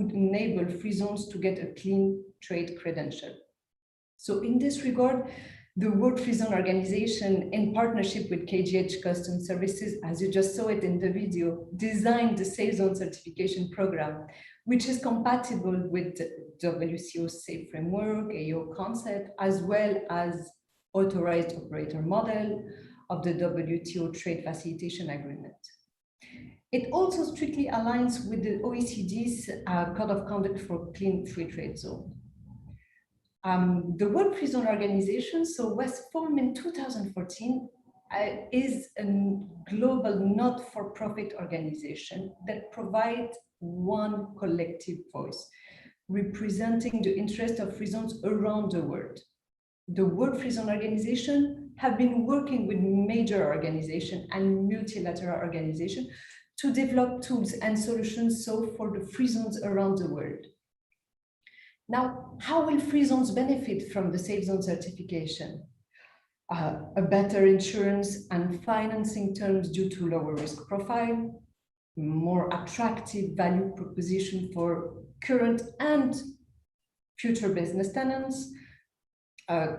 would enable free zones to get a clean trade credential. So in this regard, the World Free Zone Organization, in partnership with KGH Customs Services, as you just saw it in the video, designed the Safe Zone certification program, which is compatible with WCO Safe Framework, AO concept, as well as authorized operator model of the WTO Trade Facilitation Agreement. It also strictly aligns with the OECD's Code of Conduct for Clean Free Trade Zone. The World Free Zone Organization, was formed in 2014, is a global not-for-profit organization that provides one collective voice, representing the interest of free zones around the world. The World Free Zone Organization have been working with major organizations and multilateral organizations to develop tools and solutions for the free zones around the world. Now, how will free zones benefit from the Safe Zone certification? A better insurance and financing terms due to lower risk profile, more attractive value proposition for current and future business tenants,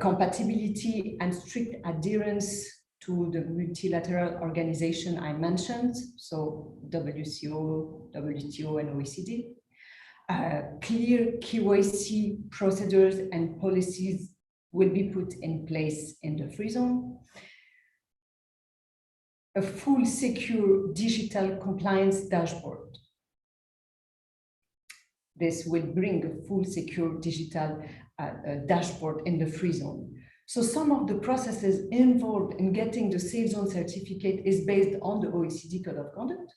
compatibility and strict adherence to the multilateral organization I mentioned, so WCO, WTO, and OECD. Clear KYC procedures and policies will be put in place in the free zone. A full secure digital compliance dashboard. This will bring a full secure digital dashboard in the free zone. So some of the processes involved in getting the Safe Zone certificate is based on the OECD Code of Conduct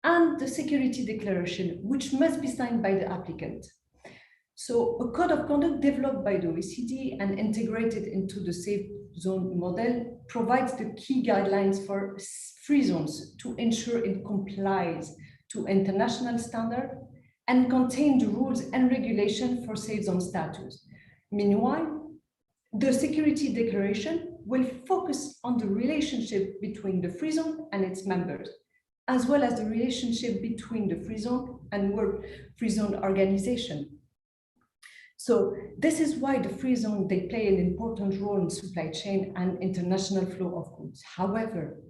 and the security declaration, which must be signed by the applicant. So a code of conduct developed by the OECD and integrated into the Safe Zone model provides the key guidelines for free zones to ensure it complies to international standards and contain the rules and regulation for Safe Zone status. Meanwhile, the security declaration will focus on the relationship between the free zone and its members, as well as the relationship between the free zone and World Free Zone Organization. So this is why the free zone, they play an important role in supply chain and international flow of goods. However,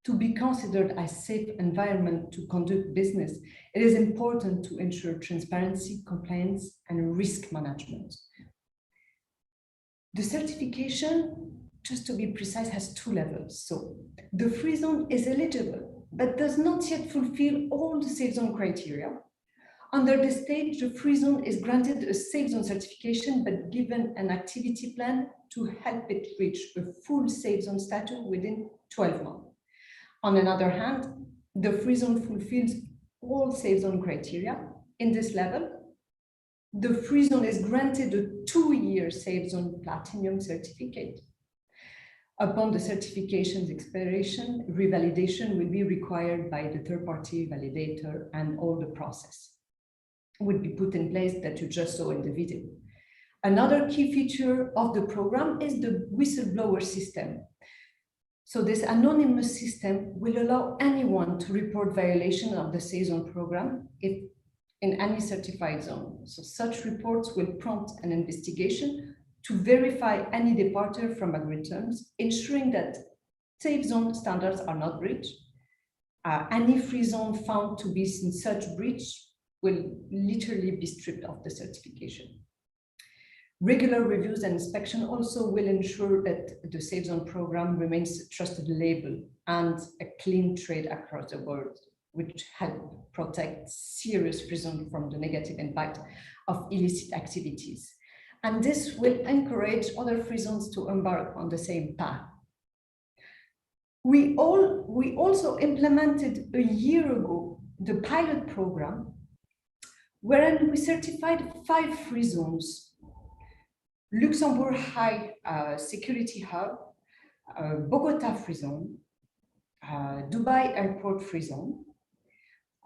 to be considered as safe environment to conduct business, it is important to ensure transparency, compliance, and risk management. The certification, just to be precise, has two levels. So the free zone is eligible, but does not yet fulfill all the Safe Zone criteria. Under this stage, the free zone is granted a Safe Zone certification, but given an activity plan to help it reach a full Safe Zone status within 12 months. On the other hand, the free zone fulfills all Safe Zone criteria. In this level, the free zone is granted a 2-year Safe Zone Platinum certificate. Upon the certification's expiration, revalidation will be required by the third-party validator, and all the process would be put in place that you just saw in the video. Another key feature of the program is the whistleblower system. So this anonymous system will allow anyone to report violation of the Safe Zone program if in any certified zone. So such reports will prompt an investigation to verify any departure from agreed terms, ensuring that Safe Zone standards are not breached. Any free zone found to be in such breach will literally be stripped of the certification. Regular reviews and inspection also will ensure that the Safe Zone program remains a trusted label and a clean trade across the world, which help protect serious free zone from the negative impact of illicit activities. And this will encourage other free zones to embark on the same path. We also implemented a year ago the pilot program, wherein we certified 5 free zones: Luxembourg High Security Hub, Bogota Free Zone, Dubai Airport Free Zone,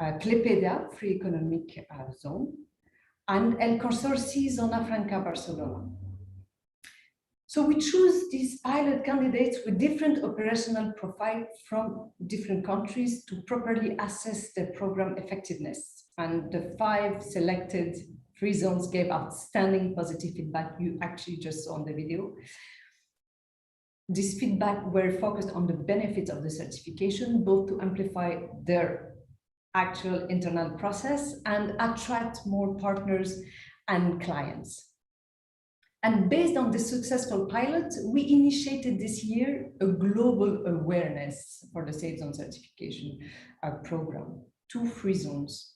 Clepeda Free Economic Zone, and El Consorci Zona Franca Barcelona. So we choose these pilot candidates with different operational profiles from different countries to properly assess the program effectiveness. And the 5 selected free zones gave outstanding positive feedback you actually just saw on the video. This feedback were focused on the benefits of the certification, both to amplify their actual internal process and attract more partners and clients. And based on the successful pilot, we initiated this year a global awareness for the Safe Zone certification program, 2 free zones.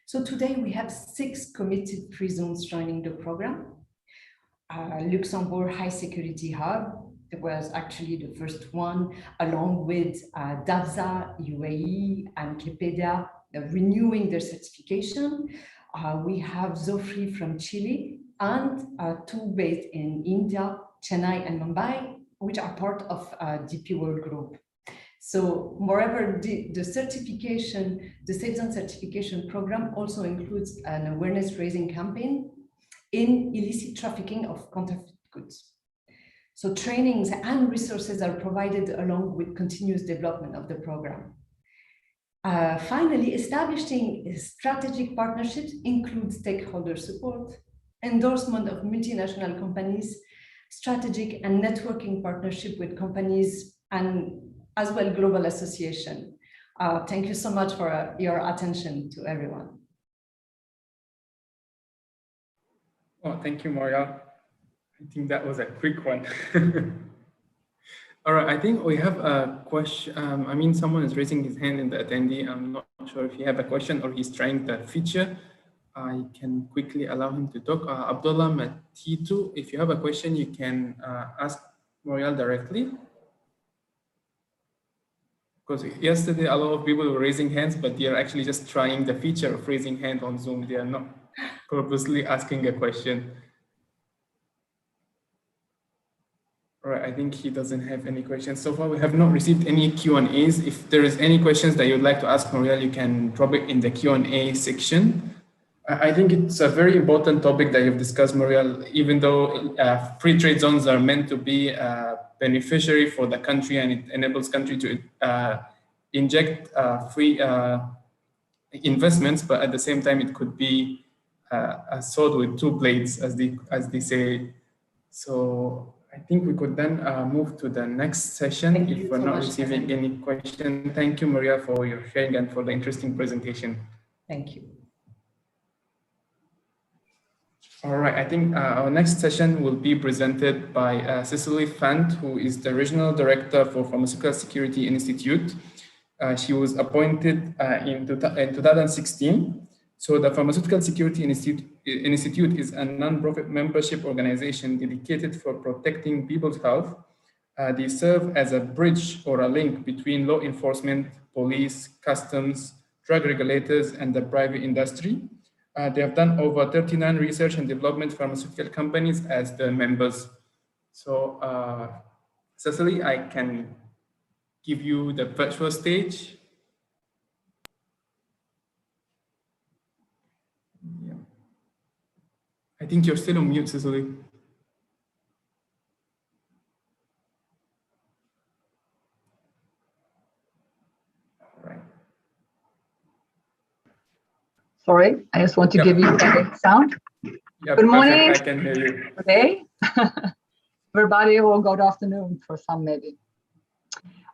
So today we have 6 committed free zones joining the program. Luxembourg High Security Hub was actually the first one, along with DAVSA, UAE, and Clipedia, renewing their certification. We have Zofri from Chile, and 2 based in India, Chennai and Mumbai, which are part of DP World Group. So moreover, the certification, the Safe Zone certification program also includes an awareness raising campaign in illicit trafficking of counterfeit goods. So trainings and resources are provided along with continuous development of the program. Finally, establishing strategic partnerships includes stakeholder support, endorsement of multinational companies, strategic and networking partnership with companies, and as well global association. Thank you so much for your attention to everyone. Oh, thank you, Morial. I think that was a quick one. All right, I think we have a question. I mean, someone is raising his hand in the attendee. I'm not sure if he have a question or he's trying the feature. I can quickly allow him to talk. Abdullah Matitu, if you have a question, you can ask Morial directly. Because yesterday, a lot of people were raising hands, but they are actually just trying the feature of raising hand on Zoom. They are not purposely asking a question. All right, I think he doesn't have any questions. So far, we have not received any Q&As. If there is any questions that you'd like to ask Morial, you can drop it in the Q&A section. I think it's a very important topic that you've discussed, Morial, even though free trade zones are meant to be a beneficiary for the country and it enables country to inject free investments, but at the same time, it could be a sword with 2 blades, as they say. So I think we could then move to the next session if we're not receiving any question. Thank you, Maria, for your sharing and for the interesting presentation. Thank you. All right, I think our next session will be presented by Cecily Fant, who is the Regional Director for Pharmaceutical Security Institute. She was appointed in 2016. So the Pharmaceutical Security Institute is a non-profit membership organization dedicated for protecting people's health. They serve as a bridge or a link between law enforcement, police, customs, drug regulators, and the private industry. They have done over 39 research and development pharmaceutical companies as the members. So Cecily, I can give you the virtual stage. Yeah. I think you're still on mute, Cecily. All right. Sorry, I just want to give you the sound. Yeah, good morning. I can hear you. Okay. Everybody, or good afternoon for some maybe.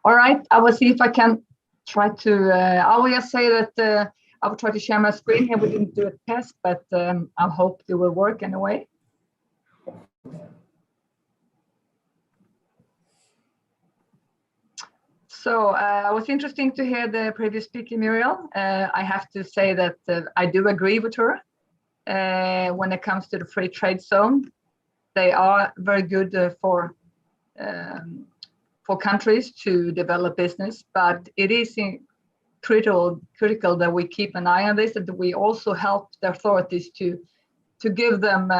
All right, I will see if I can try to, I will just say that I will try to share my screen here. We didn't do a test, but I hope it will work anyway. So it was interesting to hear the previous speaker, Muriel. I have to say that I do agree with her when it comes to the free trade zone. They are very good for countries to develop business, but it is critical that we keep an eye on this, and that we also help the authorities to give them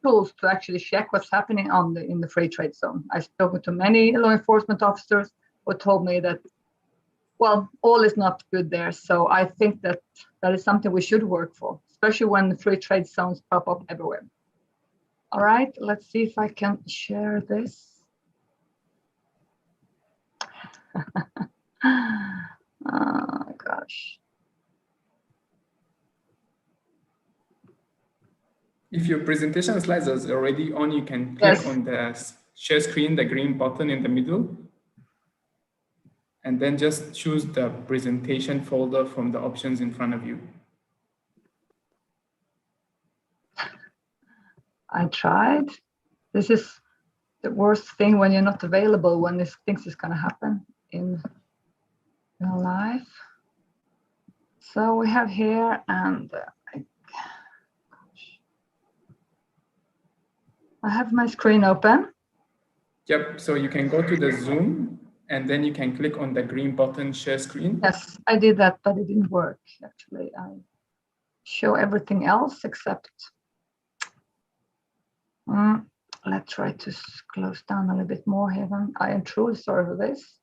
tools to actually check what's happening in the free trade zone. I've spoken to many law enforcement officers who told me that, well, all is not good there. So I think that is something we should work for, especially when the free trade zones pop up everywhere. All right, let's see if I can share this. Oh, gosh. If your presentation slides is already on, you can click Yes. on the share screen, the green button in the middle, and then just choose the presentation folder from the options in front of you. I tried. This is the worst thing when you're not available, when these things is going to happen in real life. So we have here, and I have my screen open. Yep, so you can go to the Zoom, and then you can click on the green button, share screen. Yes, I did that, but it didn't work. Actually, I show everything else except. Let's try to close down a little bit more here. Then I am truly sorry for this.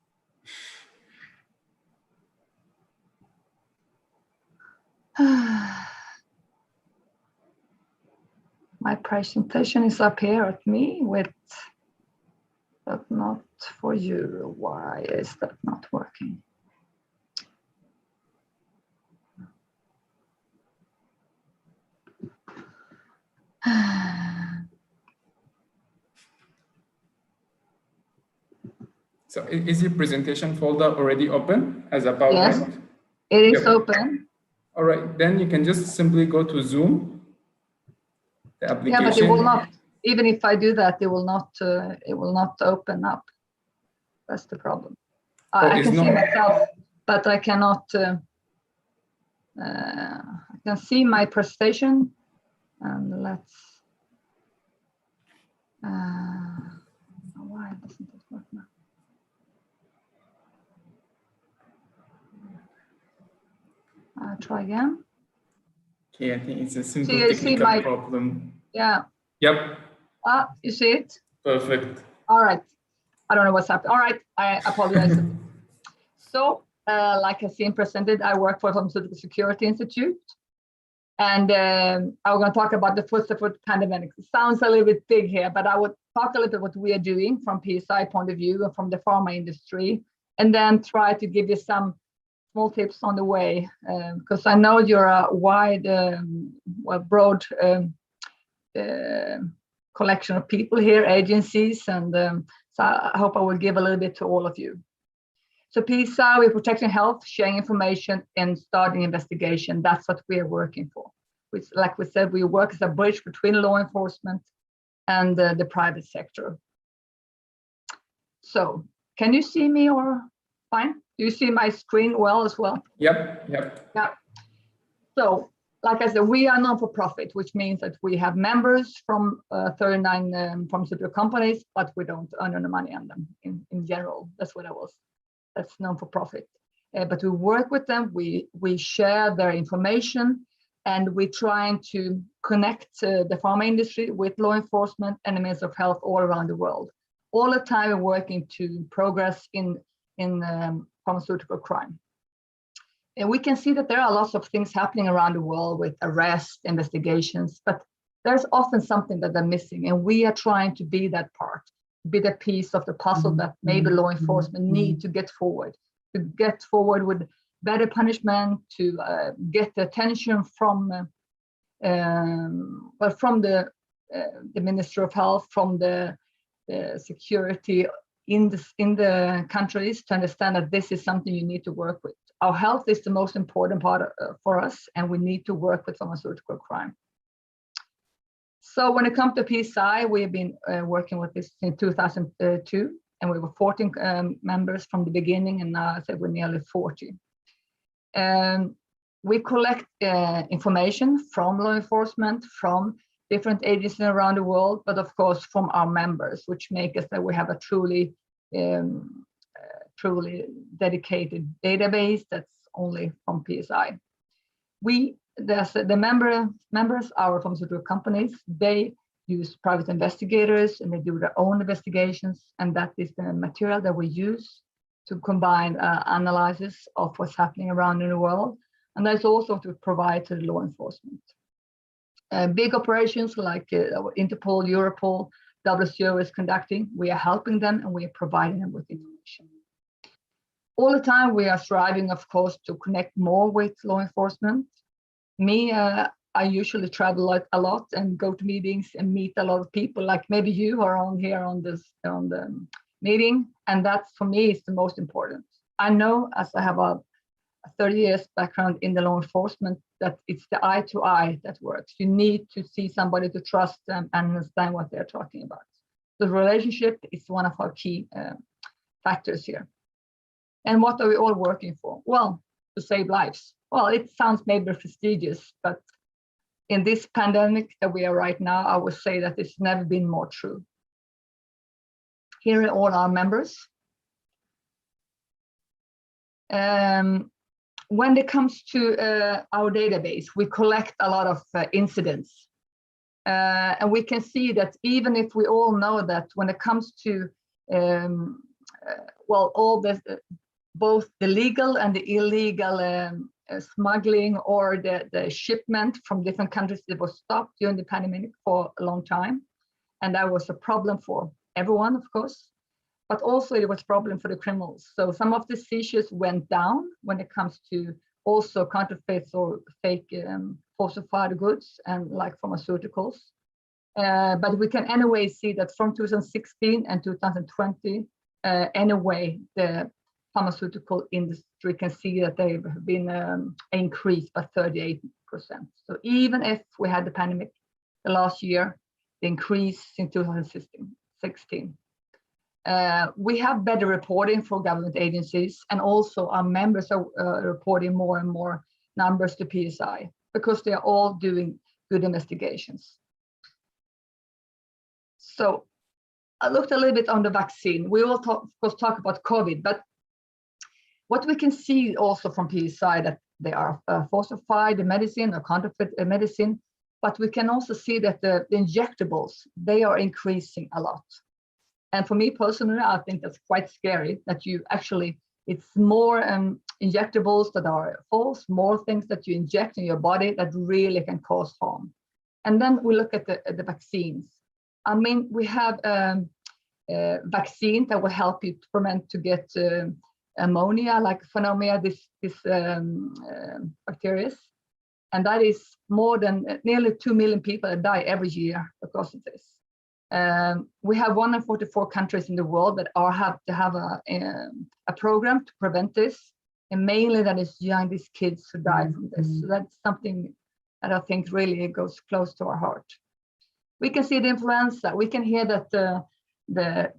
My presentation is up here at me with, but not for you. Why is that not working? So is your presentation folder already open as a PowerPoint? Yes, it is Yep. open. All right, then you can just simply go to Zoom, the application. Yeah, but it will not. Even if I do that, it will not open up. That's the problem. I can see myself, but I cannot. I can see my presentation, and let's. Why doesn't it work now? I'll try again. Okay, I think it's a simple technical problem. Yeah. Yep. You see it? Perfect. All right. I don't know what's happening. All right. I apologize. So, like I seen presented, I work for Pharmaceutical Security Institute. And I'm going to talk about the foot-to-foot pandemic. It sounds a little bit big here, but I would talk a little bit what we are doing from PSI point of view and from the pharma industry, and then try to give you some small tips on the way, because I know you're a wide, broad collection of people here, agencies, and so I hope I will give a little bit to all of you. So PSI, we're protecting health, sharing information, and starting investigation. That's what we are working for. Which, like we said, we work as a bridge between law enforcement and the private sector. So, can you see me or fine? Do you see my screen well as well? Yep. Yeah. So, like I said, we are non-for-profit, which means that we have members from 39 pharmaceutical companies, but we don't earn any money on them in general. That's what I was. That's non-for-profit. But we work with them, we share their information, and we're trying to connect the pharma industry with law enforcement and the Ministry of Health all around the world. All the time we're working to progress in pharmaceutical crime. And we can see that there are lots of things happening around the world with arrests, investigations, but there's often something that they're missing, and we are trying to be that part, be the piece of the puzzle that maybe law enforcement need to get forward with better punishment, to get the attention from the Ministry of Health, from the security in the countries, to understand that this is something you need to work with. Our health is the most important part for us, and we need to work with pharmaceutical crime. So when it comes to PSI, we have been working with this in 2002, and we were 14 members from the beginning, and now I said we're nearly 40. We collect information from law enforcement, from different agencies around the world, but of course from our members, which make us that we have a truly dedicated database that's only from PSI. The members, our pharmaceutical companies, they use private investigators and they do their own investigations, and that is the material that we use to combine analysis of what's happening around in the world, and that's also to provide to the law enforcement. Big operations like Interpol, Europol, WCO is conducting, we are helping them and we are providing them with information. All the time we are striving, of course, to connect more with law enforcement. Me, I usually travel a lot and go to meetings and meet a lot of people, like maybe you are on here on the meeting, and that for me is the most important. I know, as I have a 30 years background in the law enforcement, that it's the eye to eye that works. You need to see somebody to trust them and understand what they're talking about. The relationship is one of our key factors here. And what are we all working for? Well, to save lives. Well, it sounds maybe prestigious, but in this pandemic that we are right now, I would say that it's never been more true. Here are all our members. When it comes to our database, we collect a lot of incidents. And we can see that even if we all know that when it comes to, all the, both the legal and the illegal smuggling or the shipment from different countries that was stopped during the pandemic for a long time. And that was a problem for everyone, of course, but also it was a problem for the criminals. So some of the seizures went down when it comes to also counterfeits or fake falsified goods and like pharmaceuticals. But we can anyway see that from 2016 and 2020, anyway, the pharmaceutical industry can see that they've been increased by 38%. So even if we had the pandemic the last year, the increase in 2016. We have better reporting for government agencies, and also our members are reporting more and more numbers to PSI because they are all doing good investigations. So I looked a little bit on the vaccine. We will of course talk about COVID, but what we can see also from PSI that they are falsified medicine or counterfeit medicine, but we can also see that the injectables, they are increasing a lot. And for me personally, I think that's quite scary that you actually, it's more injectables that are false, more things that you inject in your body that really can cause harm. And then we look at the vaccines. I mean, we have vaccine that will help you to prevent to get ammonia, like pneumonia, this bacteria. And that is more than nearly 2 million people that die every year because of this. We have 144 countries in the world that have to have a program to prevent this, and mainly that is youngest kids who die from this. So that's something that I think really goes close to our heart. We can see the influenza. We can hear that the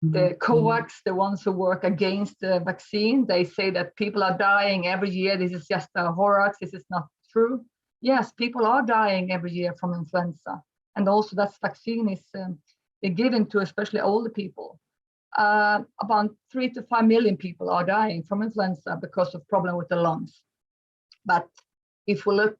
COVAX, the ones who work against the vaccine, they say that people are dying every year. This is just a hoax. This is not true. Yes, people are dying every year from influenza. And also that vaccine is given to especially older people. About 3 to 5 million people are dying from influenza because of problem with the lungs. But if we look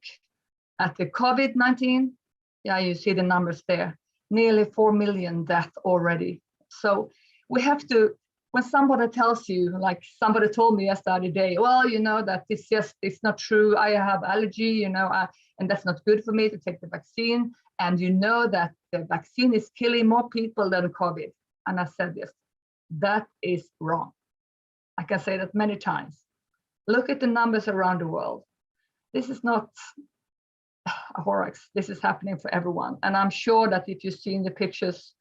at the COVID-19, yeah, you see the numbers there, nearly 4 million deaths already. So we have to, when somebody tells you, like somebody told me just the other day, well, you know, that it's not true. I have allergy, you know, and that's not good for me to take the vaccine. And you know that the vaccine is killing more people than COVID. And I said this, that is wrong. I can say that many times. Look at the numbers around the world. This is not a hoax. This is happening for everyone. And I'm sure that if you've seen the pictures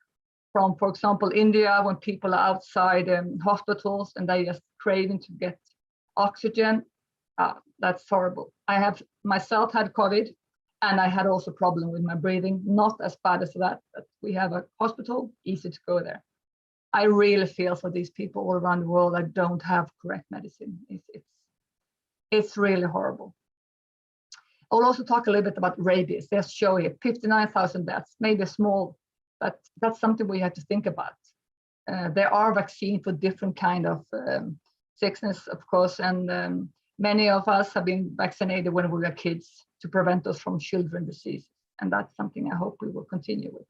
from, for example, India, when people are outside hospitals and they just craving to get oxygen, that's horrible. I have myself had COVID, and I had also problem with my breathing, not as bad as that, but we have a hospital, easy to go there. I really feel for these people all around the world that don't have correct medicine. It's really horrible. I'll also talk a little bit about rabies. They show here 59,000 deaths, maybe small, but that's something we have to think about. There are vaccines for different kind of sickness, of course, and many of us have been vaccinated when we were kids to prevent us from children disease. And that's something I hope we will continue with.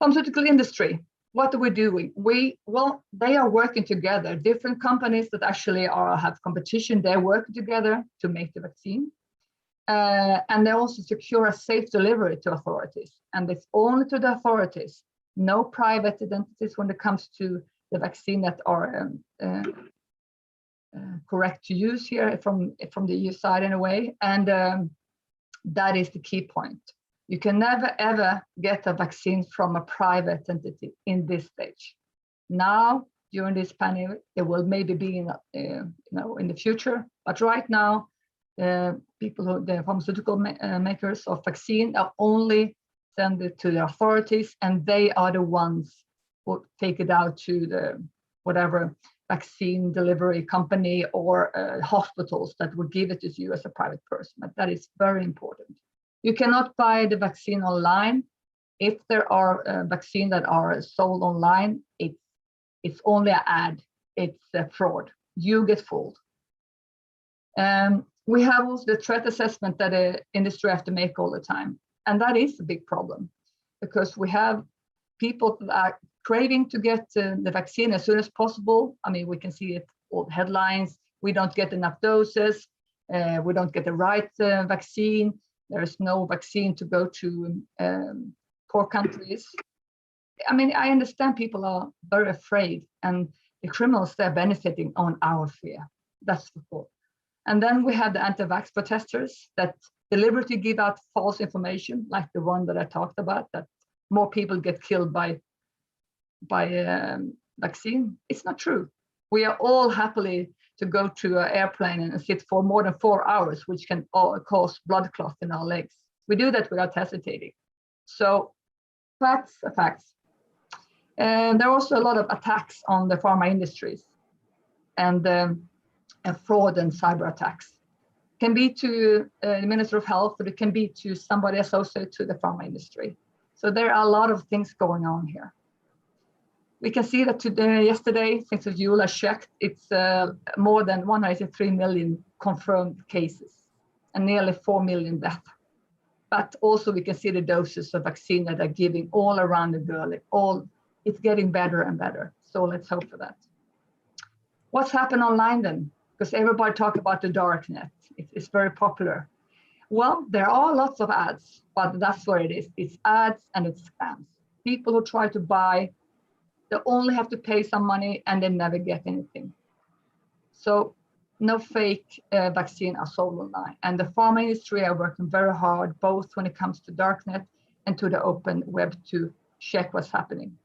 Pharmaceutical industry, what are we doing? Well, they are working together. Different companies that actually have competition, they're working together to make the vaccine. And they also secure a safe delivery to authorities. And it's only to the authorities, no private identities when it comes to the vaccine that are correct to use here from the EU side in a way. And that is the key point. You can never ever get a vaccine from a private entity in this stage. Now, during this pandemic, it will maybe be in the future, but right now, the pharmaceutical makers of vaccine are only send it to the authorities, and they are the ones who take it out to the whatever vaccine delivery company or hospitals that will give it to you as a private person. But that is very important. You cannot buy the vaccine online. If there are vaccines that are sold online, it's only an ad. It's a fraud. You get fooled. We have also the threat assessment that the industry have to make all the time. And that is a big problem because we have people that are craving to get the vaccine as soon as possible. I mean, we can see it all headlines. We don't get enough doses. We don't get the right vaccine. There is no vaccine to go to poor countries. I mean, I understand people are very afraid, and the criminals, they're benefiting on our fear. That's for sure. And then we have the anti-vax protesters that deliberately give out false information, like the one that I talked about, that more people get killed by vaccine. It's not true. We are all happily to go to an airplane and sit for more than 4 hours, which can cause blood clots in our legs. We do that without hesitating. So facts are facts. And there are also a lot of attacks on the pharma industries and fraud and cyber attacks. Can be to the Minister of Health, but it can be to somebody associated to the pharma industry. So there are a lot of things going on here. We can see that yesterday, since Eula checked, it's more than 183 million confirmed cases and nearly 4 million deaths. But also we can see the doses of vaccine that are giving all around the world. It's getting better and better. So let's hope for that. What's happened online then? Because everybody talk about the dark net. It's very popular. Well, there are lots of ads, but that's what it is. It's ads and it's scams. People who try to buy, they only have to pay some money and they never get anything. So no fake vaccine are sold online. And the pharma industry are working very hard, both when it comes to darknet and to the open web to check what's happening.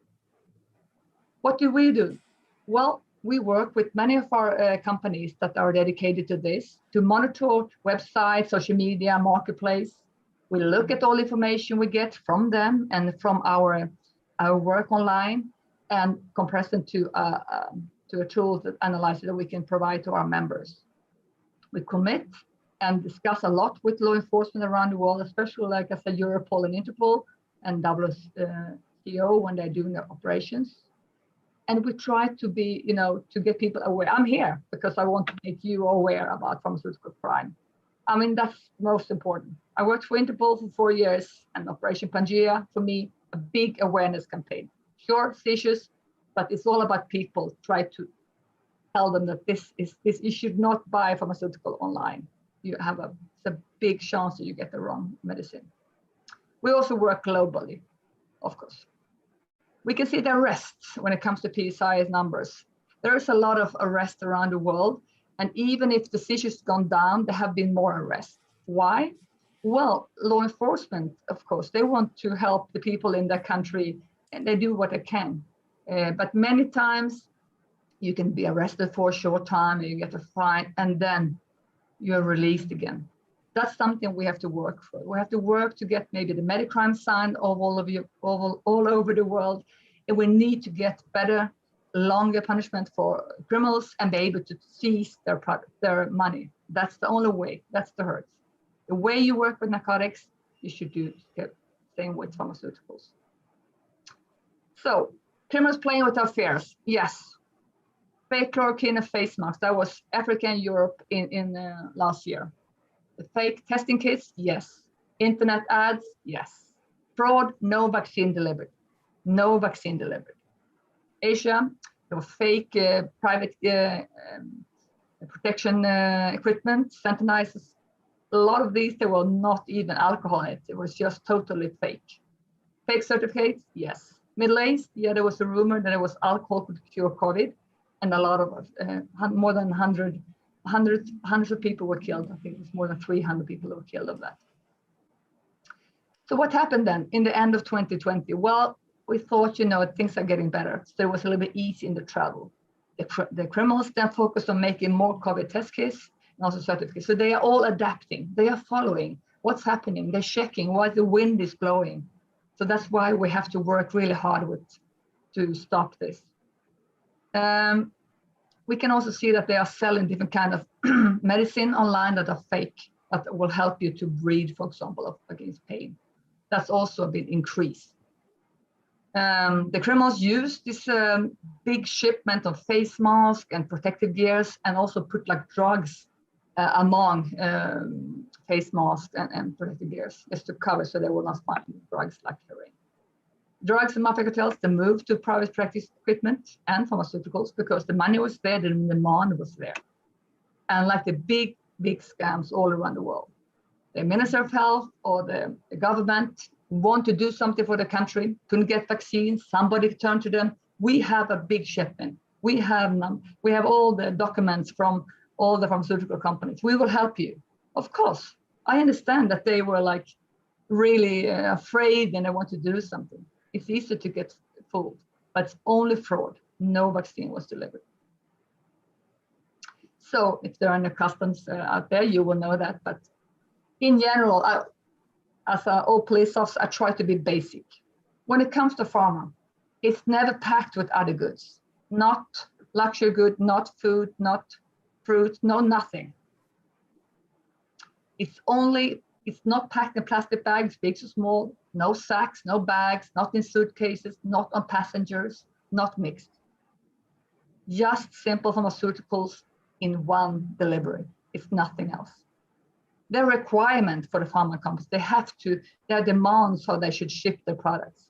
What do? Well, we work with many of our companies that are dedicated to this, to monitor websites, social media, marketplace. We look at all information we get from them and from our work online and compress them to a tool that analyzes that we can provide to our members. We commit and discuss a lot with law enforcement around the world, especially like I said, Europol and Interpol and WTO when they're doing their operations. And we try to be, to get people aware. I'm here because I want to make you aware about pharmaceutical crime. I mean, that's most important. I worked for Interpol for 4 years and Operation Pangea, for me, a big awareness campaign. Sure, it's issues, but it's all about people. Try to tell them that you should not buy pharmaceutical online. You have it's a big chance that you get the wrong medicine. We also work globally, of course. We can see the arrests when it comes to PSI's numbers. There is a lot of arrests around the world, and even if the seizures have gone down, there have been more arrests. Why? Well, law enforcement, of course, they want to help the people in their country, and they do what they can. But many times, you can be arrested for a short time, and you get a fine, and then you're released again. That's something we have to work for. We have to work to get maybe the Medicrime signed all over the world. And we need to get better, longer punishment for criminals and be able to seize their money. That's the only way. That's the hurt. The way you work with narcotics, you should do the same with pharmaceuticals. So, criminals playing with our fears. Yes. Fake chloroquine and face masks. That was Africa and Europe in last year. The fake testing kits, yes. Internet ads, yes. Fraud, no vaccine delivered. No vaccine delivered. Asia, there was fake private protection equipment, sanitizers, A lot of these, there were not even alcohol in it. It was just totally fake. Fake certificates, yes. Middle East, yeah, there was a rumor that it was alcohol could cure COVID, and a lot of more than 100 of people were killed. I think it was more than 300 people who were killed of that. So what happened then in the end of 2020? Well, we thought, things are getting better. So it was a little bit easy in the travel. The criminals then focused on making more COVID test kits and also certificates. So they are all adapting. They are following what's happening. They're checking why the wind is blowing. So that's why we have to work really hard to stop this. We can also see that they are selling different kind of medicine online that are fake, that will help you to breathe, for example, against pain. That's also been increased. The criminals use this big shipment of face masks and protective gears, and also put like drugs among face masks and protective gears, just to cover so they will not find drugs like heroin. Drugs and mafia cartels, they moved to private practice equipment and pharmaceuticals because the money was there, the demand was there. And like the big scams all around the world. The Minister of Health or the government want to do something for the country, couldn't get vaccines, somebody turned to them. We have a big shipment. We have all the documents from all the pharmaceutical companies. We will help you. Of course, I understand that they were like really afraid and they want to do something. It's easy to get fooled, but it's only fraud. No vaccine was delivered. So if there are any customs out there, you will know that. But in general, as an old police officer, I try to be basic. When it comes to pharma, it's never packed with other goods, not luxury good, not food, not fruit, no nothing. It's not packed in plastic bags, big or small, no sacks, no bags, not in suitcases, not on passengers, not mixed. Just simple pharmaceuticals in one delivery. It's nothing else. Their requirement for the pharma companies, their demands how they should ship their products.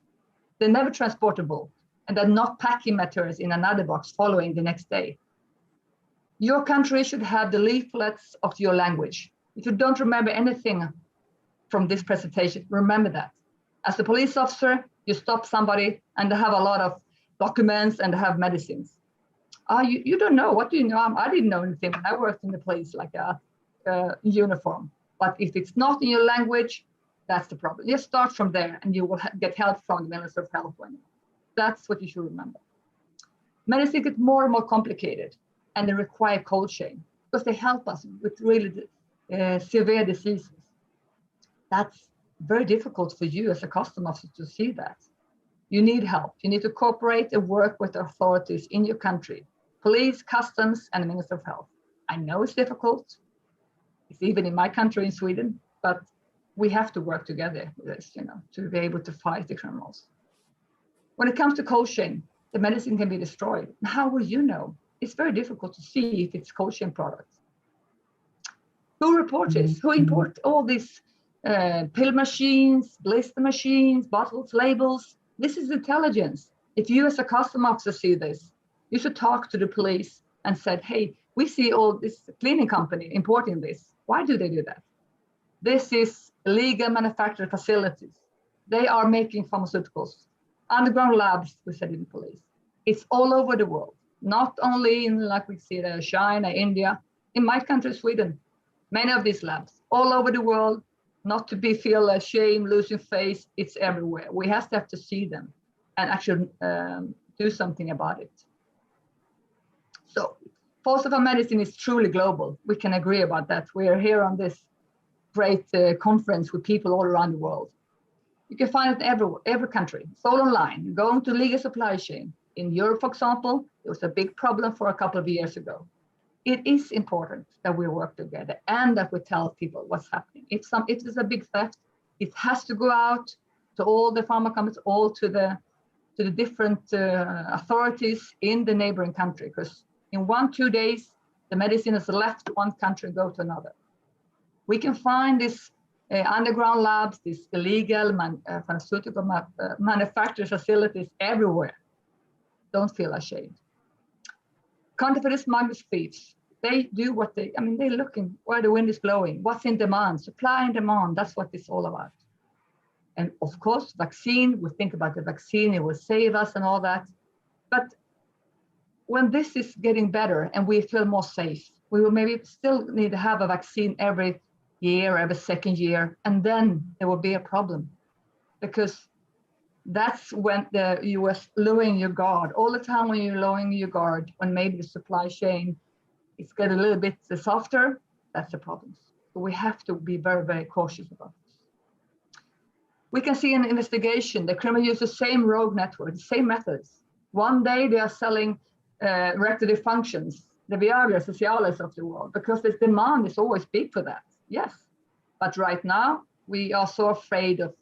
They're never transportable, and they're not packing materials in another box following the next day. Your country should have the leaflets of your language. If you don't remember anything from this presentation, remember that. As a police officer, you stop somebody and they have a lot of documents and they have medicines. You don't know. What do you know? I didn't know anything when I worked in the police, like a uniform. But if it's not in your language, that's the problem. Just start from there and you will get help from the Minister of Health. That's what you should remember. Medicine gets more and more complicated, and they require cold chain because they help us with really severe diseases. That's very difficult for you as a customs officer to see that. You need help. You need to cooperate and work with the authorities in your country, police, customs, and the Minister of Health. I know it's difficult. It's even in my country, in Sweden, but we have to work together with this, to be able to fight the criminals. When it comes to cold chain, the medicine can be destroyed. How will you know? It's very difficult to see if it's cold chain products. Who reports this? Who import all these pill machines, blister machines, bottles, labels? This is intelligence. If you as a customs officer see this, you should talk to the police and said, hey, we see all this cleaning company importing this. Why do they do that? This is illegal manufacturing facilities. They are making pharmaceuticals. Underground labs, we said in police. It's all over the world, not only in, like we see there, China, India, in my country, Sweden, many of these labs, all over the world, not to feel ashamed, losing face, it's everywhere. We have to see them and actually do something about it. So falsified medicine is truly global. We can agree about that. We are here on this great conference with people all around the world. You can find it every country. It's all online. Going to legal supply chain. In Europe, for example, it was a big problem for a couple of years ago. It is important that we work together and that we tell people what's happening. If there's a big theft, it has to go out to all the pharma companies, all to the different authorities in the neighboring country, because in 1-2 days, the medicine has left one country and go to another. We can find these underground labs, these illegal pharmaceutical manufacturing facilities everywhere. Don't feel ashamed. Counterfeit smugglers, thieves. They do what they, I mean, they're looking where the wind is blowing, what's in demand, supply and demand. That's what it's all about. And of course, vaccine, we think about the vaccine, it will save us and all that. But when this is getting better and we feel more safe, we will maybe still need to have a vaccine every year, every second year, and then there will be a problem. Because that's when you was lowering your guard. All the time when you're lowering your guard, when maybe the supply chain is getting a little bit softer, that's the problem. So we have to be very, very cautious about this. We can see in the investigation, the criminals use the same rogue network, the same methods. One day they are selling erectile dysfunctions, the Viagra Socialis of the world, because the demand is always big for that. Yes, but right now we are so afraid of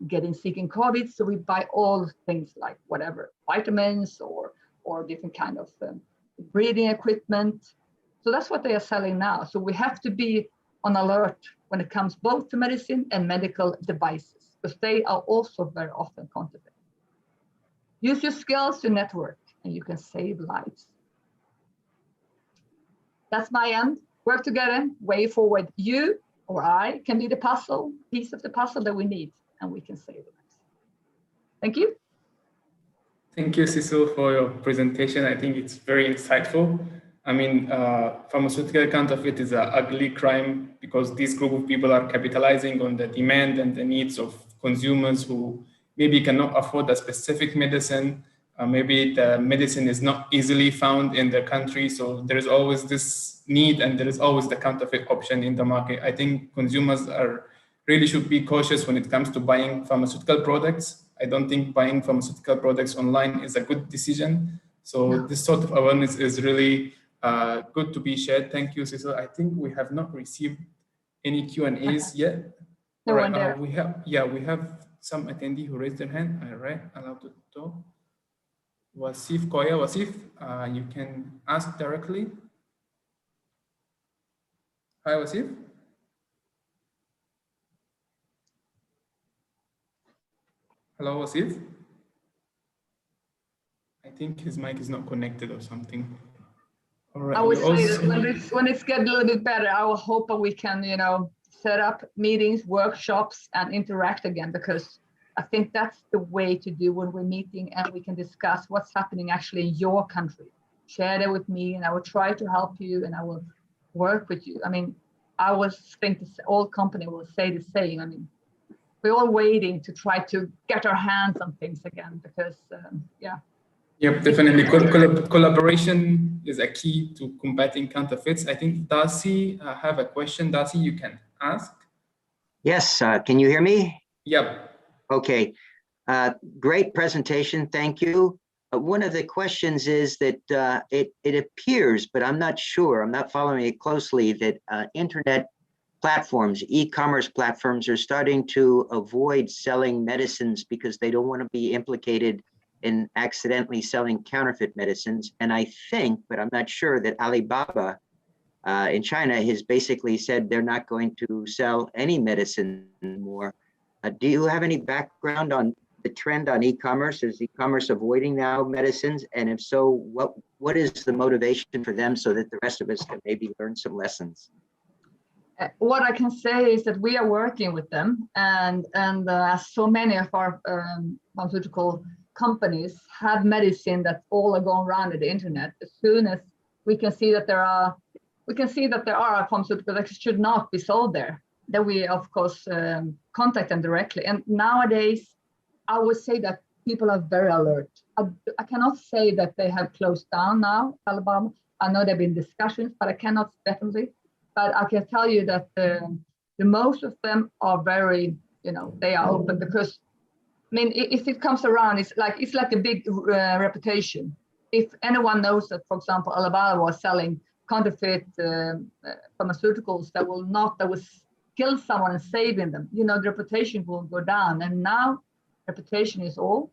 getting sick in COVID, so we buy all things like whatever, vitamins or different kind of breathing equipment. So that's what they are selling now. So we have to be on alert when it comes both to medicine and medical devices, because they are also very often counterfeit. Use your skills to network and you can save lives. That's my end. Work together, way forward. You or I can be the piece of the puzzle that we need, and we can save lives. Thank you. Thank you, Cecil, for your presentation. I think it's very insightful. I mean, pharmaceutical counterfeit is an ugly crime because this group of people are capitalizing on the demand and the needs of consumers who maybe cannot afford a specific medicine. Maybe the medicine is not easily found in their country. So there is always this need and there is always the counterfeit option in the market. I think consumers really should be cautious when it comes to buying pharmaceutical products. I don't think buying pharmaceutical products online is a good decision. So this sort of awareness is really good to be shared. Thank you, Cecil. I think we have not received any Q&As yet. No All one there. we have some attendee who raised their hand. All right, allowed to talk. Wasif Koya, Wasif, you can ask directly. Hi, Wasif. Hello, Wasif. I think his mic is not connected or something. All right. I would say that when it's getting a little bit better, I will hope that we can, set up meetings, workshops, and interact again, because I think that's the way to do when we're meeting and we can discuss what's happening actually in your country. Share that with me and I will try to help you and I will work with you. I mean, I was thinking all company will say the same. I mean, we're all waiting to try to get our hands on things again because, yeah. Yep, definitely. Collaboration is a key to combating counterfeits. I think Darcy have a question. Darcy, you can ask. Yes, can you hear me? Yep. Okay, great presentation, thank you. One of the questions is that it appears, but I'm not sure, I'm not following it closely, that internet platforms, e-commerce platforms are starting to avoid selling medicines because they don't want to be implicated in accidentally selling counterfeit medicines. And I think, but I'm not sure, that Alibaba in China has basically said they're not going to sell any medicine anymore. Do you have any background on the trend on e-commerce? Is e-commerce avoiding now medicines? And if so, what is the motivation for them so that the rest of us can maybe learn some lessons? What I can say is that we are working with them, and so many of our pharmaceutical companies have medicine that all are going around the internet. As soon as we can see that there are pharmaceuticals that should not be sold there, then we of course contact them directly. And nowadays, I would say that people are very alert. I cannot say that they have closed down now, Alabama. I know there have been discussions, but I cannot definitely. But I can tell you that the most of them are very, they are open because, I mean, if it comes around, it's like a big reputation. If anyone knows that, for example, Alabama was selling counterfeit pharmaceuticals that will kill someone and saving them, the reputation will go down. And now reputation is all.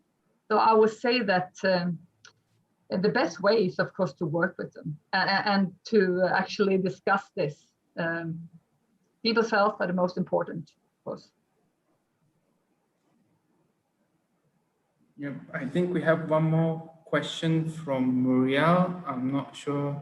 So I would say that the best way is, of course, to work with them and to actually discuss this. People's health are the most important, of course. Yep, I think we have one more question from Muriel. I'm not sure.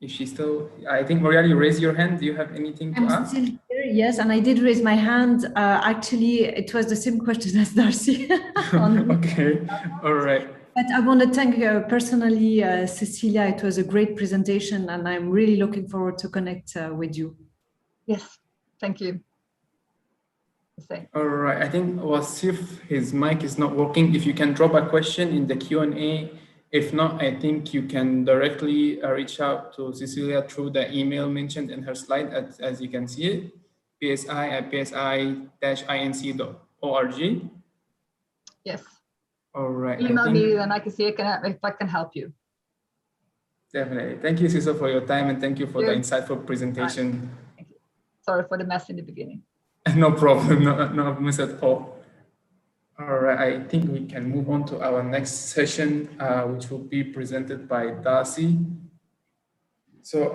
If she's still, I think, Maria, you raised your hand. Do you have anything to I'm ask? still here, yes, and I did raise my hand. Actually, it was the same question as Darcy. Okay, all right. But I want to thank personally Cecilia. It was a great presentation, and I'm really looking forward to connect with you. Yes, thank you. The same. All right, I think Wasif, his mic is not working. If you can drop a question in the Q&A. If not, I think you can directly reach out to Cecilia through the email mentioned in her slide, as you can see it, psi@psi-inc.org. Yes. All right. Email me, then I can see if I can help you. Definitely. Thank you, Cecil, for your time, and thank you for the Thank insightful presentation. Thank you. Sorry for the mess in the beginning. No problem, no miss at all. All right, I think we can move on to our next session, which will be presented by Darcy. So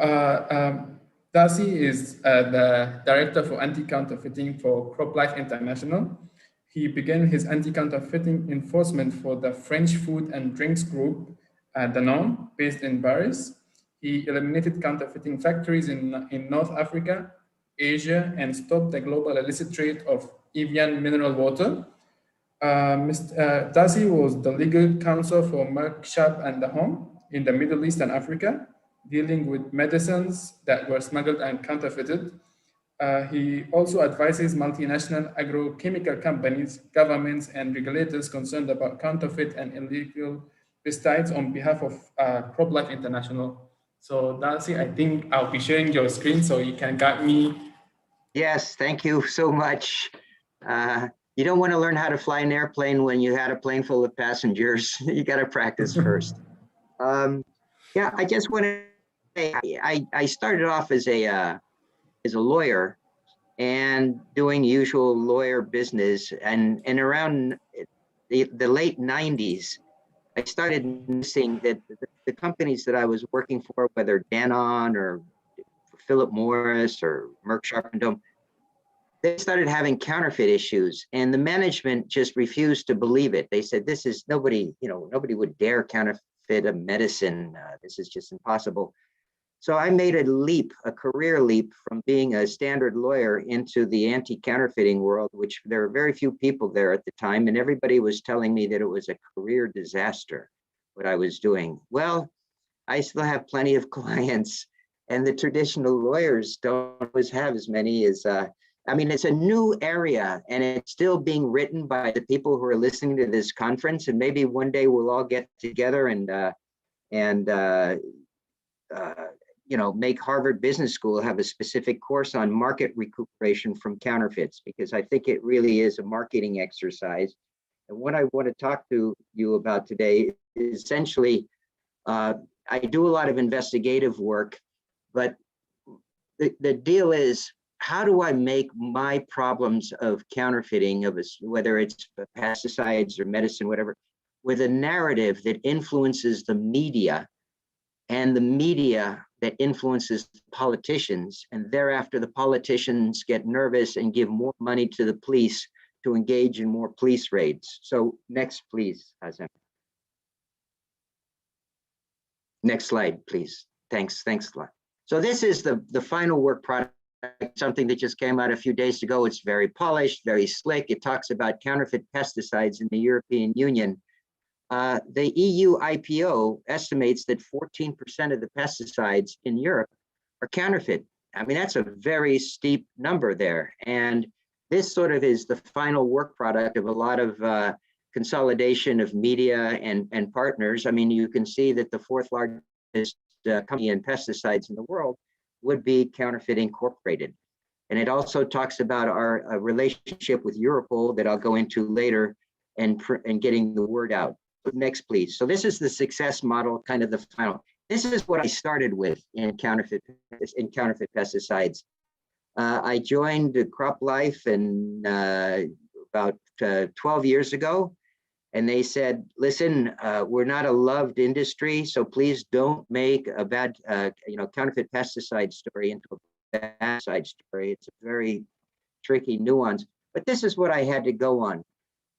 Darcy is the Director for Anti-Counterfeiting for CropLife International. He began his anti-counterfeiting enforcement for the French food and drinks group, Danone, based in Paris. He eliminated counterfeiting factories in North Africa, Asia, and stopped the global illicit trade of Evian mineral water. Mr. Darcy was the legal counsel for Merck Sharp and the Home in the Middle East and Africa, dealing with medicines that were smuggled and counterfeited. He also advises multinational agrochemical companies, governments, and regulators concerned about counterfeit and illegal pesticides on behalf of CropLife International. So Darcy, I think I'll be sharing your screen so you can guide me. Yes, thank you so much. You don't want to learn how to fly an airplane when you had a plane full of passengers. You got to practice first. Yeah, I just want to say I started off as a lawyer and doing usual lawyer business, and around the late 90s, I started noticing that the companies that I was working for, whether Danone or Philip Morris or Merck Sharp and Dome, they started having counterfeit issues, and the management just refused to believe it. They said, this is nobody would dare counterfeit a medicine. This is just impossible. So I made a career leap from being a standard lawyer into the anti-counterfeiting world, which there were very few people there at the time. And everybody was telling me that it was a career disaster, what I was doing. Well, I still have plenty of clients, and the traditional lawyers don't always have as many as, I mean, it's a new area, and it's still being written by the people who are listening to this conference. And maybe one day we'll all get together and make Harvard Business School have a specific course on market recuperation from counterfeits, because I think it really is a marketing exercise. And what I want to talk to you about today is essentially, I do a lot of investigative work, but the deal is, how do I make my problems of counterfeiting, whether it's pesticides or medicine, whatever, with a narrative that influences the media, and the media that influences politicians, and thereafter the politicians get nervous and give more money to the police to engage in more police raids. So next, please, Azem. Next slide, please. Thanks a lot. So this is the final work product, something that just came out a few days ago. It's very polished, very slick. It talks about counterfeit pesticides in the European Union. The EU IPO estimates that 14% of the pesticides in Europe are counterfeit. I mean, that's a very steep number there. And this sort of is the final work product of a lot of consolidation of media and partners. I mean, you can see that the fourth largest company in pesticides in the world would be Counterfeit Incorporated. And it also talks about our relationship with Europol that I'll go into later, and getting the word out. Next, please. So this is the success model, kind of the final. This is what I started with in counterfeit pesticides. I joined CropLife about 12 years ago, and they said, listen, we're not a loved industry, so please don't make a bad, counterfeit pesticide story into a bad side story. It's a very tricky nuance, but this is what I had to go on.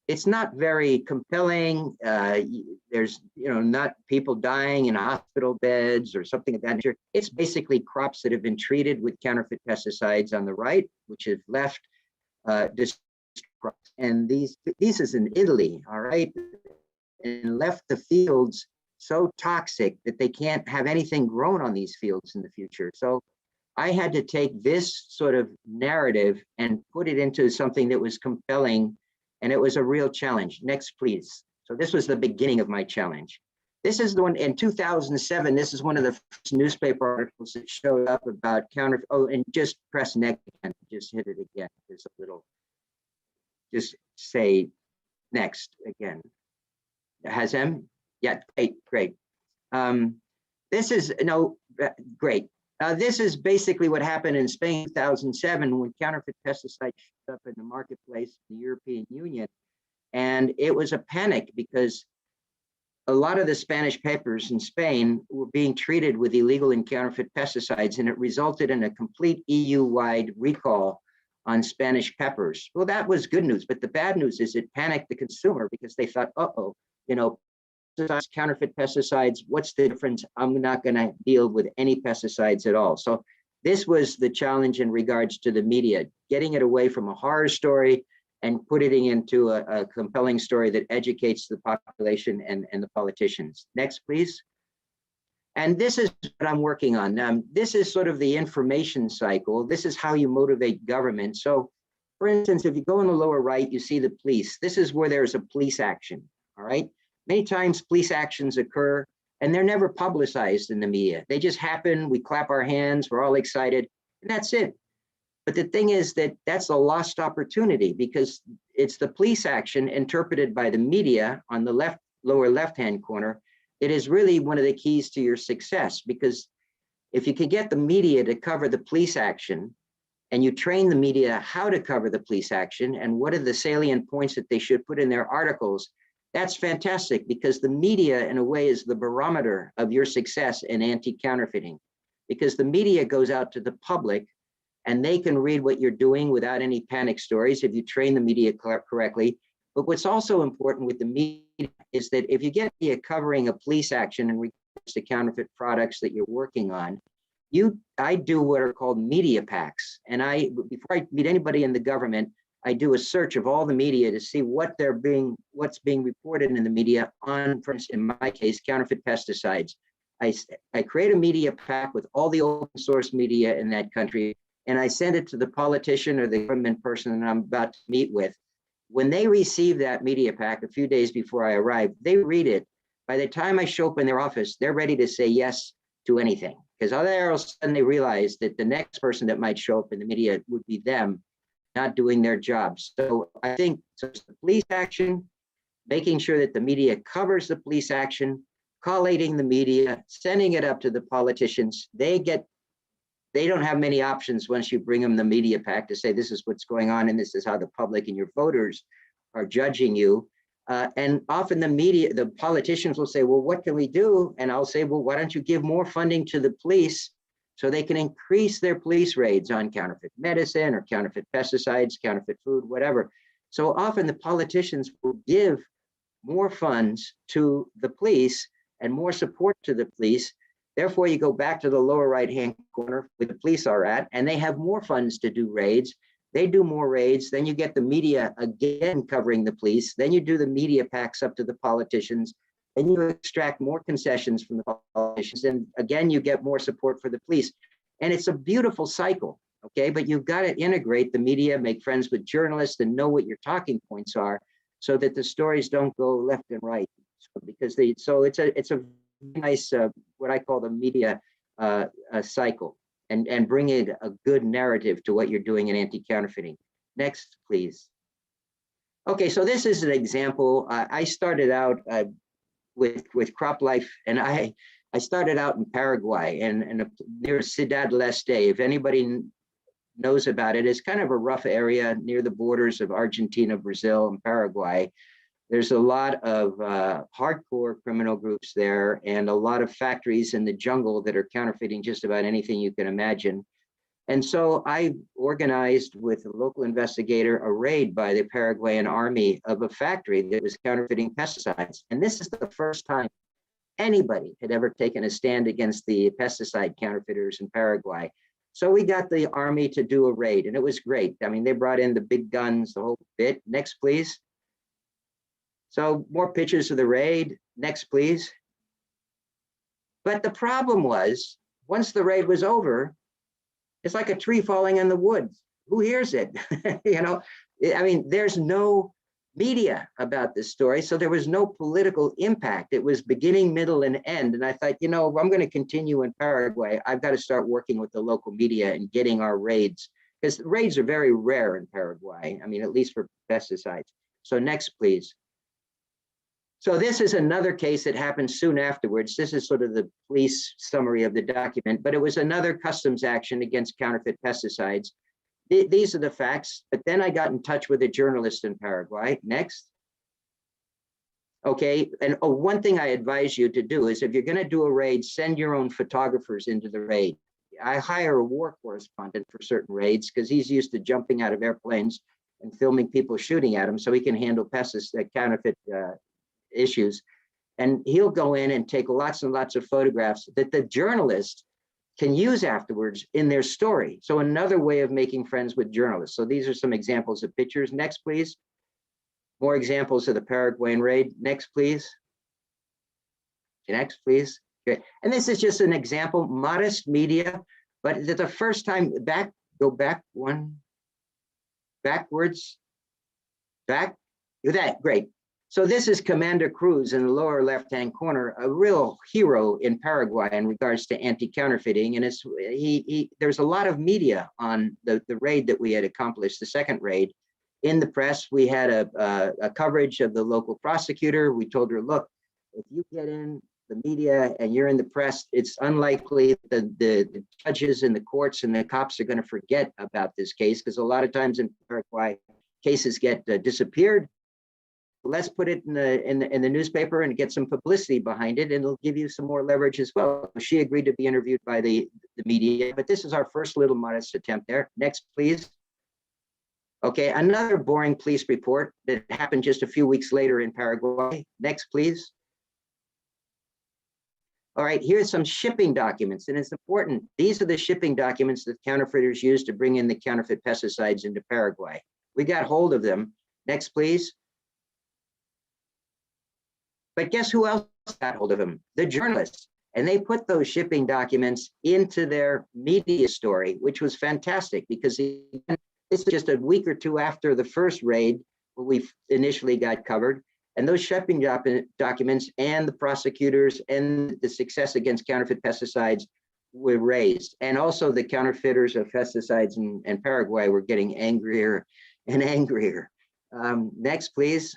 it's not very compelling. There's, not people dying in hospital beds or something of that nature. It's basically crops that have been treated with counterfeit pesticides on the right, which have left and these is in Italy, all right, and left the fields so toxic that they can't have anything grown on these fields in the future. So I had to take this sort of narrative and put it into something that was compelling, and it was a real challenge. Next, please. So this was the beginning of my challenge. This is the one in 2007. This is one of the first newspaper articles that showed up about counterfeit. Oh, and just press next again. Just hit it again. There's a little. Just say next again. Has him? Yeah, great. This is great. This is basically what happened in Spain in 2007 when counterfeit pesticides showed up in the marketplace in the European Union. And it was a panic because a lot of the Spanish peppers in Spain were being treated with illegal and counterfeit pesticides, and it resulted in a complete EU-wide recall on Spanish peppers. Well, that was good news, but the bad news is it panicked the consumer because they thought, pesticides, counterfeit pesticides, what's the difference? I'm not going to deal with any pesticides at all. So this was the challenge in regards to the media, getting it away from a horror story and putting it into a compelling story that educates the population and the politicians. Next, please. And this is what I'm working on. This is sort of the information cycle. This is how you motivate government. So for instance, if you go in the lower right, you see the police. This is where there's a police action, all right? Many times police actions occur and they're never publicized in the media. They just happen, we clap our hands, we're all excited, and that's it. But the thing is that that's a lost opportunity because it's the police action interpreted by the media on the lower left-hand corner. It is really one of the keys to your success, because if you can get the media to cover the police action and you train the media how to cover the police action and what are the salient points that they should put in their articles, that's fantastic, because the media in a way is the barometer of your success in anti-counterfeiting, because the media goes out to the public and they can read what you're doing without any panic stories if you train the media correctly. But what's also important with the media is that if you get media covering a police action in regards to counterfeit products that you're working on, I do what are called media packs. And before I meet anybody in the government, I do a search of all the media to see what's being reported in the media on, for instance, in my case, counterfeit pesticides. I create a media pack with all the open source media in that country, and I send it to the politician or the government person that I'm about to meet with. When they receive that media pack a few days before I arrive, they read it. By the time I show up in their office, they're ready to say yes to anything, because all of a sudden they realize that the next person that might show up in the media would be them not doing their jobs. So I think so it's the police action, making sure that the media covers the police action, collating the media, sending it up to the politicians. They don't have many options once you bring them the media pack to say this is what's going on and this is how the public and your voters are judging you. And often the politicians will say, well, what can we do? And I'll say, well, why don't you give more funding to the police so they can increase their police raids on counterfeit medicine or counterfeit pesticides, counterfeit food, whatever. So often the politicians will give more funds to the police and more support to the police. Therefore, you go back to the lower right-hand corner where the police are at, and they have more funds to do raids. They do more raids. Then you get the media again covering the police. Then you do the media packs up to the politicians. Then you extract more concessions from the politicians. And again, you get more support for the police. And it's a beautiful cycle, okay? But you've got to integrate the media, make friends with journalists, and know what your talking points are so that the stories don't go left and right. So it's a nice, what I call the media cycle, and bring in a good narrative to what you're doing in anti-counterfeiting. Next, please. Okay, so this is an example. I started out with crop life, and I started out in Paraguay and near Ciudad del Este. If anybody knows about it, it's kind of a rough area near the borders of Argentina, Brazil, and Paraguay. There's a lot of hardcore criminal groups there and a lot of factories in the jungle that are counterfeiting just about anything you can imagine. And so I organized with a local investigator a raid by the Paraguayan army of a factory that was counterfeiting pesticides. And this is the first time anybody had ever taken a stand against the pesticide counterfeiters in Paraguay. So we got the army to do a raid, and it was great. I mean, they brought in the big guns, the whole bit. Next, please. So more pictures of the raid. Next, please. But the problem was, once the raid was over, it's like a tree falling in the woods. Who hears it? You know, I mean, there's no media about this story, so there was no political impact. It was beginning, middle, and end. And I thought, you know, if I'm going to continue in Paraguay, I've got to start working with the local media and getting our raids, because raids are very rare in Paraguay. I mean, at least for pesticides. So next, please. So this is another case that happened soon afterwards. This is sort of the police summary of the document, but it was another customs action against counterfeit pesticides. These are the facts, but then I got in touch with a journalist in Paraguay. Next. Okay, and one thing I advise you to do is if you're going to do a raid, send your own photographers into the raid. I hire a war correspondent for certain raids because he's used to jumping out of airplanes and filming people shooting at him, so he can handle pesticide counterfeit issues. And he'll go in and take lots and lots of photographs that the journalist can use afterwards in their story. So another way of making friends with journalists. So these are some examples of pictures. Next, please. More examples of the Paraguayan raid. Next, please. Next, please. Okay. And this is just an example, modest media, but the first time back, go back one, backwards, back, do that, great. So this is Commander Cruz in the lower left-hand corner, a real hero in Paraguay in regards to anti-counterfeiting. And there's a lot of media on the raid that we had accomplished, the second raid. In the press, we had a coverage of the local prosecutor. We told her, look, if you get in the media and you're in the press, it's unlikely that the judges and the courts and the cops are going to forget about this case, because a lot of times in Paraguay, cases get disappeared. Let's put it in the newspaper and get some publicity behind it, and it'll give you some more leverage as well. She agreed to be interviewed by the media, but this is our first little modest attempt there. Next, please. Okay, another boring police report that happened just a few weeks later in Paraguay. Next, please. All right, here's some shipping documents, and it's important. These are the shipping documents that counterfeiters use to bring in the counterfeit pesticides into Paraguay. We got hold of them. Next, please. But guess who else got hold of them? The journalists. And they put those shipping documents into their media story, which was fantastic, because this is just a week or two after the first raid where we initially got covered. And those shipping documents and the prosecutors and the success against counterfeit pesticides were raised. And also the counterfeiters of pesticides in Paraguay were getting angrier and angrier. Next, please.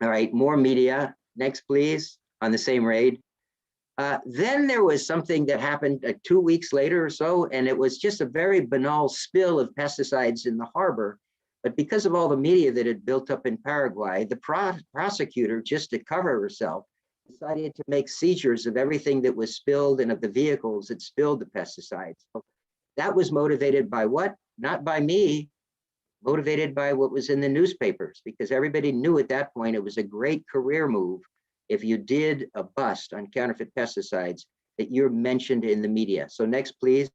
All right, more media. Next, please, on the same raid. Then there was something that happened 2 weeks later or so, and it was just a very banal spill of pesticides in the harbor. But because of all the media that had built up in Paraguay, the prosecutor, just to cover herself, decided to make seizures of everything that was spilled and of the vehicles that spilled the pesticides. So that was motivated by what? Not by me. Motivated by what was in the newspapers, because everybody knew at that point it was a great career move if you did a bust on counterfeit pesticides that you're mentioned in the media. So next, please.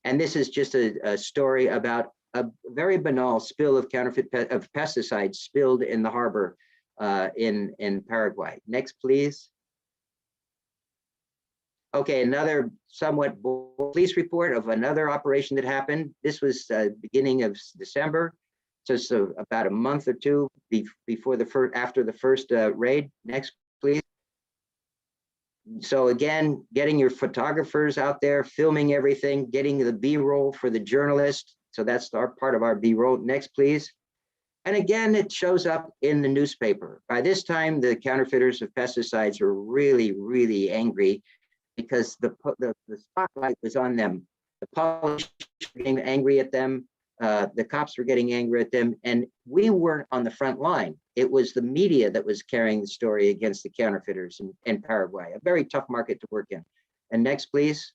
And this is just a story about a very banal spill of counterfeit pesticides spilled in the harbor in Paraguay. Next, please. Okay, another somewhat police report of another operation that happened. This was beginning of December, just about a month or two before after the first raid. Next, please. So again, getting your photographers out there, filming everything, getting the B-roll for the journalist. So that's our part of our B-roll. Next, please. And again, it shows up in the newspaper. By this time, the counterfeiters of pesticides were really, really angry, because the spotlight was on them. The politicians were getting angry at them. The cops were getting angry at them. And we weren't on the front line. It was the media that was carrying the story against the counterfeiters in Paraguay, a very tough market to work in. And next, please.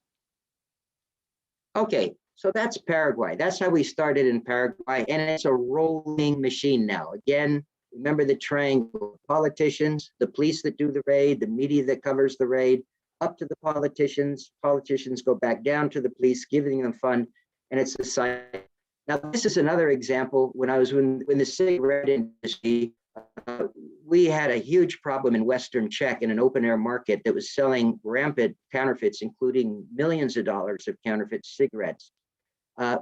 Okay, so that's Paraguay. That's how we started in Paraguay, and it's a rolling machine now. Again, remember the triangle: politicians, the police that do the raid, the media that covers the raid, up to the politicians. Politicians go back down to the police, giving them fund, and it's a cycle. Now, this is another example. When I was in the cigarette industry, we had a huge problem in Western Czech in an open air market that was selling rampant counterfeits, including millions of dollars of counterfeit cigarettes.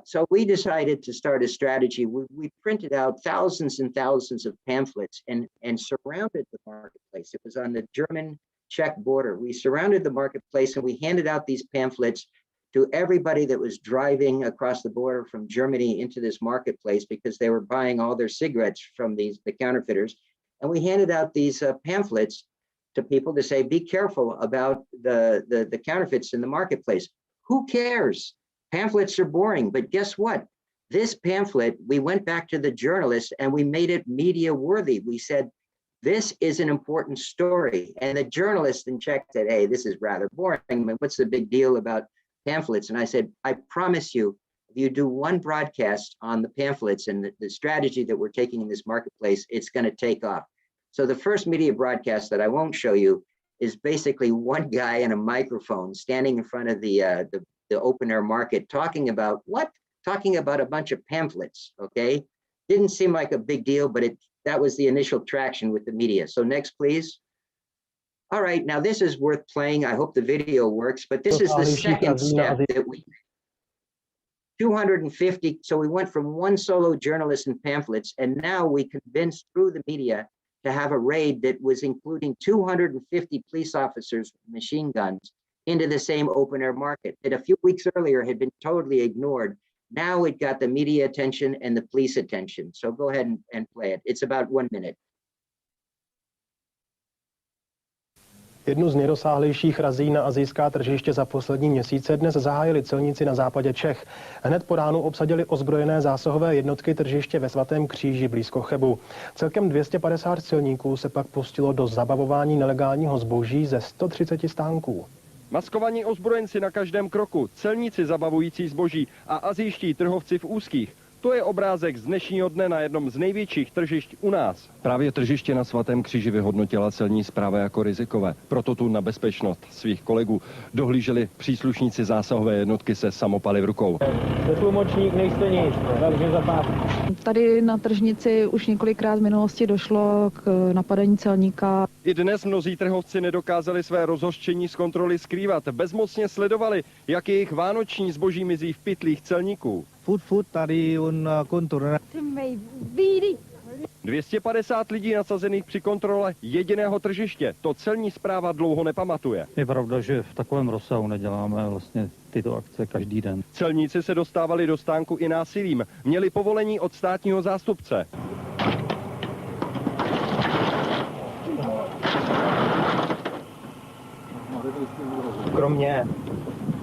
So we decided to start a strategy. We printed out thousands and thousands of pamphlets and surrounded the marketplace. It was on the German-Czech border. We surrounded the marketplace and we handed out these pamphlets to everybody that was driving across the border from Germany into this marketplace, because they were buying all their cigarettes from the counterfeiters. And we handed out these pamphlets to people to say, be careful about the counterfeits in the marketplace. Who cares? Pamphlets are boring, but guess what? This pamphlet, we went back to the journalists and we made it media worthy. We said, this is an important story. And the journalist in Czech said, hey, this is rather boring. I mean, what's the big deal about pamphlets? And I said, I promise you, if you do one broadcast on the pamphlets and the strategy that we're taking in this marketplace, it's going to take off. So the first media broadcast that I won't show you is basically one guy in a microphone standing in front of the open air market talking about what? Talking about a bunch of pamphlets, okay? Didn't seem like a big deal, but that was the initial traction with the media. So next, please. All right, now this is worth playing. I hope the video works, but this is the second step that we 250. So we went from one solo journalist and pamphlets, and now we convinced through the media to have a raid that was including 250 police officers with machine guns into the same open air market that a few weeks earlier had been totally ignored. Now it got the media attention and the police attention. So go ahead and play it. It's about 1 minute. Jednu z nejrozsáhlejších razí na asijská tržiště za poslední měsíce dnes zahájili celníci na západě Čech. Hned po ránu obsadili ozbrojené zásahové jednotky tržiště ve Svatém Kříži blízko Chebu. Celkem 250 celníků se pak pustilo do zabavování nelegálního zboží ze 130 stánků. Maskovaní ozbrojenci na každém kroku, celníci zabavující zboží a asijští trhovci v úzkých. To je obrázek z dnešního dne na jednom z největších tržišť u nás. Právě tržiště na Svatém Kříži vyhodnotila celní správa jako rizikové. Proto tu na bezpečnost svých kolegů dohlíželi příslušníci zásahové jednotky se samopaly v rukou. Tlumočník, nejste nic, Tady na tržnici už několikrát v minulosti došlo k napadení celníka. I dnes mnozí trhovci nedokázali své rozhořčení z kontroly skrývat. Bezmocně sledovali, jak jejich vánoční zboží mizí v pytlích celníků. Furt tady kontrola. 250 lidí nasazených při kontrole jediného tržiště. To celní správa dlouho nepamatuje. Je pravda, že v takovém rozsahu neděláme vlastně tyto akce každý den. Celníci se dostávali do stánku i násilím. Měli povolení od státního zástupce. Kromě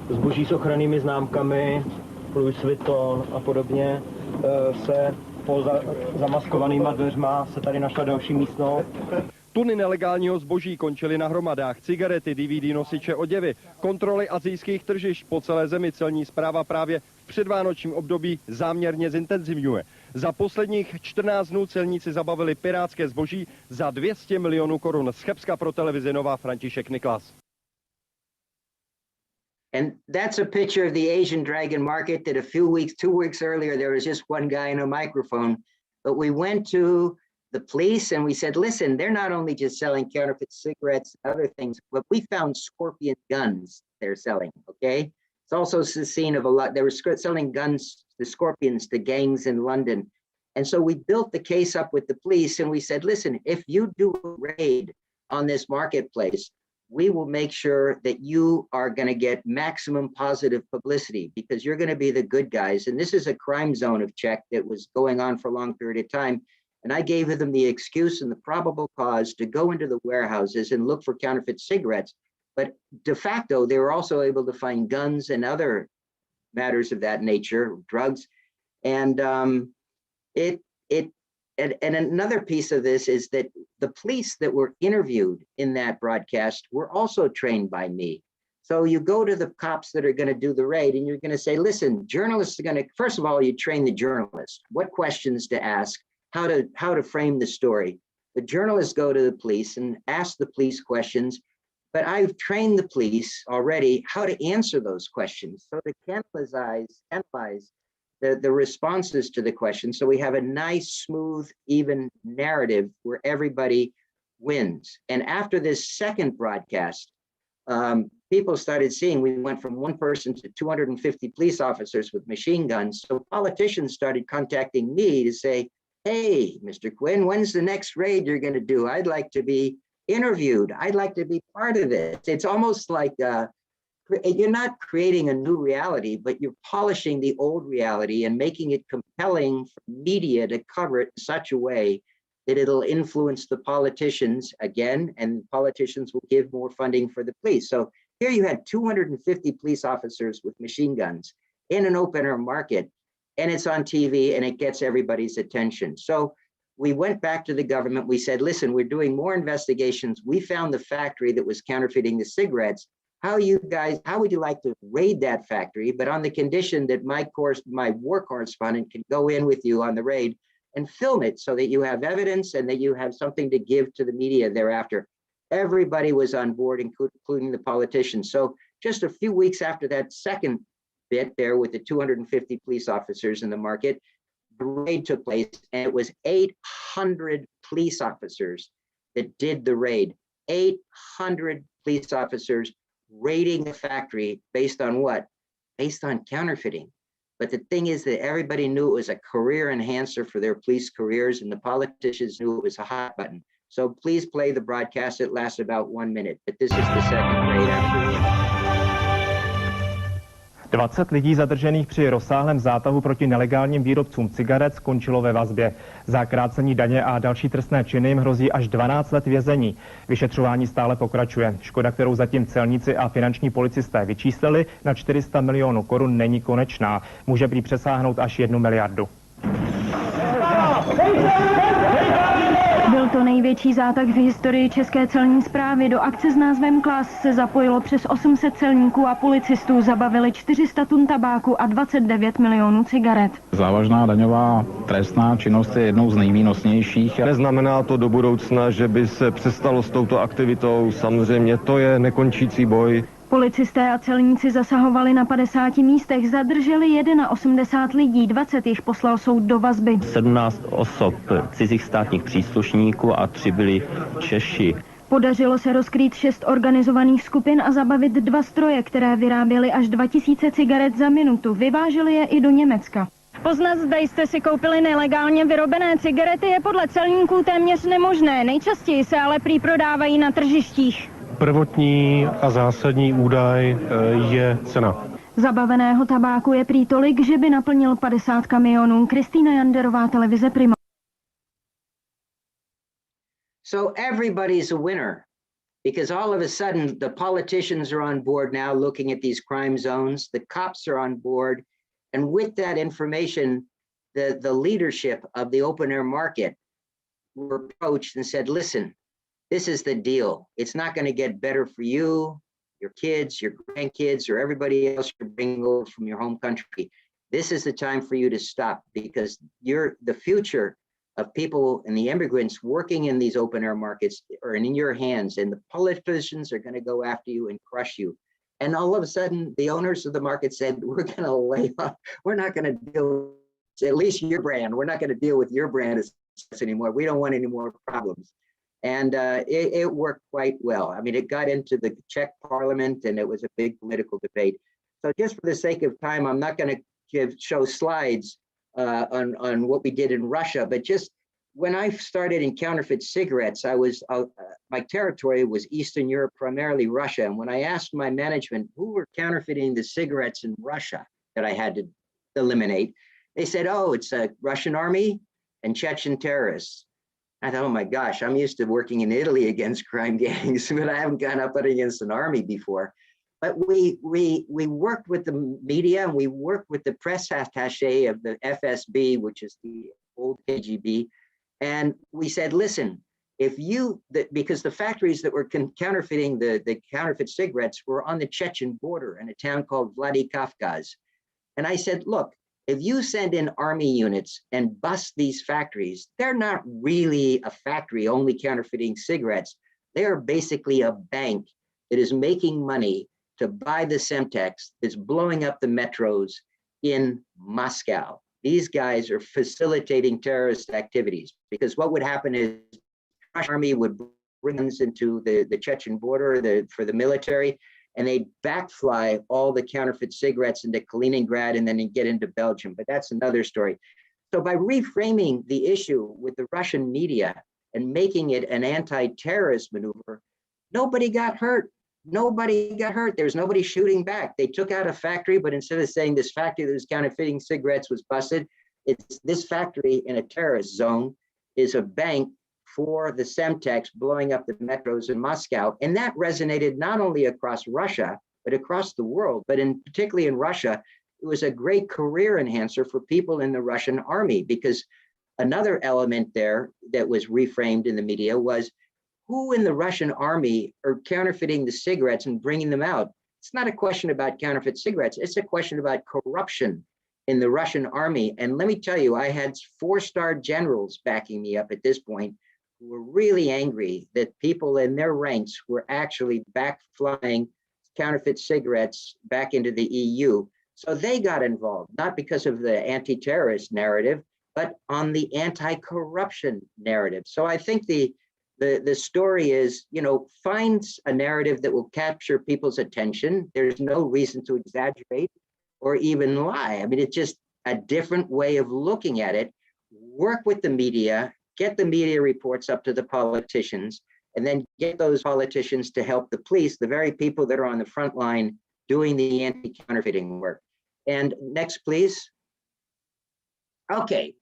zboží s ochrannými známkami, plus Vuitton a podobně, se po zamaskovanýma dveřma se tady našla další místnost. Tuny nelegálního zboží končily na hromadách, cigarety, DVD nosiče, oděvy. Kontroly asijských tržišť po celé zemi celní správa právě v předvánočním období záměrně zintenzivňuje. Za posledních 14 dnů celníci zabavili pirátské zboží za 200 milionů korun. Z Chebska pro televizi Nová František Niklas. And that's a picture of the Asian dragon market that 2 weeks earlier, there was just one guy in a microphone. But we went to the police and we said, listen, they're not only just selling counterfeit cigarettes and other things, but we found scorpion guns they're selling, okay? It's also the scene of a lot, they were selling guns, the scorpions, to gangs in London. And so we built the case up with the police and we said, listen, if you do a raid on this marketplace, we will make sure that you are going to get maximum positive publicity because you're going to be the good guys. And this is a crime zone of Czech that was going on for a long period of time. And I gave them the excuse and the probable cause to go into the warehouses and look for counterfeit cigarettes. But de facto, they were also able to find guns and other matters of that nature, drugs. And And another piece of this is that the police that were interviewed in that broadcast were also trained by me. So you go to the cops that are going to do the raid and you're going to say, listen, journalists are going to, first of all, you train the journalist, what questions to ask, how to frame the story. The journalists go to the police and ask the police questions, but I've trained the police already how to answer those questions. So to analyze the responses to the questions. So we have a nice, smooth, even narrative where everybody wins. And after this second broadcast, people started seeing we went from 1 person to 250 police officers with machine guns. So politicians started contacting me to say, hey, Mr. Quinn, when's the next raid you're going to do? I'd like to be interviewed. I'd like to be part of it. It's almost like you're not creating a new reality, but you're polishing the old reality and making it compelling for media to cover it in such a way that it'll influence the politicians again, and politicians will give more funding for the police. So here you had 250 police officers with machine guns in an open air market, and it's on TV and it gets everybody's attention. So we went back to the government. We said, listen, we're doing more investigations. We found the factory that was counterfeiting the cigarettes. How would you like to raid that factory? But on the condition that my war correspondent can go in with you on the raid and film it so that you have evidence and that you have something to give to the media thereafter. Everybody was on board, including the politicians. So just a few weeks after that second bit there with the 250 police officers in the market, the raid took place, and it was 800 police officers that did the raid. 800 police officers raiding the factory based on what? Based on counterfeiting. But the thing is that everybody knew it was a career enhancer for their police careers, and the politicians knew it was a hot button. So please play the broadcast. It lasts about 1 minute, but this is the second raid after. 20 lidí zadržených při rozsáhlém zátahu proti nelegálním výrobcům cigaret skončilo ve vazbě. Za krácení daně a další trestné činy jim hrozí až 12 let vězení. Vyšetřování stále pokračuje. Škoda, kterou zatím celníci a finanční policisté vyčíslili na 400 milionů korun, není konečná. Může prý přesáhnout až 1 miliardu. Byl to největší zátah v historii České celní správy. Do akce s názvem Klas se zapojilo přes 800 celníků a policistů. Zabavili 400 tun tabáku a 29 milionů cigaret. Závažná daňová trestná činnost je jednou z nejvýnosnějších. Neznamená to do budoucna, že by se přestalo s touto aktivitou. Samozřejmě to je nekončící boj. Policisté a celníci zasahovali na 50 místech, zadrželi 81 lidí, 20 jich poslal soud do vazby. 17 osob cizích státních příslušníků a 3 byli Češi. Podařilo se rozkrýt 6 organizovaných skupin a zabavit 2 stroje, které vyráběly až 2000 cigaret za minutu. Vyváželi je i do Německa. Poznat, zda jste si koupili nelegálně vyrobené cigarety, je podle celníků téměř nemožné. Nejčastěji se ale prý prodávají na tržištích. Prvotní a zásadní údaj je cena. Zabaveného tabáku je prý tolik, že by naplnil 50 kamionů. Kristýna Janderová, televize Prima. So everybody's a winner, because all of a sudden the politicians are on board now looking at these crime zones, the cops are on board, and with that information, the leadership of the open air market were approached and said, listen, this is the deal. It's not going to get better for you, your kids, your grandkids, or everybody else you're bringing over from your home country. This is the time for you to stop, because you're the future of people and the immigrants working in these open air markets are in your hands, and the politicians are going to go after you and crush you. And all of a sudden, the owners of the market said, we're going to lay off. We're not going to deal with at least your brand. We're not going to deal with your brand anymore. We don't want any more problems. And it worked quite well. I mean, it got into the Czech parliament and it was a big political debate. So just for the sake of time, I'm not going to show slides on what we did in Russia, but just when I started in counterfeit cigarettes, my territory was Eastern Europe, primarily Russia. And when I asked my management who were counterfeiting the cigarettes in Russia that I had to eliminate, they said, oh, it's a Russian army and Chechen terrorists. I thought, oh my gosh, I'm used to working in Italy against crime gangs, but I haven't gone up against an army before. But we worked with the media, and we worked with the press attaché of the FSB, which is the old KGB. And we said, listen, because the factories that were counterfeiting the counterfeit cigarettes were on the Chechen border in a town called Vladikavkaz. And I said, look, if you send in army units and bust these factories, they're not really a factory only counterfeiting cigarettes. They are basically a bank that is making money to buy the Semtex that's blowing up the metros in Moscow. These guys are facilitating terrorist activities, because what would happen is the Russian army would bring us into the Chechen border for the military, and they'd backfly all the counterfeit cigarettes into Kaliningrad and then get into Belgium. But that's another story. So by reframing the issue with the Russian media and making it an anti-terrorist maneuver, nobody got hurt. Nobody got hurt. There's nobody shooting back. They took out a factory, but instead of saying this factory that was counterfeiting cigarettes was busted, it's this factory in a terrorist zone is a bank for the Semtex blowing up the metros in Moscow. And that resonated not only across Russia, but across the world. But particularly in Russia, it was a great career enhancer for people in the Russian army, because another element there that was reframed in the media was, who in the Russian army are counterfeiting the cigarettes and bringing them out? It's not a question about counterfeit cigarettes. It's a question about corruption in the Russian army. And let me tell you, I had 4-star generals backing me up at this point who were really angry that people in their ranks were actually backflying counterfeit cigarettes back into the EU. So they got involved, not because of the anti-terrorist narrative, but on the anti-corruption narrative. So I think the story is, find a narrative that will capture people's attention. There's no reason to exaggerate or even lie. I mean, it's just a different way of looking at it. Work with the media, get the media reports up to the politicians, and then get those politicians to help the police, the very people that are on the front line doing the anti-counterfeiting work. And next, please. Okay.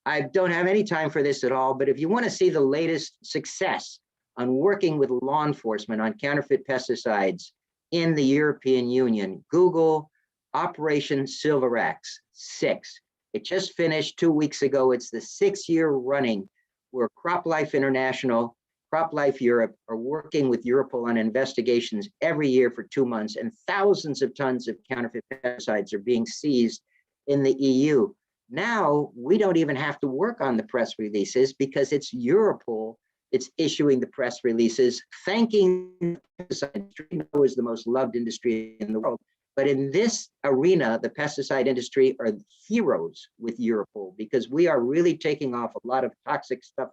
I don't have any time for this at all, but if you want to see the latest success on working with law enforcement on counterfeit pesticides in the European Union, Google Operation Silverax 6. It just finished 2 weeks ago. It's the 6th year running where CropLife International, CropLife Europe are working with Europol on investigations every year for 2 months, and thousands of tons of counterfeit pesticides are being seized in the EU. Now, we don't even have to work on the press releases because it's Europol that's issuing the press releases, thanking the pesticide industry, is the most loved industry in the world. But in this arena, the pesticide industry are heroes with Europol, because we are really taking off a lot of toxic stuff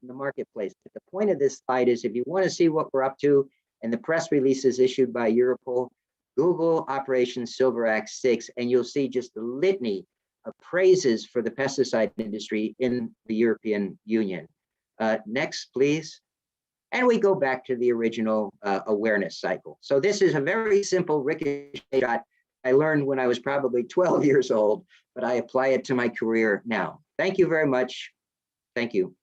in the marketplace. But the point of this slide is, if you want to see what we're up to and the press releases issued by Europol, Google Operation Silverax 6, and you'll see just the litany of praises for the pesticide industry in the European Union. Next, please. And we go back to the original awareness cycle. So this is a very simple ricochet shot I learned when I was probably 12 years old, but I apply it to my career now. Thank you very much. Thank you.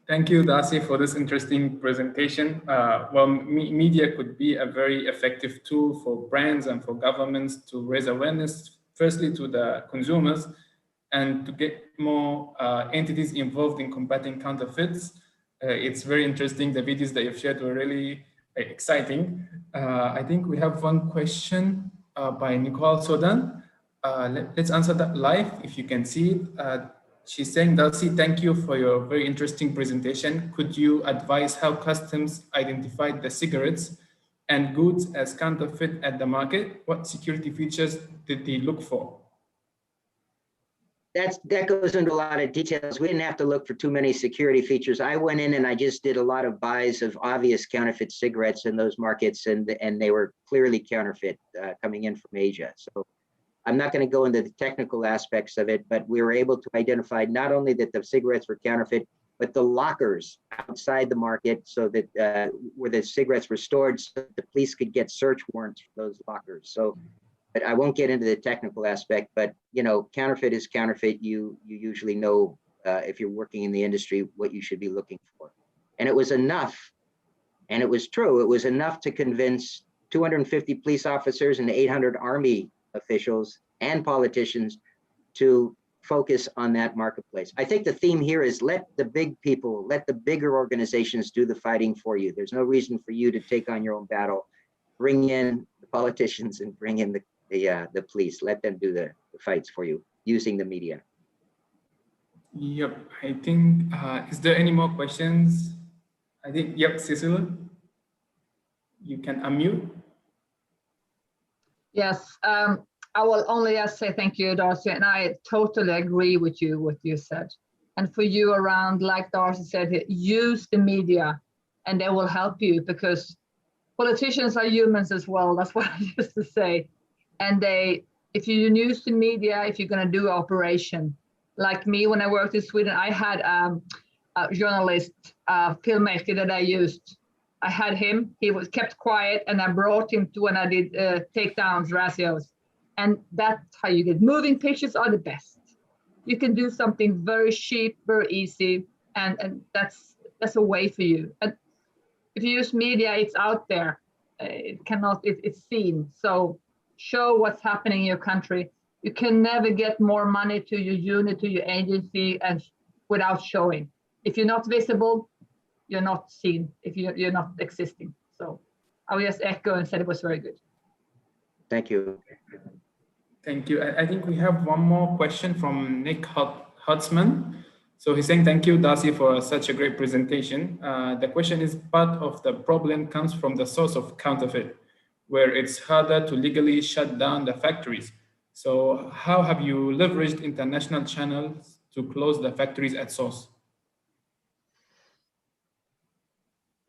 Thank you, Darcy, for this interesting presentation. Well, media could be a very effective tool for brands and for governments to raise awareness, firstly to the consumers, and to get more entities involved in combating counterfeits. It's very interesting. The videos that you've shared were really exciting. I think we have one question by Nicole Sodan. Let's answer that live if you can see it. She's saying, Darcy, thank you for your very interesting presentation. Could you advise how customs identified the cigarettes and goods as counterfeit at the market? What security features did they look for? That goes into a lot of details. We didn't have to look for too many security features. I went in and I just did a lot of buys of obvious counterfeit cigarettes in those markets, and they were clearly counterfeit coming in from Asia. So I'm not going to go into the technical aspects of it, but we were able to identify not only that the cigarettes were counterfeit, but the lockers outside the market, so that where the cigarettes were stored, so that the police could get search warrants for those lockers. So, but I won't get into the technical aspect, but counterfeit is counterfeit. You usually know if you're working in the industry what you should be looking for. And it was enough, and it was true, it was enough to convince 250 police officers and 800 Army officials and politicians to focus on that marketplace. I think the theme here is let the big people, let the bigger organizations do the fighting for you. There's no reason for you to take on your own battle. Bring in the politicians and bring in the police. Let them do the fights for you using the media. Yep, I think, is there any more questions? I think, yep, Cecil, you can unmute. Yes, I will only just say thank you, Darcy, and I totally agree with you, what you said. And for you around, like Darcy said, use the media and they will help you, because politicians are humans as well. That's what I used to say. And if you use the media, if you're going to do an operation, like me, when I worked in Sweden, I had a journalist, filmmaker that I used. I had him, he was kept quiet, and I brought him to when I did takedowns, razzios. And that's how you get. Moving pictures are the best. You can do something very cheap, very easy, and that's a way for you. And if you use media, it's out there. It's seen. So show what's happening in your country. You can never get more money to your unit, to your agency, and without showing. If you're not visible, you're not seen, if you're not existing. So I will just echo and said it was very good. Thank you. Thank you. I think we have one more question from Nick Hutzman. So he's saying, thank you, Darcy, for such a great presentation. The question is, part of the problem comes from the source of counterfeit, where it's harder to legally shut down the factories. So how have you leveraged international channels to close the factories at source?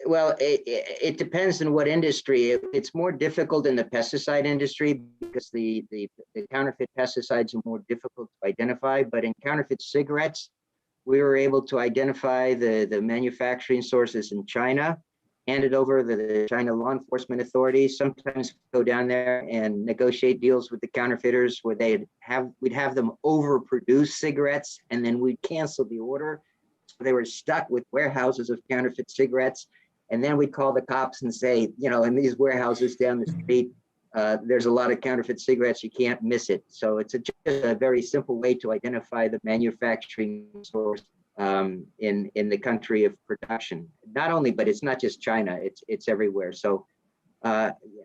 Well, it depends on what industry. It's more difficult in the pesticide industry because the counterfeit pesticides are more difficult to identify. But in counterfeit cigarettes, we were able to identify the manufacturing sources in China, hand it over to the China law enforcement authorities. Sometimes go down there and negotiate deals with the counterfeiters where we'd have them overproduce cigarettes, and then we'd cancel the order. So they were stuck with warehouses of counterfeit cigarettes. And then we'd call the cops and say, in these warehouses down the street, there's a lot of counterfeit cigarettes, you can't miss it. So it's just a very simple way to identify the manufacturing source in the country of production. Not only, but it's not just China, it's everywhere. So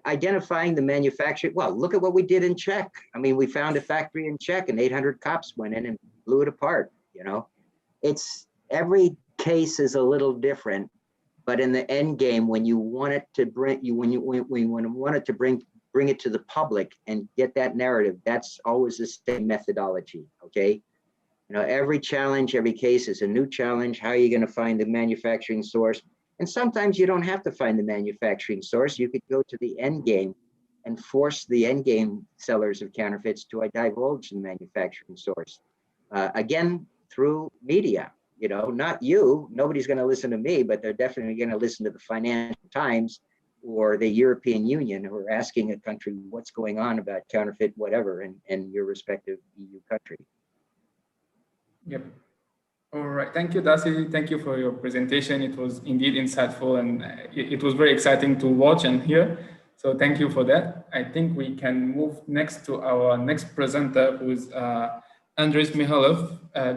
identifying the manufacturer, well, look at what we did in Czech. I mean, we found a factory in Czech and 800 cops went in and blew it apart, It's every case is a little different. But in the end game, when you want it to bring bring it to the public and get that narrative, that's always the same methodology. Okay, every challenge, every case is a new challenge. How are you going to find the manufacturing source? And sometimes you don't have to find the manufacturing source. You could go to the end game and force the end game sellers of counterfeits to divulge the manufacturing source. Again, through media. Not you, nobody's going to listen to me, but they're definitely going to listen to the Financial Times or the European Union, who are asking a country what's going on about counterfeit whatever in your respective EU country. Yep. All right. Thank you, Darcy. Thank you for your presentation. It was indeed insightful, and it was very exciting to watch and hear. So thank you for that. I think we can move next to our next presenter, who is Andres Mihalov,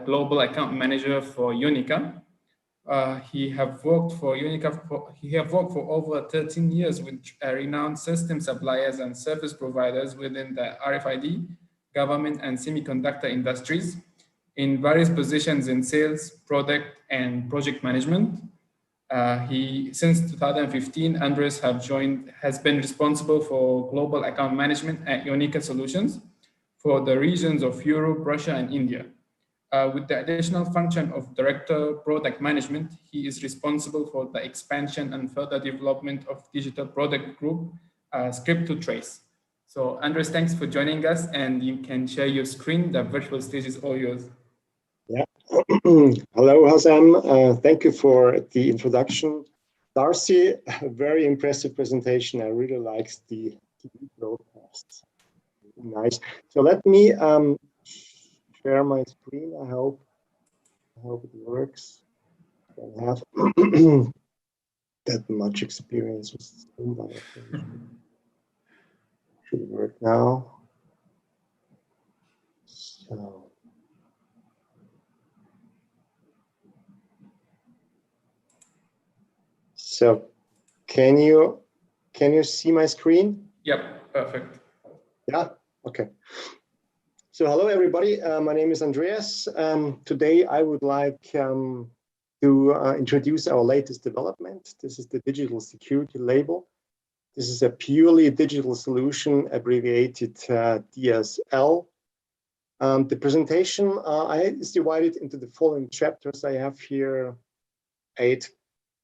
Global Account Manager for Unica. He have worked for Unica for over 13 years with renowned system suppliers and service providers within the RFID, government, and semiconductor industries in various positions in sales, product, and project management. Since 2015, Andres has been responsible for global account management at Unica Solutions for the regions of Europe, Russia, and India. With the additional function of Director Product Management, he is responsible for the expansion and further development of digital product group, Script to Trace. So Andres, thanks for joining us, and you can share your screen. The virtual stage is all yours. Yeah. Hello, Hazem. Thank you for the introduction. Darcy, a very impressive presentation. I really liked the TV broadcasts. Nice. So let me share my screen. I hope it works. I don't have that much experience with Zoom, but I think it should work now. So So can you see my screen? Yep, perfect. Yeah, okay. So hello everybody, my name is Andreas. Today I would like to introduce our latest development. This is the digital security label. This is a purely digital solution, abbreviated DSL. The presentation is divided into the following chapters. I have here 8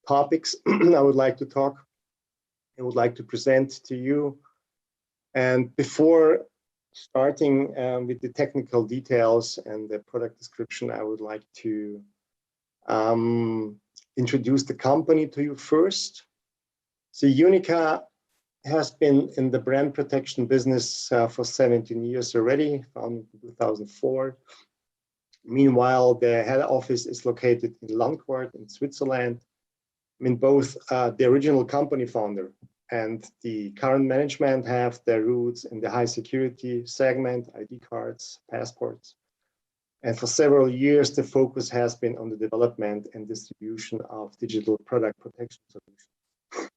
topics I would like to present to you. And before starting with the technical details and the product description, I would like to introduce the company to you first. So Unica has been in the brand protection business for 17 years already, founded in 2004. Meanwhile, the head office is located in Landquart in Switzerland. I mean, both the original company founder and the current management have their roots in the high security segment, ID cards, passports. And for several years, the focus has been on the development and distribution of digital product protection solutions.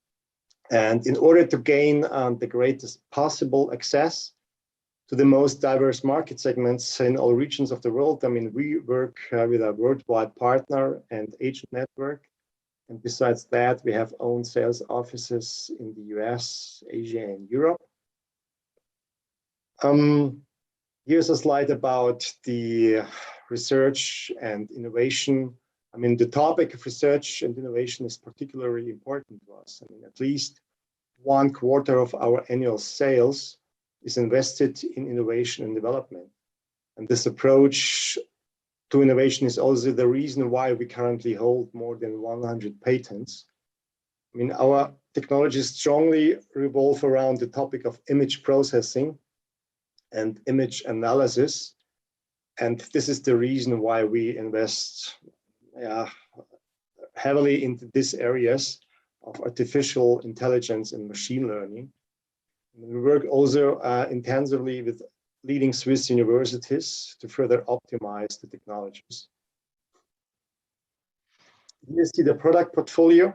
And in order to gain the greatest possible access to the most diverse market segments in all regions of the world, I mean, we work with a worldwide partner and agent network. And besides that, we have own sales offices in the US, Asia, and Europe. Here's a slide about the research and innovation. I mean, the topic of research and innovation is particularly important to us. I mean, at least 1/4 of our annual sales is invested in innovation and development. And this approach to innovation is also the reason why we currently hold more than 100 patents. I mean, our technologies strongly revolve around the topic of image processing and image analysis. And this is the reason why we invest heavily into these areas of artificial intelligence and machine learning. We work also intensively with leading Swiss universities to further optimize the technologies. Here you see the product portfolio.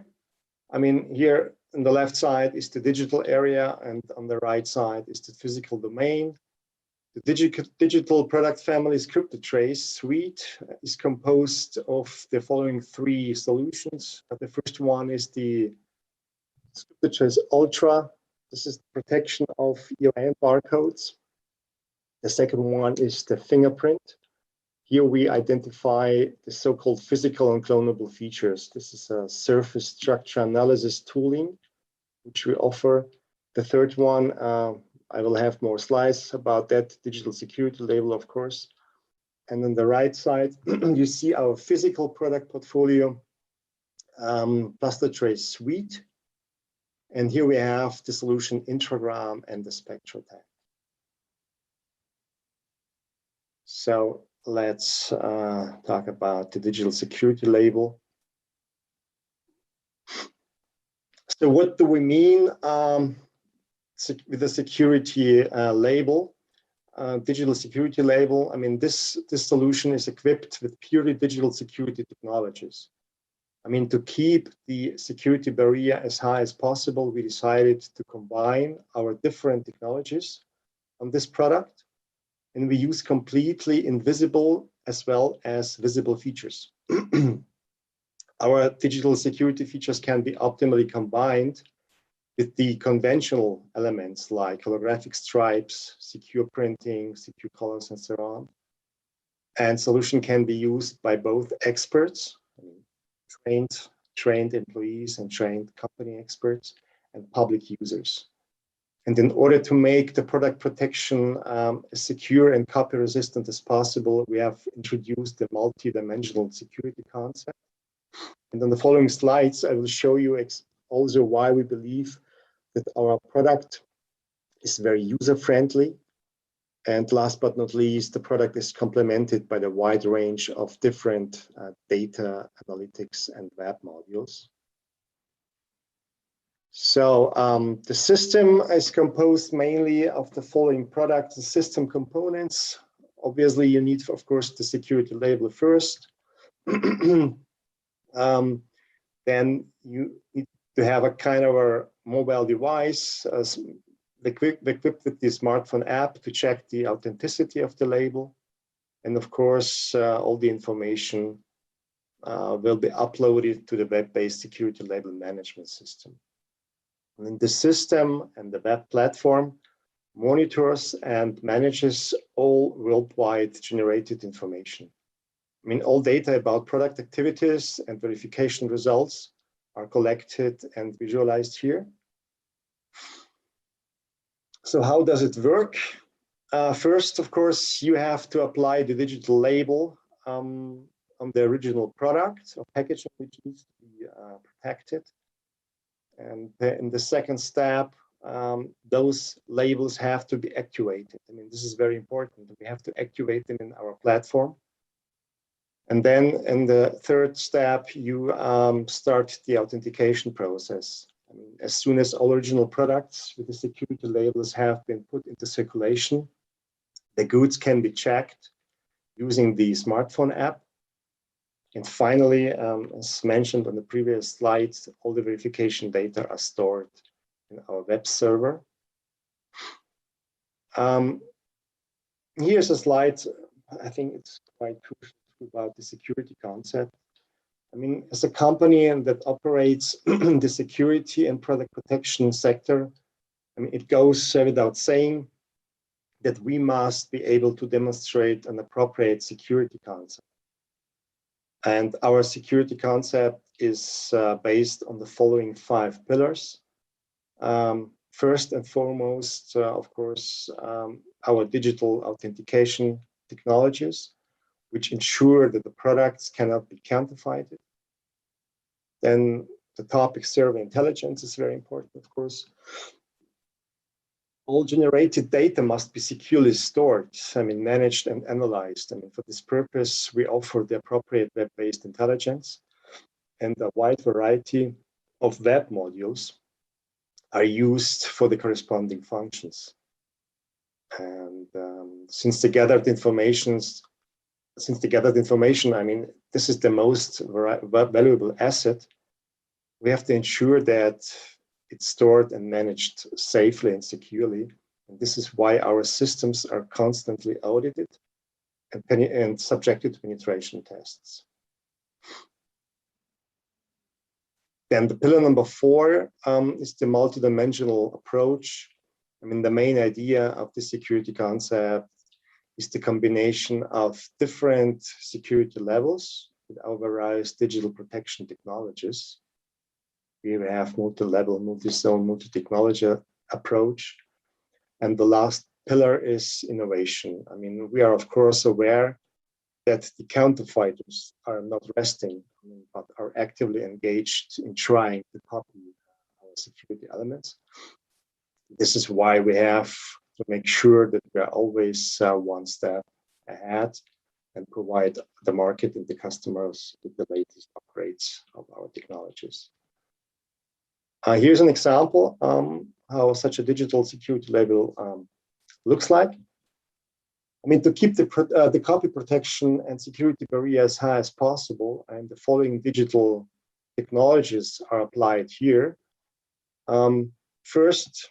I mean, here on the left side is the digital area, and on the right side is the physical domain. The digital product family's CryptoTrace suite is composed of the following 3 solutions. The first one is the CryptoTrace Ultra. This is the protection of EON barcodes. The second one is the fingerprint. Here we identify the so-called physical and clonable features. This is a surface structure analysis tooling, which we offer. The third one, I will have more slides about that, digital security label, of course. And on the right side, you see our physical product portfolio, ClusterTrace suite. And here we have the solution Intragram and the SpectroTag. So let's talk about the digital security label. So what do we mean with the security label, digital security label? I mean, this solution is equipped with purely digital security technologies. I mean, to keep the security barrier as high as possible, we decided to combine our different technologies on this product, and we use completely invisible as well as visible features. Our digital security features can be optimally combined with the conventional elements like holographic stripes, secure printing, secure colors, and so on. And solution can be used by both experts, trained employees and trained company experts, and public users. And in order to make the product protection as secure and copy resistant as possible, we have introduced the multi-dimensional security concept. And on the following slides, I will show you also why we believe that our product is very user-friendly. And last but not least, the product is complemented by the wide range of different data analytics and web modules. So the system is composed mainly of the following products and system components. Obviously, you need, of course, the security label first. Then you need to have a kind of a mobile device equipped with the smartphone app to check the authenticity of the label. And of course, all the information will be uploaded to the web-based security label management system. And the system and the web platform monitors and manages all worldwide generated information. I mean, all data about product activities and verification results are collected and visualized here. So how does it work? First, of course, you have to apply the digital label on the original product or packaging, which needs to be protected. And in the second step, those labels have to be activated. I mean, this is very important. We have to activate them in our platform. And then in the third step, you start the authentication process. I mean, as soon as all original products with the security labels have been put into circulation, the goods can be checked using the smartphone app. And finally, as mentioned on the previous slides, all the verification data are stored in our web server. Here's a slide. I think it's quite crucial about the security concept. I mean, as a company that operates the security and product protection sector, I mean, it goes without saying that we must be able to demonstrate an appropriate security concept. And our security concept is based on the following 5 pillars. First and foremost, of course, our digital authentication technologies, which ensure that the products cannot be counterfeited. Then the topic server intelligence is very important, of course. All generated data must be securely stored, I mean, managed and analyzed. I mean, for this purpose, we offer the appropriate web-based intelligence, and a wide variety of web modules are used for the corresponding functions. And since the gathered information, I mean, this is the most valuable asset, we have to ensure that it's stored and managed safely and securely. And this is why our systems are constantly audited and subjected to penetration tests. Then the pillar number 4 is the multidimensional approach. I mean, the main idea of the security concept is the combination of different security levels with our various digital protection technologies. We have multi-level, multi-zone, multi-technology approach. And the last pillar is innovation. I mean, we are of course aware that the counterfeiters are not resting, but are actively engaged in trying to copy our security elements. This is why we have to make sure that we are always one step ahead and provide the market and the customers with the latest upgrades of our technologies. Here's an example how such a digital security label looks like. I mean, to keep the copy protection and security barrier as high as possible, and the following digital technologies are applied here. First,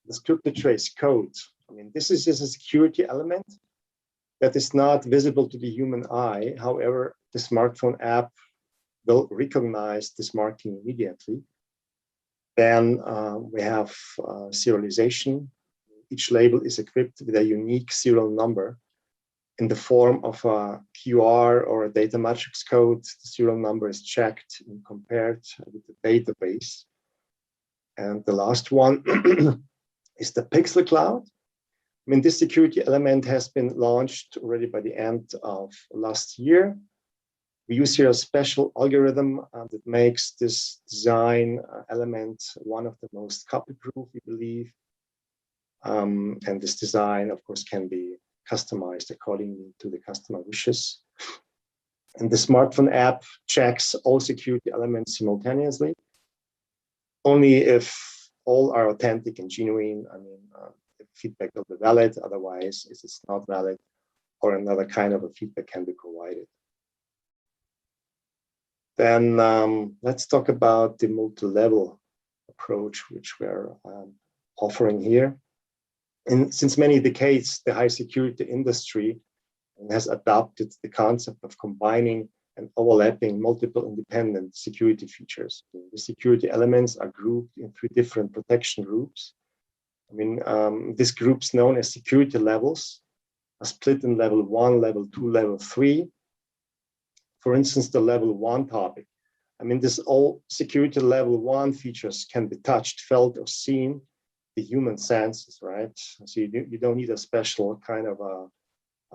the scripted trace code. I mean, this is just a security element that is not visible to the human eye. However, the smartphone app will recognize this marking immediately. Then we have serialization. Each label is equipped with a unique serial number in the form of a QR or a data matrix code. The serial number is checked and compared with the database. And the last one is the pixel cloud. I mean, this security element has been launched already by the end of last year. We use here a special algorithm that makes this design element one of the most copy-proof, we believe. And this design, of course, can be customized according to the customer wishes. And the smartphone app checks all security elements simultaneously. Only if all are authentic and genuine, I mean, the feedback will be valid. Otherwise, if it's not valid, or another kind of a feedback can be provided. Then let's talk about the multi-level approach, which we're offering here. And since many decades, the high security industry has adopted the concept of combining and overlapping multiple independent security features. The security elements are grouped in 3 different protection groups. I mean, these groups known as security levels are split in level 1, level 2, level 3. For instance, the level 1 topic. I mean, this all security level 1 features can be touched, felt, or seen, the human senses, right? So you don't need a special kind of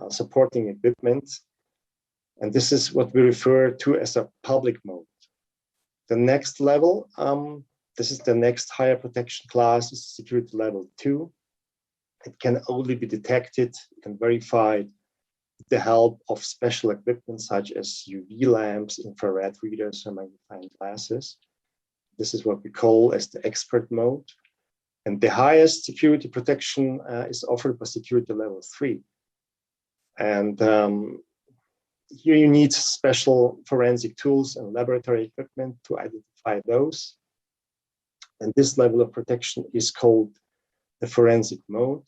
supporting equipment. And this is what we refer to as a public mode. The next level, this is the next higher protection class, is security level 2. It can only be detected and verified with the help of special equipment such as UV lamps, infrared readers, and magnifying glasses. This is what we call as the expert mode. And the highest security protection is offered by security level 3. And here you need special forensic tools and laboratory equipment to identify those. And this level of protection is called the forensic mode.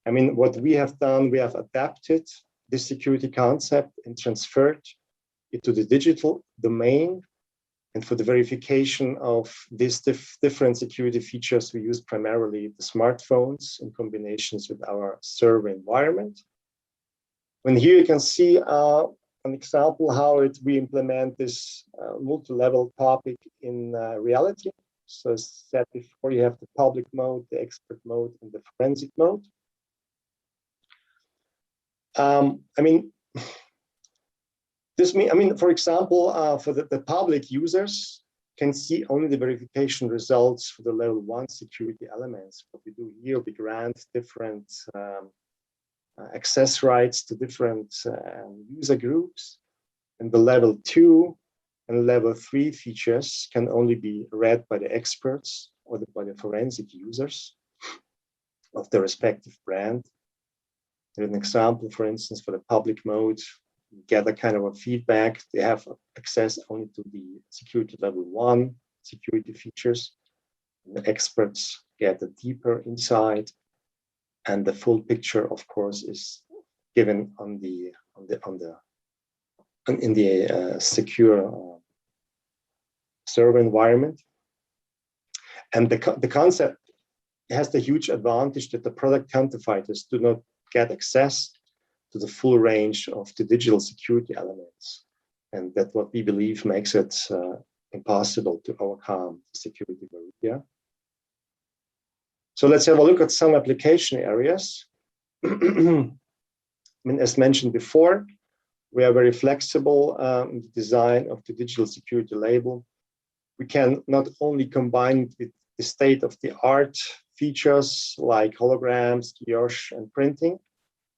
I mean, what we have done, we have adapted this security concept and transferred it to the digital domain. And for the verification of these different security features, we use primarily the smartphones in combinations with our server environment. And here you can see an example how we implement this multi-level topic in reality. So as said before, you have the public mode, the expert mode, and the forensic mode. I mean, for example, for the public users can see only the verification results for the level 1 security elements. What we do here, we grant different access rights to different user groups, and the level 2 and level 3 features can only be read by the experts or by the forensic users of the respective brand. Here's an example, for instance, for the public mode, you get a kind of a feedback. They have access only to the security level 1 security features. And the experts get a deeper insight, and the full picture, of course, is given in the secure server environment. And the concept has the huge advantage that the product counterfeiters do not get access to the full range of the digital security elements. And that's what we believe makes it impossible to overcome the security barrier. So let's have a look at some application areas. I mean, as mentioned before, we are very flexible in the design of the digital security label. We can not only combine it with the state-of-the-art features like holograms, kiosks, and printing,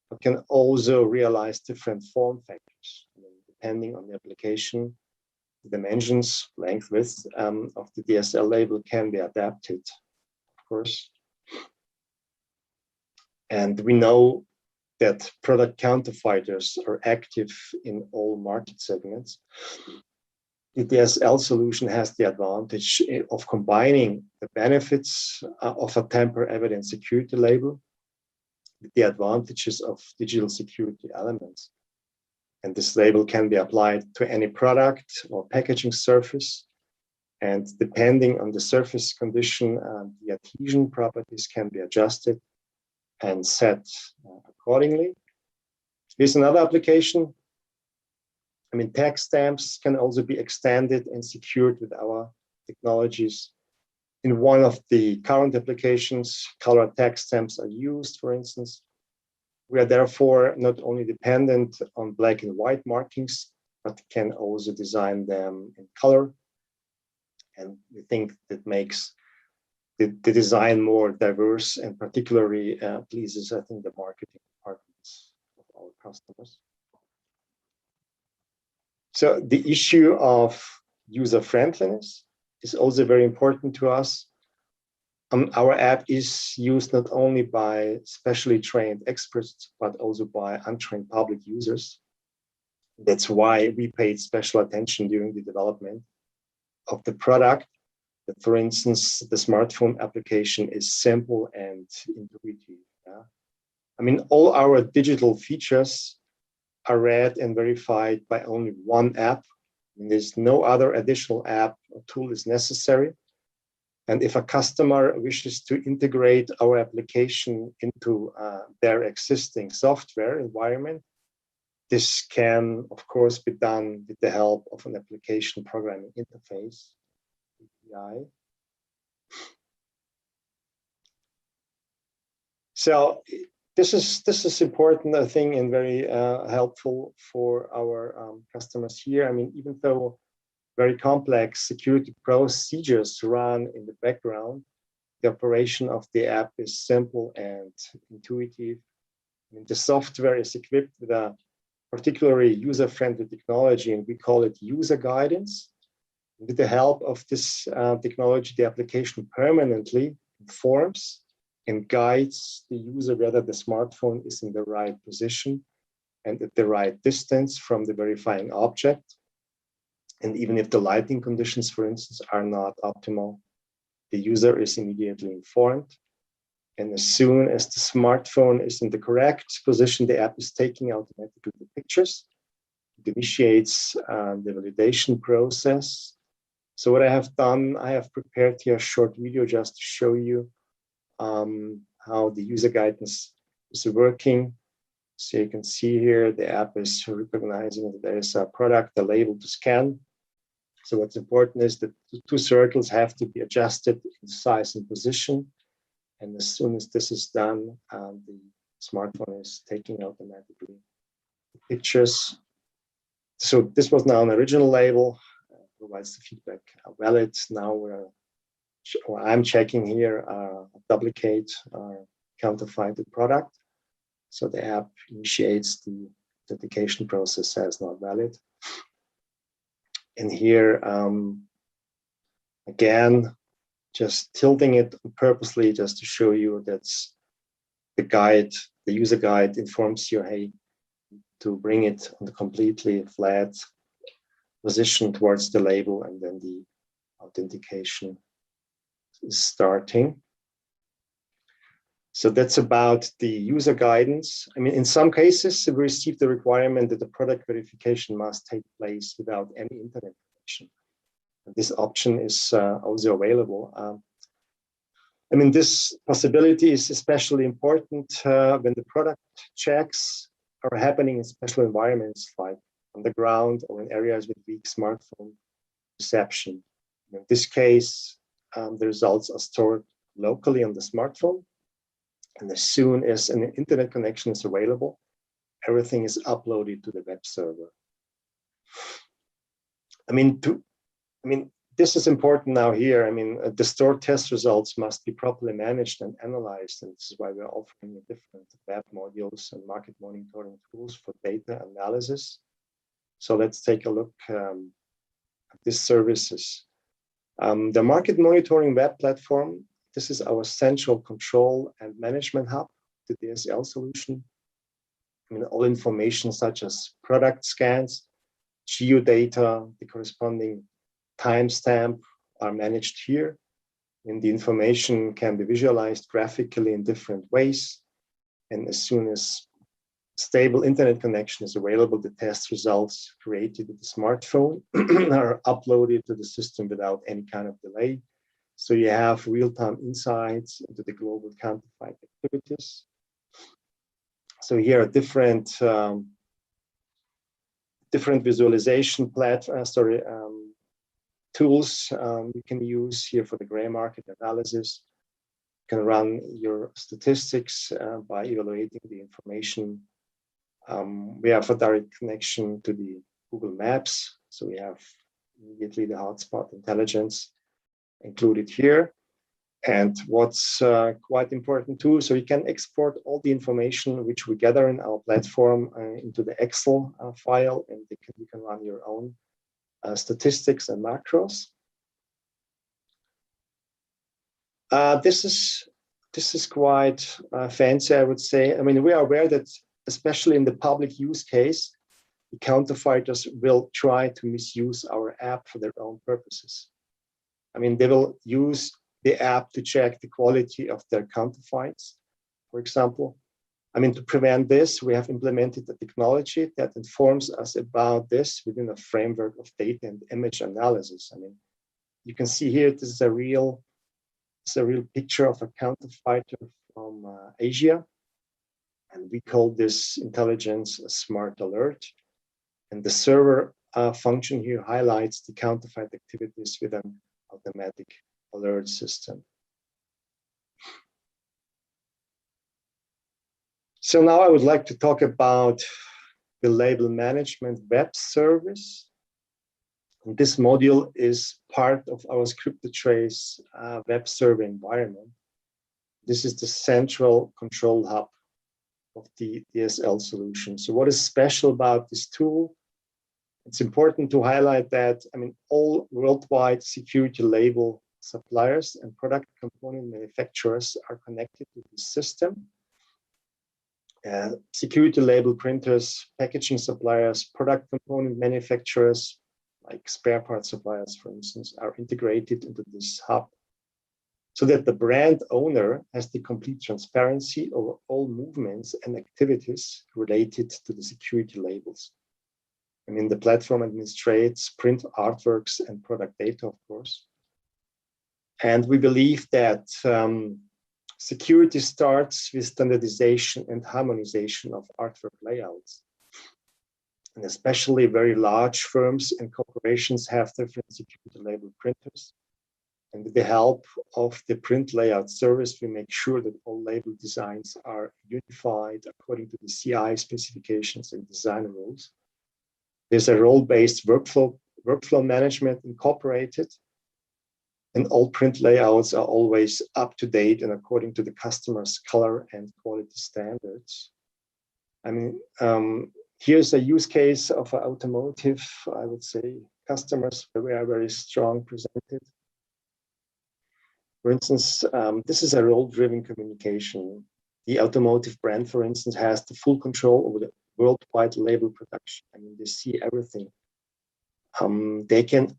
but can also realize different form factors. I mean, depending on the application, the dimensions, length, width of the DSL label can be adapted, of course. And we know that product counterfeiters are active in all market segments. The DSL solution has the advantage of combining the benefits of a tamper evident security label with the advantages of digital security elements. And this label can be applied to any product or packaging surface. And depending on the surface condition, the adhesion properties can be adjusted and set accordingly. Here's another application. I mean, tag stamps can also be extended and secured with our technologies. In one of the current applications, color tag stamps are used, for instance. We are therefore not only dependent on black and white markings, but can also design them in color. And we think that makes the design more diverse and particularly pleases, I think, the marketing departments of our customers. So the issue of user friendliness is also very important to us. Our app is used not only by specially trained experts, but also by untrained public users. That's why we paid special attention during the development of the product. That, for instance, the smartphone application is simple and intuitive. Yeah? I mean, all our digital features are read and verified by only one app. And there's no other additional app or tool is necessary. And if a customer wishes to integrate our application into their existing software environment, this can, of course, be done with the help of an application programming interface, API. So this is important, I think, and very helpful for our customers here. I mean, even though very complex security procedures run in the background, the operation of the app is simple and intuitive. I mean, the software is equipped with a particularly user-friendly technology, and we call it user guidance. With the help of this technology, the application permanently informs and guides the user whether the smartphone is in the right position and at the right distance from the verifying object. And even if the lighting conditions, for instance, are not optimal, the user is immediately informed. And as soon as the smartphone is in the correct position, the app is taking automatically the pictures. It initiates the validation process. So what I have done, I have prepared here a short video just to show you how the user guidance is working. So you can see here, the app is recognizing that there is a product, a label to scan. So what's important is that the two circles have to be adjusted in size and position. And as soon as this is done, the smartphone is taking automatically the pictures. So this was now an original label, provides the feedback valid. Now I'm checking here a duplicate counterfeited product. So the app initiates the authentication process as not valid. And here, again, just tilting it purposely just to show you that the guide, the user guide informs you, hey, to bring it on the completely flat position towards the label, and then the authentication is starting. So that's about the user guidance. I mean, in some cases, we received the requirement that the product verification must take place without any internet connection. This option is also available. I mean, this possibility is especially important when the product checks are happening in special environments like on the ground or in areas with weak smartphone reception. In this case, the results are stored locally on the smartphone. And as soon as an internet connection is available, everything is uploaded to the web server. I mean, this is important now here. I mean, the stored test results must be properly managed and analyzed. And this is why we're offering different web modules and market monitoring tools for data analysis. So let's take a look at these services. The market monitoring web platform, this is our central control and management hub, the DSL solution. I mean, all information such as product scans, geodata, the corresponding timestamp are managed here. And the information can be visualized graphically in different ways. And as soon as stable internet connection is available, the test results created with the smartphone are uploaded to the system without any kind of delay. So you have real-time insights into the global counterfeit activities. So here are different visualization tools you can use here for the gray market analysis. You can run your statistics by evaluating the information. We have a direct connection to the Google Maps. So we have immediately the hotspot intelligence included here. And what's quite important too, so you can export all the information which we gather in our platform into the Excel file, and you can run your own statistics and macros. This is quite fancy, I would say. I mean, we are aware that especially in the public use case, the counterfeiters will try to misuse our app for their own purposes. I mean, they will use the app to check the quality of their counterfeits, for example. I mean, to prevent this, we have implemented a technology that informs us about this within a framework of data and image analysis. I mean, you can see here, this is a real picture of a counterfeiter from Asia. And we call this intelligence a smart alert. And the server function here highlights the counterfeit activities with an automatic alert system. So now I would like to talk about the label management web service. And this module is part of our scripted trace web server environment. This is the central control hub of the DSL solution. So what is special about this tool? It's important to highlight that, I mean, all worldwide security label suppliers and product component manufacturers are connected to this system. Security label printers, packaging suppliers, product component manufacturers, like spare part suppliers, for instance, are integrated into this hub so that the brand owner has the complete transparency over all movements and activities related to the security labels. I mean, the platform administrates print artworks and product data, of course. And we believe that security starts with standardization and harmonization of artwork layouts. And especially very large firms and corporations have different security label printers. And with the help of the print layout service, we make sure that all label designs are unified according to the CI specifications and design rules. There's a role-based workflow management incorporated, and all print layouts are always up to date and according to the customer's color and quality standards. I mean, here's a use case of an automotive, I would say, customers where we are very strong presented. For instance, this is a role-driven communication. The automotive brand, for instance, has the full control over the worldwide label production. I mean, they see everything. They can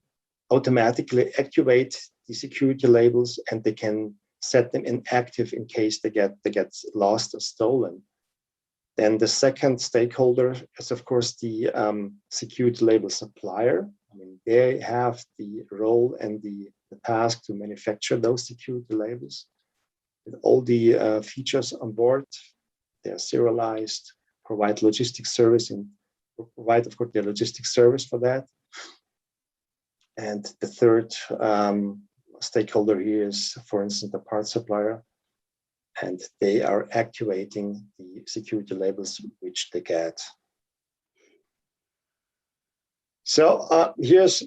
automatically activate the security labels and they can set them inactive in case they get lost or stolen. Then the second stakeholder is, of course, the security label supplier. I mean, they have the role and the task to manufacture those security labels with all the features on board. They are serialized, provide logistics service, and provide, of course, the logistics service for that. And the third stakeholder here is, for instance, the parts supplier, and they are activating the security labels which they get. So here's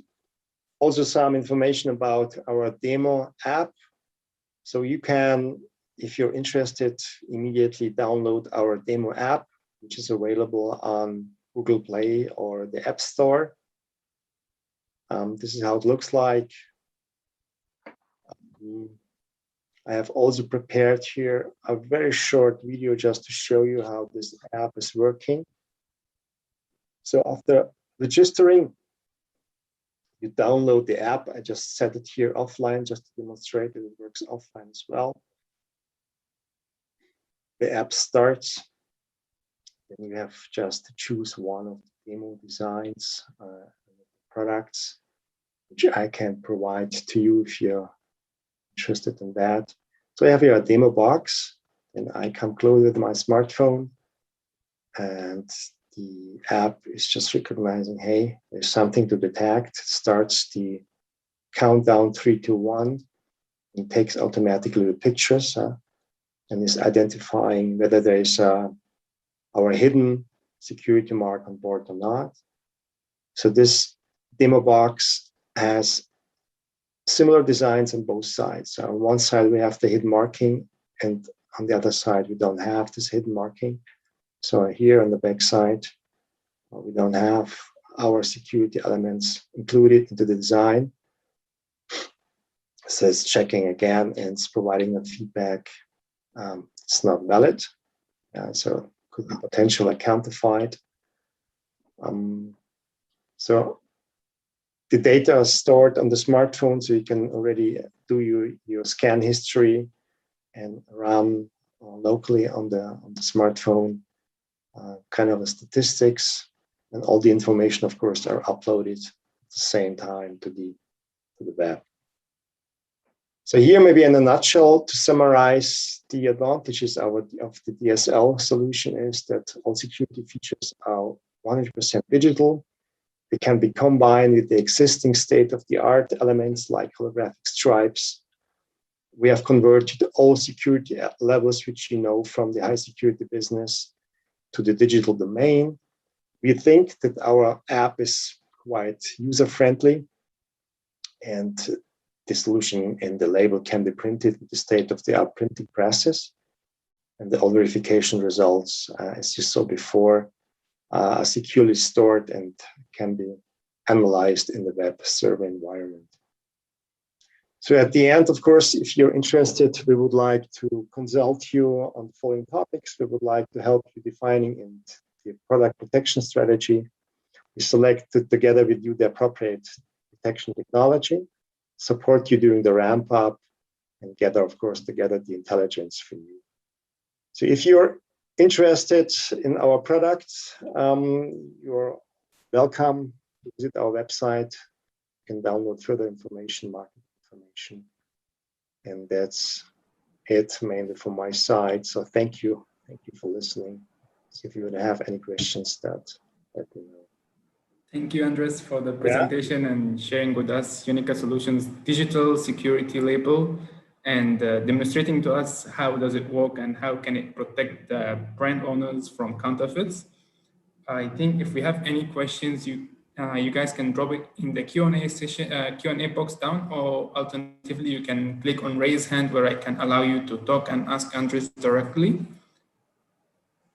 also some information about our demo app. So you can, if you're interested, immediately download our demo app, which is available on Google Play or the App Store. This is how it looks like. I have also prepared here a very short video just to show you how this app is working. So after registering, you download the app. I just set it here offline just to demonstrate that it works offline as well. The app starts. Then you have just to choose one of the demo designs, products, which I can provide to you if you're interested in that. So I have here a demo box, and I come closer to my smartphone, and the app is just recognizing, hey, there's something to detect. It starts the countdown 3, 2, 1, and takes automatically the pictures and is identifying whether there is our hidden security mark on board or not. So this demo box has similar designs on both sides. So on one side, we have the hidden marking, and on the other side, we don't have this hidden marking. So here on the back side, we don't have our security elements included into the design. So it's checking again, and it's providing a feedback. It's not valid. So could be potentially counterfeit. So the data is stored on the smartphone, so you can already do your scan history and run locally on the smartphone kind of a statistics, and all the information, of course, are uploaded at the same time to the web. So here, maybe in a nutshell, to summarize the advantages of the DSL solution is that all security features are 100% digital. They can be combined with the existing state-of-the-art elements like holographic stripes. We have converted all security levels, which you know from the high security business, to the digital domain. We think that our app is quite user-friendly, and the solution and the label can be printed with the state-of-the-art printing presses, and all verification results, as you saw before, are securely stored and can be analyzed in the web server environment. So at the end, of course, if you're interested, we would like to consult you on the following topics. We would like to help you defining the product protection strategy. We selected together with you the appropriate protection technology, support you during the ramp up, and gather, of course, together the intelligence for you. So if you're interested in our products, you're welcome to visit our website. You can download further information, market information. And that's it mainly from my side. So thank you. Thank you for listening. So if you would have any questions, let me know. Thank you, Andres, for the presentation and sharing with us Unica Solutions' digital security label and demonstrating to us how does it work and how can it protect the brand owners from counterfeits. I think if we have any questions, you guys can drop it in the Q&A session, Q&A box down, or alternatively, you can click on raise hand where I can allow you to talk and ask Andres directly.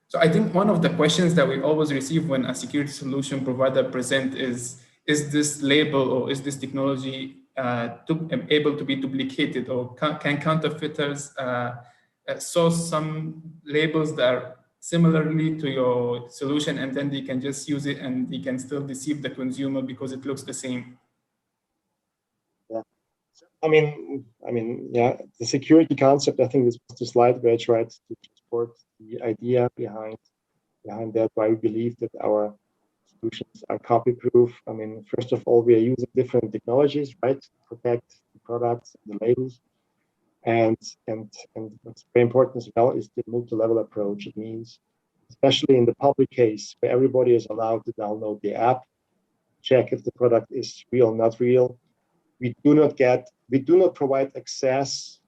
So I think one of the questions that we always receive when a security solution provider present is this label or is this technology able to be duplicated, or can counterfeiters source some labels that are similarly to your solution and then they can just use it and they can still deceive the consumer because it looks the same? Yeah. I mean, yeah, the security concept, I think this was the slide where I tried to support the idea behind that, why we believe that our solutions are copy-proof. I mean, first of all, we are using different technologies, right, to protect the products and the labels. And what's very important as well is the multi-level approach. It means, especially in the public case, where everybody is allowed to download the app, check if the product is real or not real. We do not provide access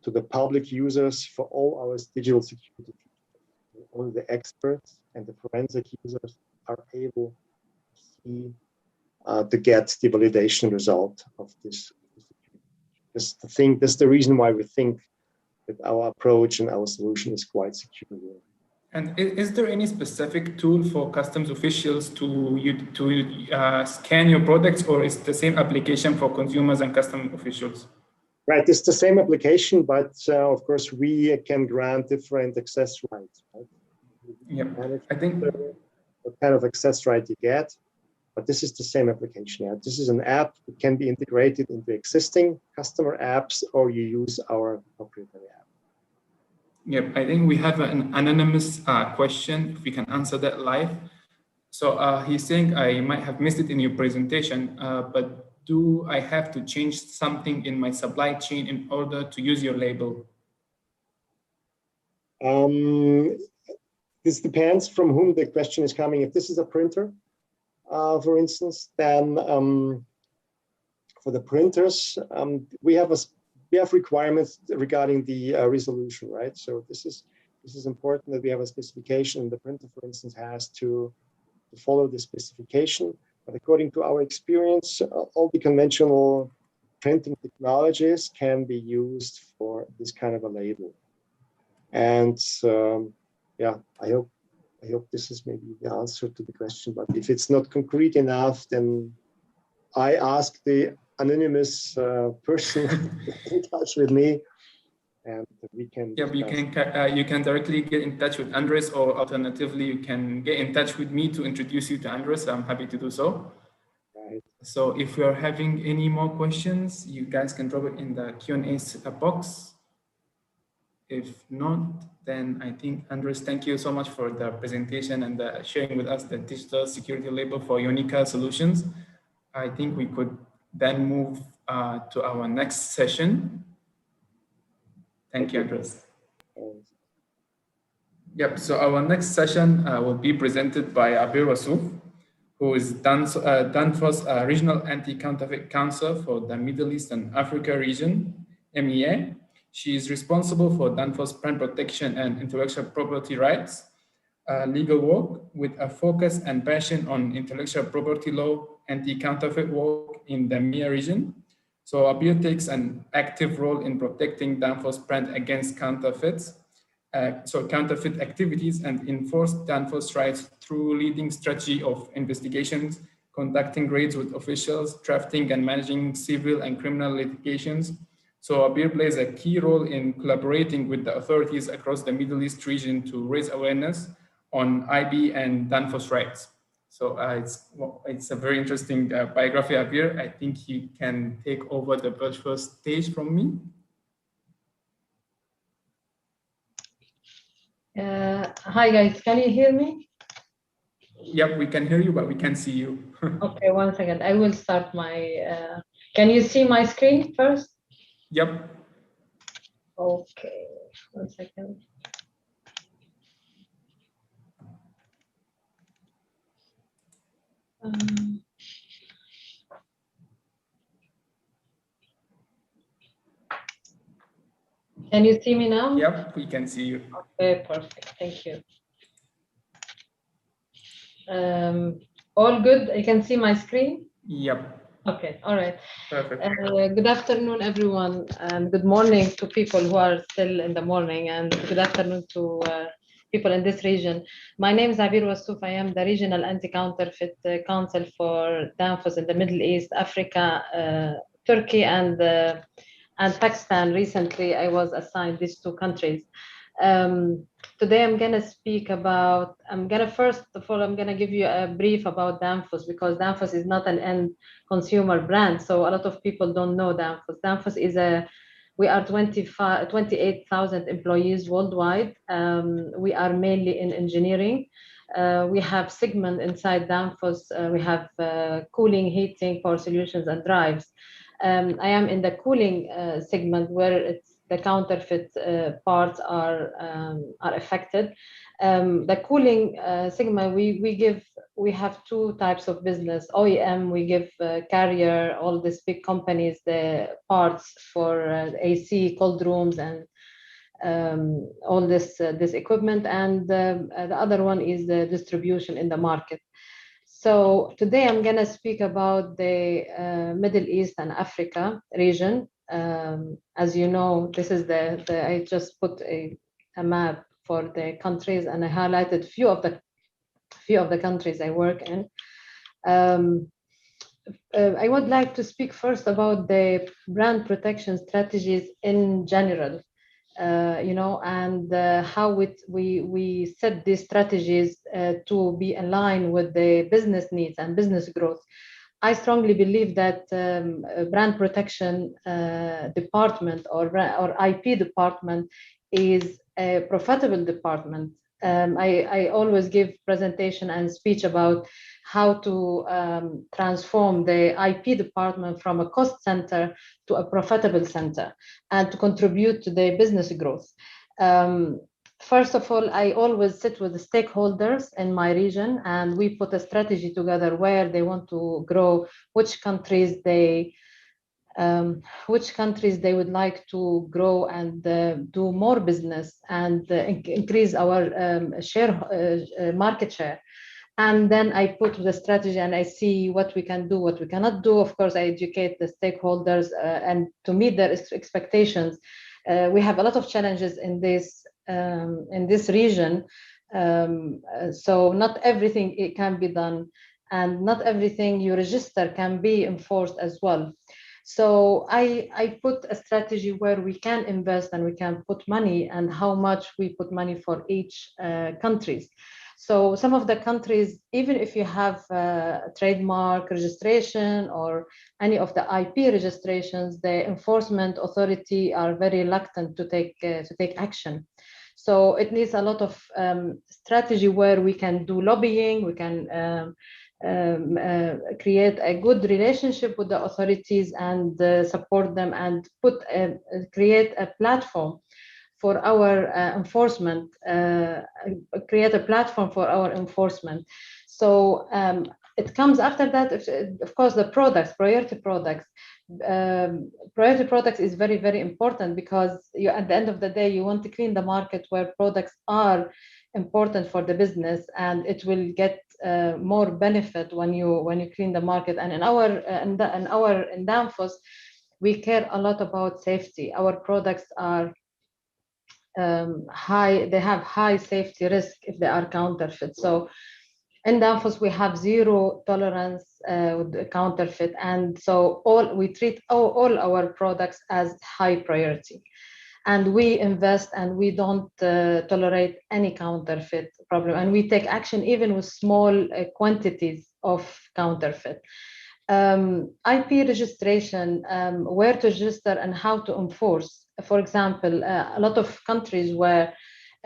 to the public users for all our digital security features. Only the experts and the forensic users are able to see, to get the validation result of this. That's the reason why we think that our approach and our solution is quite secure. And is there any specific tool for customs officials to scan your products, or is the same application for consumers and customs officials? Right, it's the same application, but of course we can grant different access rights. Right? Yeah, I think what kind of access right you get, but this is the same application. Yeah, this is an app that can be integrated into existing customer apps, or you use our proprietary app. Yep, I think we have an anonymous question, if we can answer that live. So he's saying, I might have missed it in your presentation, but do I have to change something in my supply chain in order to use your label? This depends from whom the question is coming. If this is a printer, for instance, then for the printers, we have requirements regarding the resolution, right? So this is important that we have a specification. The printer, for instance, has to follow the specification. But according to our experience, all the conventional printing technologies can be used for this kind of a label. And yeah, I hope this is maybe the answer to the question. But if it's not concrete enough, then I ask the anonymous person in touch with me and we can you can directly get in touch with Andres, or alternatively you can get in touch with me to introduce you to Andres. I'm happy to do so. Right. So if you're having any more questions, you guys can drop it in the Q&A box. If not, then I think, Andres, thank you so much for the presentation and sharing with us the digital security label for Unica Solutions. I think we could then move to our next session. Thank you, Andres. Yep, so our next session will be presented by Abir Wassouf, who is Danfoss Regional Anti-Counterfeit Counsel for the Middle East and Africa region, MEA. She is responsible for Danfoss brand protection and intellectual property rights, legal work with a focus and passion on intellectual property law, anti-counterfeit work in the MEA region. So Abir takes an active role in protecting Danfoss brand against counterfeits. Counterfeit activities, and enforce Danfoss rights through leading strategy of investigations, conducting raids with officials, drafting and managing civil and criminal litigations. So Abir plays a key role in collaborating with the authorities across the Middle East region to raise awareness on IB and Danfoss rights. So it's a very interesting biography, Abir. I think you can take over the virtual stage from me. Hi guys, can you hear me? Yep, we can hear you, but we can't see you. Okay, 1 second. I will start my. Can you see my screen first? Yep. Okay, 1 second. Can you see me now? Yep, we can see you. Okay, perfect. Thank you. All good? You can see my screen? Yep. Okay, all right. Perfect. Good afternoon, everyone, and good morning to people who are still in the morning, and good afternoon to people in this region. My name is Abir Wassouf. I am the Regional Anti-Counterfeit Counsel for Danfoss in the Middle East, Africa, Turkey, and Pakistan. Recently, I was assigned these 2 countries. Today, I'm gonna speak about. First of all, I'm gonna give you a brief about Danfoss, because Danfoss is not an end consumer brand, so a lot of people don't know Danfoss. Danfoss is we are 28,000 employees worldwide. We are mainly in engineering. We have segment inside Danfoss. We have cooling, heating, power solutions, and drives. I am in the cooling segment, where the counterfeit parts are affected. The cooling segment, we have 2 types of business. OEM, we give Carrier, all these big companies, the parts for AC, cold rooms, and all this equipment. And the other one is the distribution in the market. So today I'm gonna speak about the Middle East and Africa region. As you know, this is I just put a map for the countries, and I highlighted few of the countries I work in. I would like to speak first about the brand protection strategies in general, and how we set these strategies to be in line with the business needs and business growth. I strongly believe that brand protection department or IP department is a profitable department. I always give presentation and speech about how to transform the IP department from a cost center to a profitable center, and to contribute to the business growth. First of all, I always sit with the stakeholders in my region, and we put a strategy together where they want to grow, which countries they would like to grow and do more business, and increase our market share. And then I put the strategy, and I see what we can do, what we cannot do. Of course, I educate the stakeholders and to meet their expectations. We have a lot of challenges in this region, so not everything it can be done, and not everything you register can be enforced as well. So I put a strategy where we can invest and we can put money and how much we put money for each countries. So some of the countries, even if you have trademark registration or any of the IP registrations, the enforcement authority are very reluctant to take action. So it needs a lot of strategy where we can do lobbying, we can create a good relationship with the authorities and support them and create a platform for our enforcement, create a platform for our enforcement. So it comes after that, of course, the products, priority products. Priority products is very, very important because you, at the end of the day, you want to clean the market where products are important for the business, and it will get more benefit when you clean the market. And in Danfoss, we care a lot about safety. Our products are high, they have high safety risk if they are counterfeit. So in Danfoss, we have zero tolerance with the counterfeit. And so we treat all our products as high priority. And we invest and we don't tolerate any counterfeit problem. And we take action even with small quantities of counterfeit. IP registration, where to register and how to enforce. For example, a lot of countries where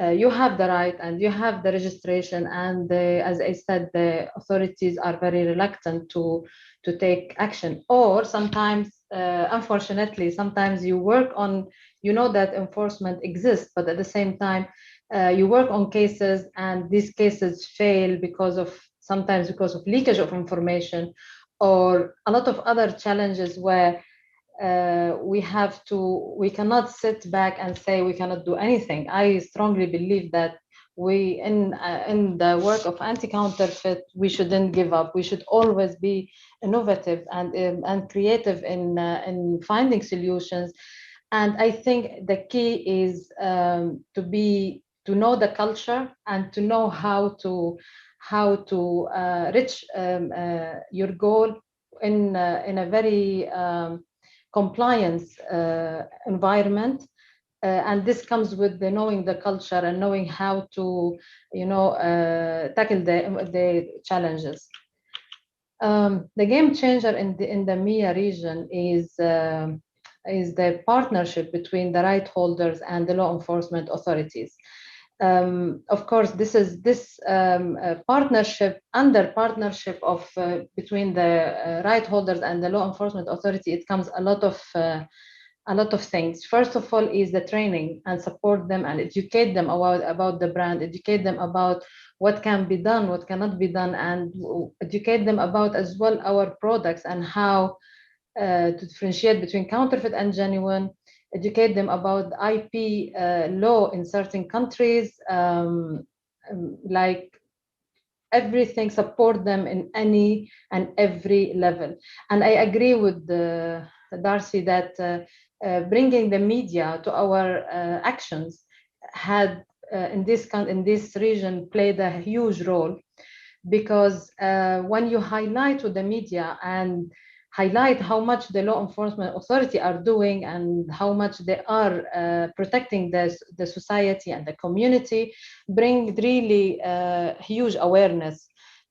you have the right and you have the registration, and as I said, the authorities are very reluctant to take action. Or sometimes, unfortunately, sometimes you work on, you know that enforcement exists, but at the same time, you work on cases and these cases fail sometimes because of leakage of information, or a lot of other challenges where we cannot sit back and say we cannot do anything. I strongly believe that we, in the work of anti-counterfeit, we shouldn't give up. We should always be innovative and creative in finding solutions. And I think the key is to know the culture and to know how to reach your goal in a very compliance environment, and this comes with knowing the culture and knowing how to, tackle the challenges. The game changer in the MEA region is the partnership between the right holders and the law enforcement authorities. Of course, this partnership between the right holders and the law enforcement authority, it comes a lot of things. First of all is the training, and support them and educate them about the brand, educate them about what can be done, what cannot be done, and educate them about as well our products and how to differentiate between counterfeit and genuine, educate them about IP law in certain countries, like everything, support them in any and every level. And I agree with Darcy that bringing the media to our actions had in this region played a huge role, because when you highlight with the media and highlight how much the law enforcement authority are doing and how much they are protecting the society and the community, bring really huge awareness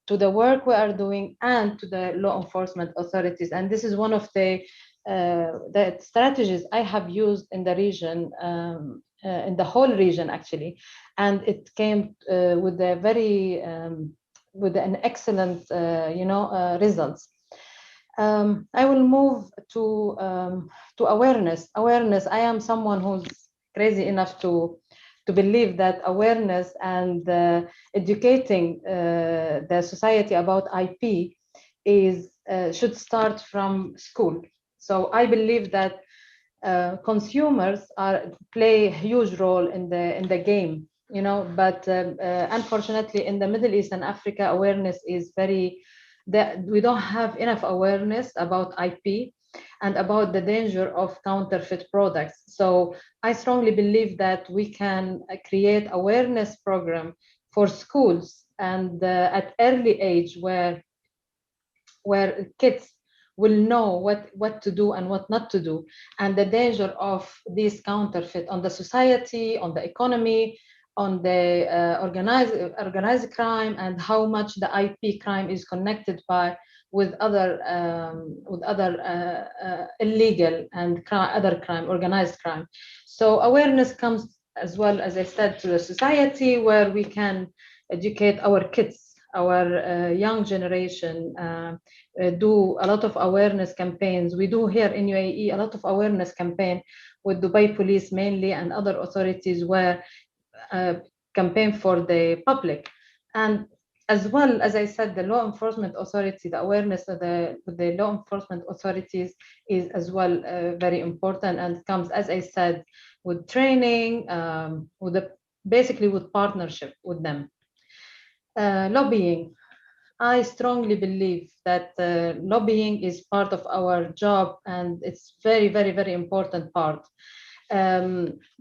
to the work we are doing and to the law enforcement authorities. And this is one of the strategies I have used in the region, in the whole region actually, and it came with a very with an excellent results. I will move to awareness. I am someone who's crazy enough to believe that awareness and educating the society about IP should start from school. So I believe that consumers play a huge role in the game, but unfortunately in the Middle East and Africa, awareness is we don't have enough awareness about IP and about the danger of counterfeit products. So I strongly believe that we can create awareness program for schools and at early age where kids will know what to do and what not to do, and the danger of these counterfeit on the society, on the economy, on the organized crime, and how much the IP crime is connected with other illegal and other crime, organized crime. So awareness comes as well, as I said, to the society, where we can educate our kids, our young generation, do a lot of awareness campaigns. We do here in UAE a lot of awareness campaign with Dubai police mainly and other authorities, where campaign for the public. And as well, as I said, the law enforcement authority, the awareness of the law enforcement authorities is as well very important, and comes, as I said, with training, basically with partnership with them. Lobbying. I strongly believe that lobbying is part of our job, and it's very, very, very important part.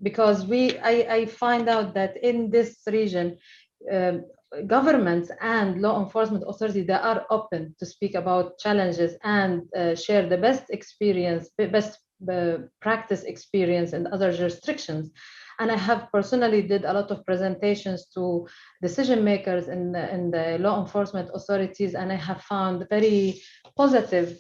Because I find out that in this region, governments and law enforcement authorities, they are open to speak about challenges and share the best experience, best practice experience in other jurisdictions. And I have personally did a lot of presentations to decision makers in the law enforcement authorities, and I have found very positive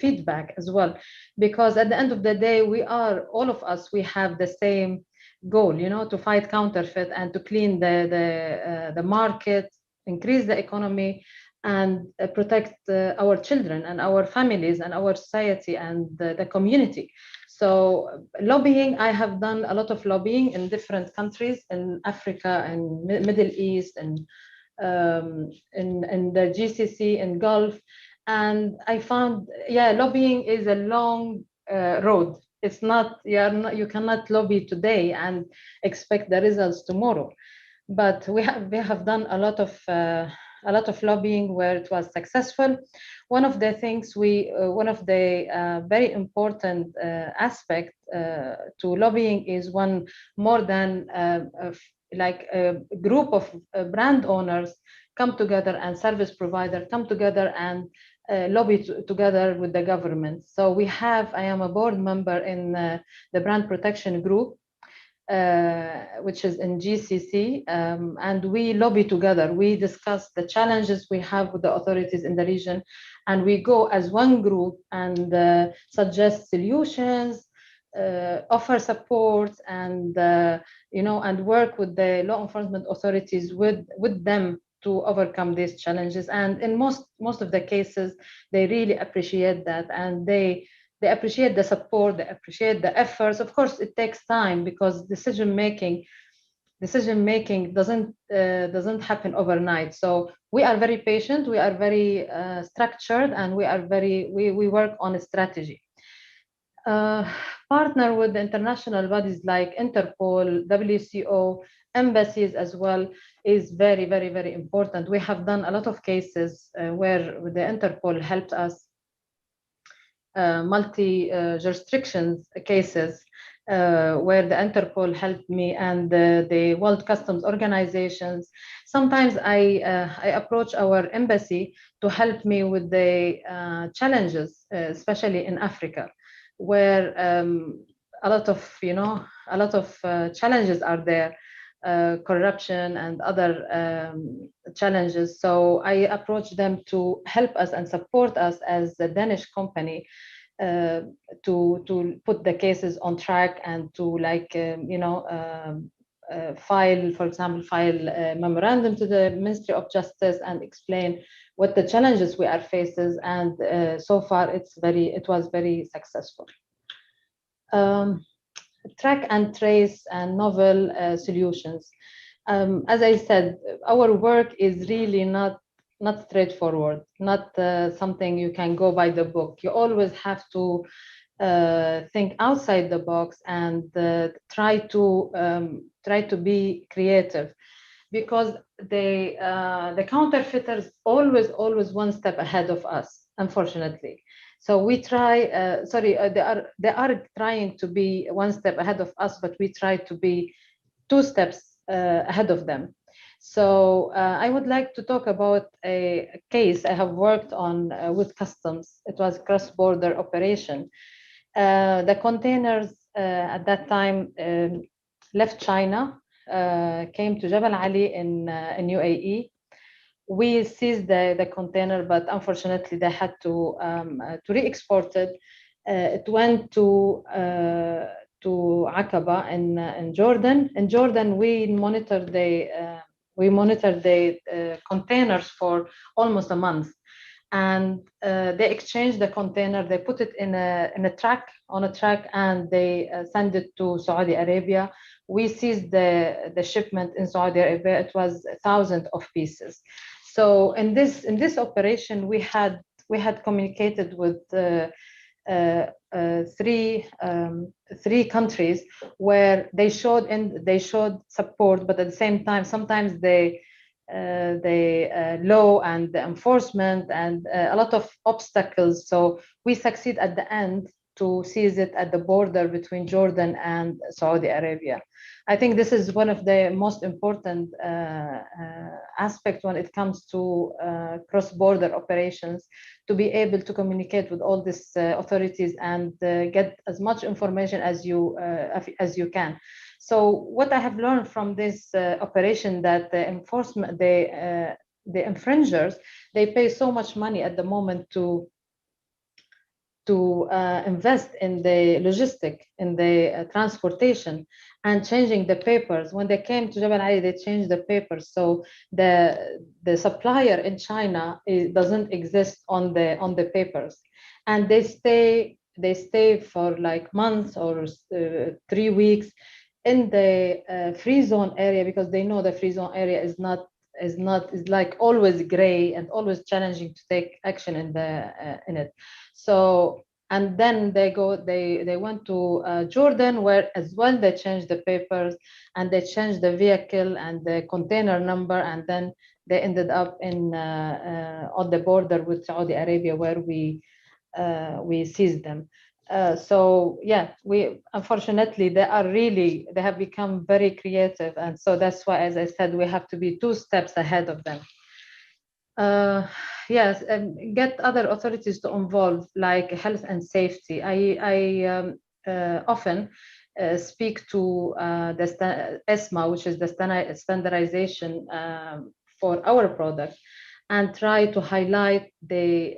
feedback as well, because at the end of the day, all of us, we have the same goal, to fight counterfeit and to clean the market, increase the economy, and protect our children and our families and our society and the community. So lobbying, I have done a lot of lobbying in different countries in Africa and Middle East and in the GCC and Gulf. And I found, lobbying is a long road. It's not, you cannot lobby today and expect the results tomorrow. But we have done a lot of lobbying where it was successful. One of the things one of the very important aspect to lobbying is one more than like a group of brand owners come together and service provider come together and lobby together with the government. So I am a board member in the brand protection group, which is in GCC, and we lobby together. We discuss the challenges we have with the authorities in the region, and we go as one group and suggest solutions, offer support, and and work with the law enforcement authorities with them to overcome these challenges. And in most of the cases, they really appreciate that, and they appreciate the support, they appreciate the efforts. Of course, it takes time, because decision making doesn't happen overnight. So we are very patient, we are very structured, and we work on a strategy. Partner with the international bodies like Interpol, WCO, embassies as well is very, very, very important. We have done a lot of cases where the Interpol helped us, multi-jurisdictions cases where the Interpol helped me, and the World Customs organizations. Sometimes I approach our embassy to help me with the challenges, especially in Africa, where a lot of challenges are there, corruption and other challenges. So I approach them to help us and support us as a Danish company to put the cases on track, and to file a memorandum to the Ministry of Justice and explain what the challenges we are facing. And so far it was very successful. Track and trace and novel solutions. As I said, our work is really not straightforward, not something you can go by the book. You always have to think outside the box and try to be creative, because the counterfeiters always one step ahead of us, unfortunately. So we try, they are trying to be one step ahead of us, but we try to be 2 steps ahead of them. So I would like to talk about a case I have worked on with customs. It was cross-border operation. The containers at that time left China, came to Jabal Ali in UAE. We seized the container, but unfortunately they had to re-export it. It went to Aqaba in Jordan. In Jordan, we monitored the containers for almost a month, and they exchanged the container. They put it on a truck, and they sent it to Saudi Arabia. We seized the shipment in Saudi Arabia. It was thousands of pieces. So in this operation, we had communicated with three countries where they showed support, but at the same time, sometimes the law and the enforcement and a lot of obstacles. So we succeed at the end to seize it at the border between Jordan and Saudi Arabia. I think this is one of the most important aspects when it comes to cross-border operations, to be able to communicate with all these authorities and get as much information as you can. So what I have learned from this operation, that the enforcement, the infringers, they pay so much money at the moment to invest in the logistic, in the transportation, and changing the papers. When they came to Jabal Ali, they changed the papers. So the supplier in China doesn't exist on the papers, and they stay for like months or 3 weeks in the free zone area, because they know the free zone area is like always gray and always challenging to take action in it. So, and then they went to Jordan, where as well they changed the papers and they changed the vehicle and the container number, and then they ended up on the border with Saudi Arabia, where we seized them. So yeah, we unfortunately they have become very creative, and so that's why, as I said, we have to be 2 steps ahead of them. Yes, and get other authorities to involve, like health and safety. I often speak to the ESMA, which is the standardization for our product, and try to highlight the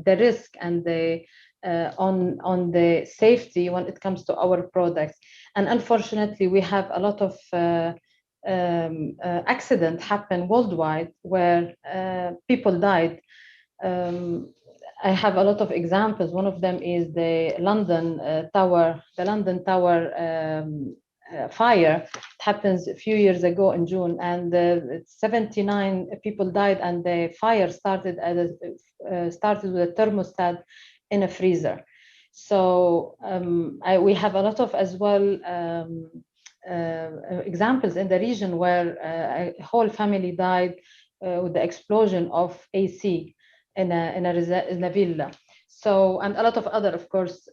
risk and the on the safety when it comes to our products. And unfortunately, we have a lot of accident happen worldwide where people died. I have a lot of examples. One of them is the London Tower fire. It happens a few years ago in June, and 79 people died, and the fire started with a thermostat in a freezer. So we have a lot of as well examples in the region where a whole family died with the explosion of AC in a villa. So, and a lot of other, of course,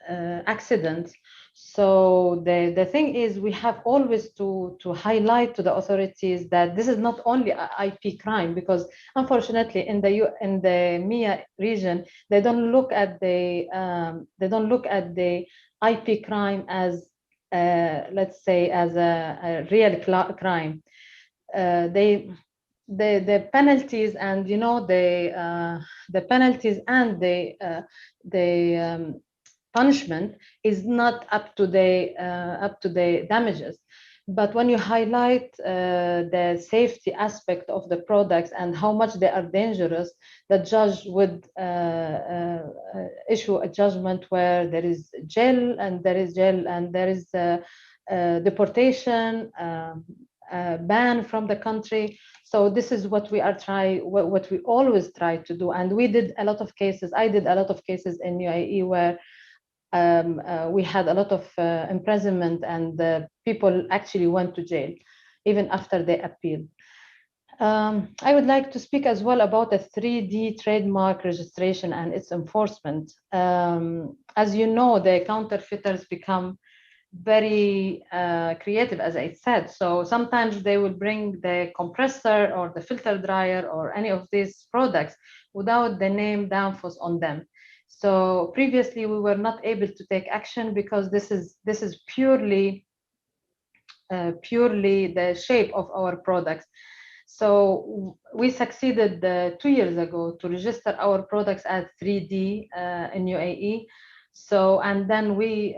accidents. So the thing is, we have always to highlight to the authorities that this is not only an IP crime, because unfortunately in the MEA region, they don't look at the IP crime as let's say as a real crime. The penalties and the penalties and the punishment is not up to the damages. But when you highlight the safety aspect of the products and how much they are dangerous, the judge would issue a judgment where there is jail and there is deportation, ban from the country. So this is what we always try to do. And we did a lot of cases. I did a lot of cases in UAE where we had a lot of imprisonment, and people actually went to jail even after they appealed. I would like to speak as well about the 3D trademark registration and its enforcement. As you know, the counterfeiters become very creative, as I said. So sometimes they will bring the compressor or the filter dryer or any of these products without the name Danfoss on them. So previously we were not able to take action because this is purely the shape of our products. So we succeeded 2 years ago to register our products as 3D in UAE. So, and then we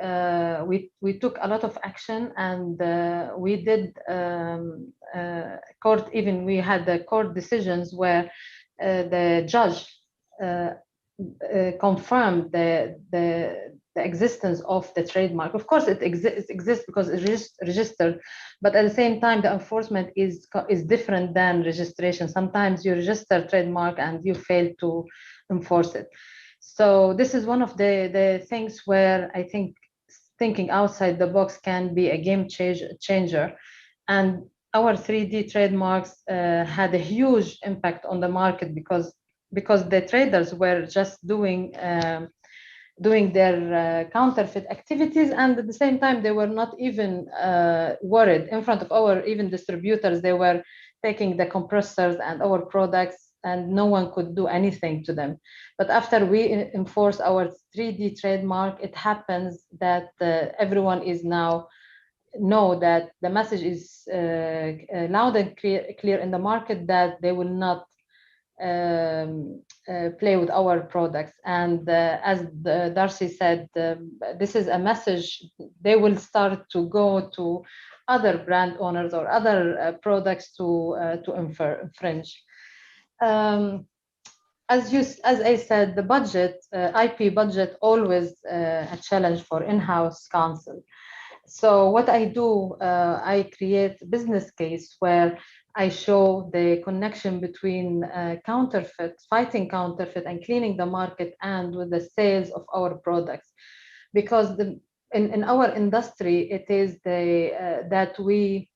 took a lot of action, and we did court, even we had the court decisions where the judge confirmed the existence of the trademark. Of course, it exists because it's registered, but at the same time, the enforcement is different than registration. Sometimes you register trademark and you fail to enforce it. So this is one of the things where I think thinking outside the box can be a game changer. And our 3D trademarks had a huge impact on the market because the traders were just doing their counterfeit activities, and at the same time they were not even worried in front of our even distributors. They were taking the compressors and our products, and no one could do anything to them. But after we enforce our 3D trademark, it happens that everyone is now know that the message is loud and clear in the market that they will not play with our products. And as Darcy said, this is a message they will start to go to other brand owners or other products to infringe. As I said, the budget, IP budget, always a challenge for in-house counsel. So what I do, I create a business case where I show the connection between fighting counterfeit and cleaning the market, and with the sales of our products. Because in our industry, it is that we,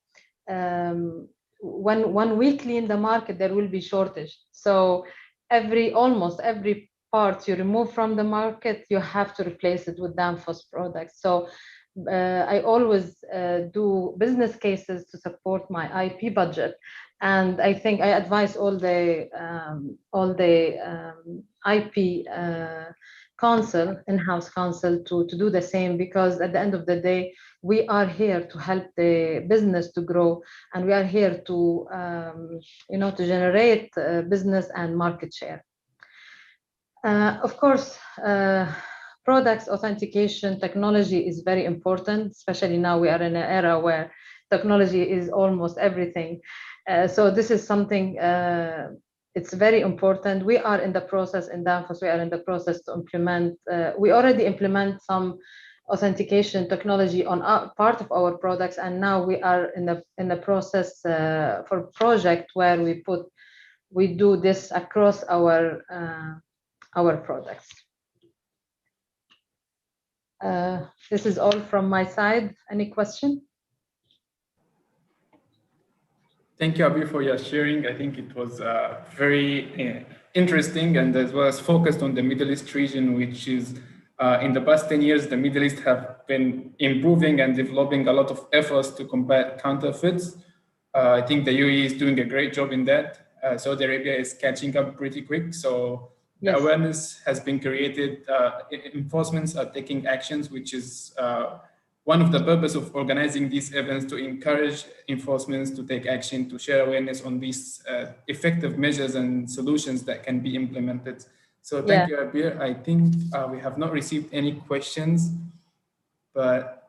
when we clean the market, there will be shortage. So almost every part you remove from the market, you have to replace it with Danfoss products. So I always do business cases to support my IP budget, and I think I advise all the IP counsel, in-house counsel, to do the same, because at the end of the day, we are here to help the business to grow, and we are here to to generate business and market share. Of course. Products authentication technology is very important, especially now we are in an era where technology is almost everything. So this is something, it's very important. We are in the process in Danfoss, we are in the process to implement, we already implement some authentication technology on part of our products, and now we are in the process for project where we do this across our products. This is all from my side. Any question? Thank you, Abir, for your sharing. I think it was very interesting, and as well as focused on the Middle East region, which is in the past 10 years, the Middle East have been improving and developing a lot of efforts to combat counterfeits. I think the UAE is doing a great job in that. Saudi Arabia is catching up pretty quick. So yes. Awareness has been created. Enforcements are taking actions, which is one of the purpose of organizing these events, to encourage enforcements to take action, to share awareness on these effective measures and solutions that can be implemented. So thank you, Abir. I think we have not received any questions, but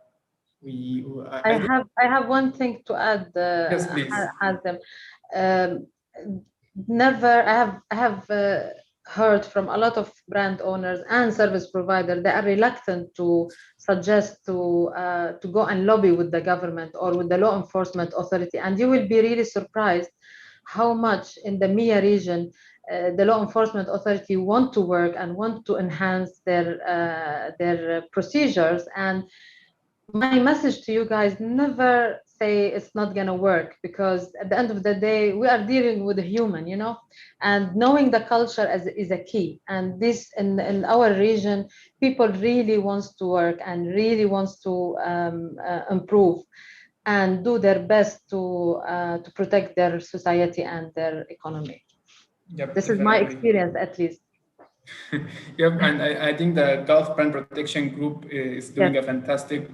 I have one thing to add. Yes, please. I have heard from a lot of brand owners and service providers, they are reluctant to suggest to go and lobby with the government or with the law enforcement authority. And you will be really surprised how much in the MEA region the law enforcement authority want to work and want to enhance their procedures. And my message to you guys, never say it's not going to work, because at the end of the day, we are dealing with a human, you know, and knowing the culture is a key. And this in our region, people really wants to work and really wants to improve and do their best to protect their society and their economy. Yep, this definitely. is my experience, at least. Yep, and I think the Gulf Brand Protection Group is doing a fantastic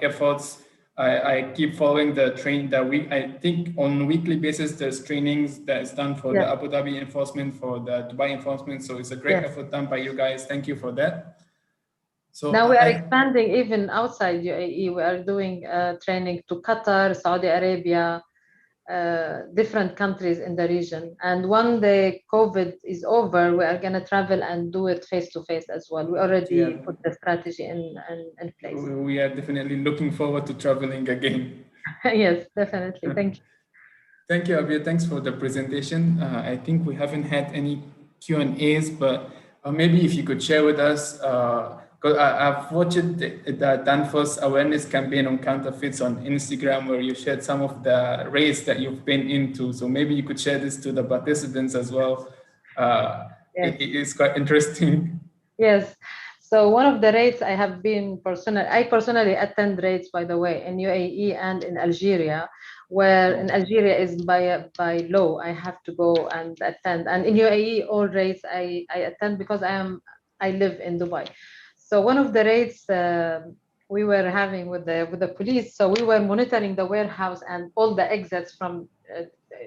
efforts. I keep following the train that I think on weekly basis there's trainings that is done for the Abu Dhabi enforcement, for the Dubai enforcement. So it's a great effort done by you guys. Thank you for that. So now we are expanding even outside UAE. We are doing training to Qatar, Saudi Arabia, different countries in the region. And when the COVID is over, we are going to travel and do it face to face as well. We already put the strategy in place. We are definitely looking forward to traveling again. Yes, definitely. Thank you. Thank you, Abir. Thanks for the presentation. I think we haven't had any Q&As, but maybe if you could share with us, because I've watched the Danfoss awareness campaign on counterfeits on Instagram, where you shared some of the raids that you've been into. So maybe you could share this to the participants as well. It is quite interesting. Yes. So one of the raids I have been I personally attend raids, by the way, in UAE and in Algeria, where in Algeria is by law, I have to go and attend. And in UAE, all raids I attend because I live in Dubai. So one of the raids we were having with the police, so we were monitoring the warehouse and all the exits from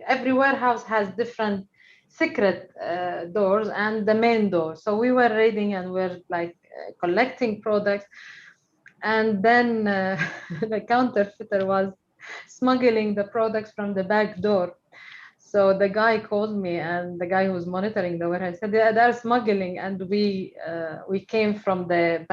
every warehouse has different secret doors and the main door. So we were raiding and we're like collecting products, and then the counterfeiter was smuggling the products from the back door. So the guy called me, and the guy who was monitoring the warehouse said, they're smuggling, and we came from the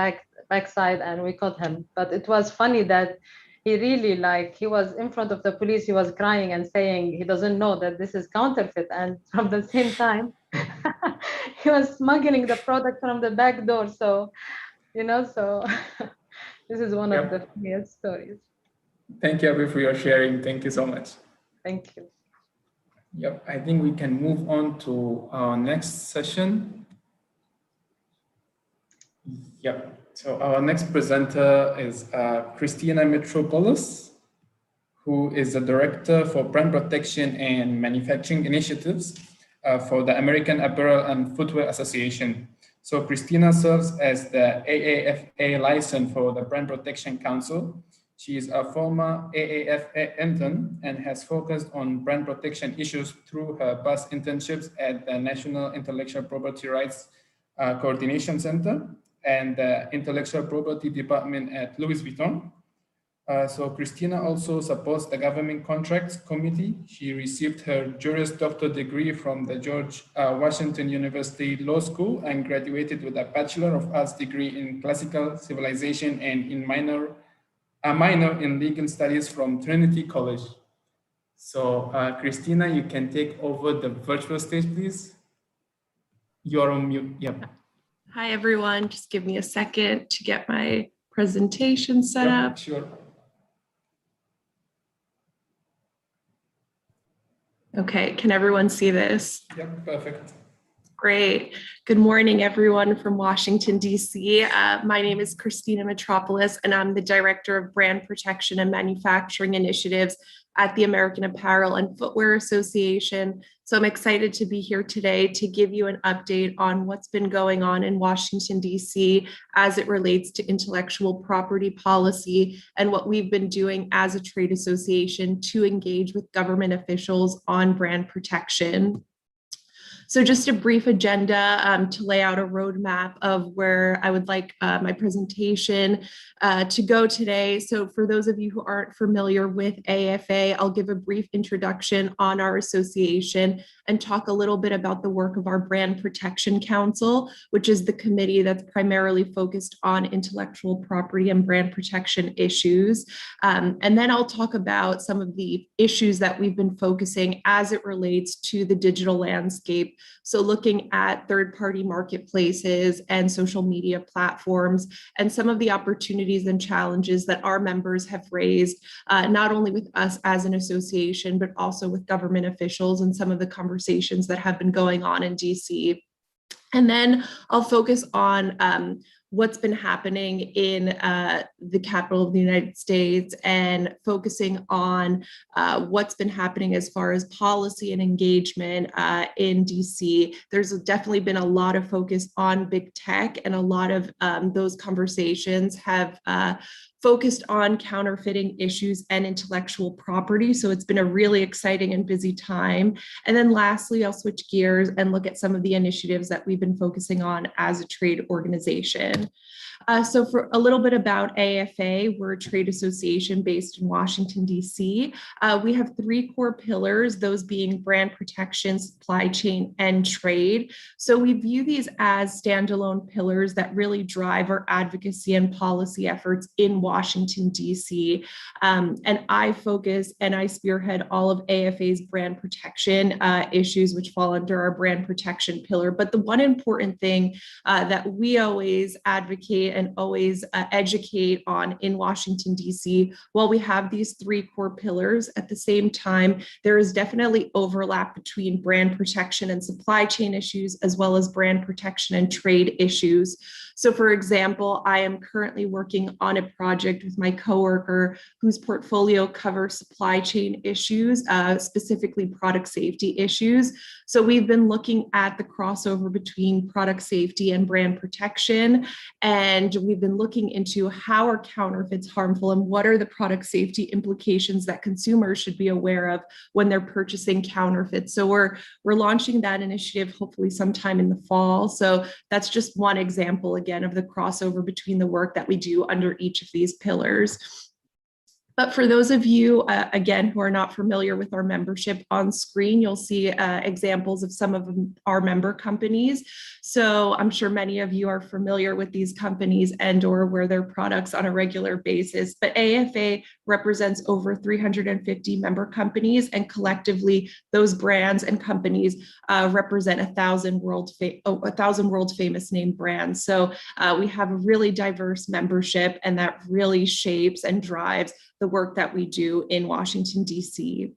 backside and we caught him. But it was funny that he really, like, he was in front of the police, he was crying and saying he doesn't know that this is counterfeit, and from the same time he was smuggling the product from the back door. So, you know, so this is one of the funniest stories. Thank you, Abir, for your sharing. Thank you so much. Thank you. Yep, I think we can move on to our next session. Yep, so our next presenter is Christina Mitropoulos, who is the Director for Brand Protection and Manufacturing Initiatives for the American Apparel and Footwear Association. So Christina serves as the AAFA license for the Brand Protection Council. She is a former AAFA intern and has focused on brand protection issues through her past internships at the National Intellectual Property Rights Coordination Center and the Intellectual Property Department at Louis Vuitton. So Christina also supports the Government Contracts Committee. She received her Juris Doctor degree from the George Washington University Law School and graduated with a Bachelor of Arts degree in Classical Civilization and in a minor in Legal Studies from Trinity College. So Christina, you can take over the virtual stage, please. You're on mute, yep. Hi everyone, just give me a second to get my presentation set up. Sure. Okay, can everyone see this? Yep, perfect. Great. Good morning, everyone from Washington, D.C. My name is Christina Mitropoulos, and I'm the Director of Brand Protection and Manufacturing Initiatives at the American Apparel and Footwear Association. So I'm excited to be here today to give you an update on what's been going on in Washington, D.C. as it relates to intellectual property policy and what we've been doing as a trade association to engage with government officials on brand protection. So just a brief agenda to lay out a roadmap of where I would like my presentation to go today. So for those of you who aren't familiar with AFA, I'll give a brief introduction on our association and talk a little bit about the work of our Brand Protection Council, which is the committee that's primarily focused on intellectual property and brand protection issues. And then I'll talk about some of the issues that we've been focusing as it relates to the digital landscape So looking at third-party marketplaces and social media platforms and some of the opportunities and challenges that our members have raised, not only with us as an association, but also with government officials and some of the conversations that have been going on in DC. And then I'll focus on what's been happening in the capital of the United States and focusing on what's been happening as far as policy and engagement in DC. There's definitely been a lot of focus on big tech, and a lot of those conversations have focused on counterfeiting issues and intellectual property. So it's been a really exciting and busy time. And then lastly, I'll switch gears and look at some of the initiatives that we've been focusing on as a trade organization. So for a little bit about AFA, we're a trade association based in Washington, DC. We have 3 core pillars, those being brand protection, supply chain, and trade. So we view these as standalone pillars that really drive our advocacy and policy efforts in Washington, DC. And I focus and I spearhead all of AFA's brand protection issues, which fall under our brand protection pillar. But the one important thing that we always advocate and always educate on in Washington, DC, while we have these 3 core pillars, at the same time, there is definitely overlap between brand protection and supply chain issues, as well as brand protection and trade issues. So for example, I am currently working on a project with my coworker whose portfolio covers supply chain issues, specifically product safety issues. So we've been looking at the crossover between product safety and brand protection. And we've been looking into how are counterfeits harmful and what are the product safety implications that consumers should be aware of when they're purchasing counterfeits. So we're launching that initiative hopefully sometime in the fall. So that's just one example, again, of the crossover between the work that we do under each of these pillars. But for those of you, again, who are not familiar with our membership, on screen, you'll see examples of some of our member companies. So I'm sure many of you are familiar with these companies and or wear their products on a regular basis. But AFA represents over 350 member companies, and collectively, those brands and companies represent 1,000 world famous name brands. So we have a really diverse membership, and that really shapes and drives the work that we do in Washington, DC.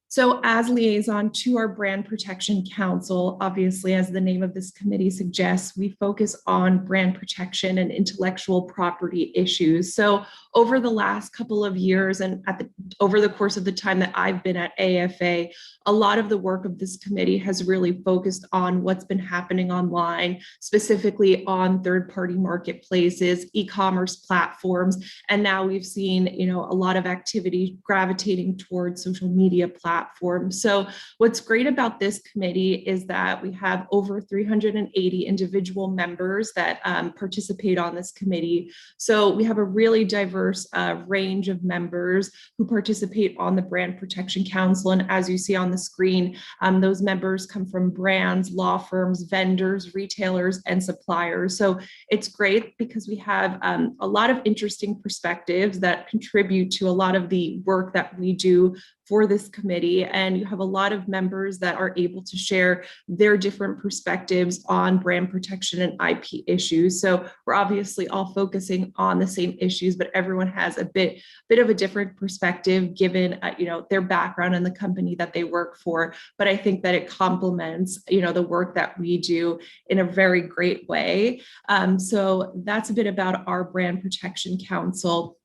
So as liaison to our Brand Protection Council, obviously, as the name of this committee suggests, we focus on brand protection and intellectual property issues. So over the last couple of years and over the course of the time that I've been at AFA, a lot of the work of this committee has really focused on what's been happening online, specifically on third-party marketplaces, e-commerce platforms, and now we've seen, a lot of activity gravitating towards social media platforms. So what's great about this committee is that we have over 380 individual members that participate on this committee. So we have a really diverse range of members who participate on the Brand Protection Council. And as you see on the screen, those members come from brands, law firms, vendors, retailers, and suppliers. So it's great because we have a lot of interesting perspectives that contribute to a lot of the work that we do for this committee. And you have a lot of members that are able to share their different perspectives on brand protection and IP issues. So we're obviously all focusing on the same issues, but everyone has a bit of a different perspective given their background and the company that they work for. But I think that it complements the work that we do in a very great way. So that's a bit about our Brand Protection Council.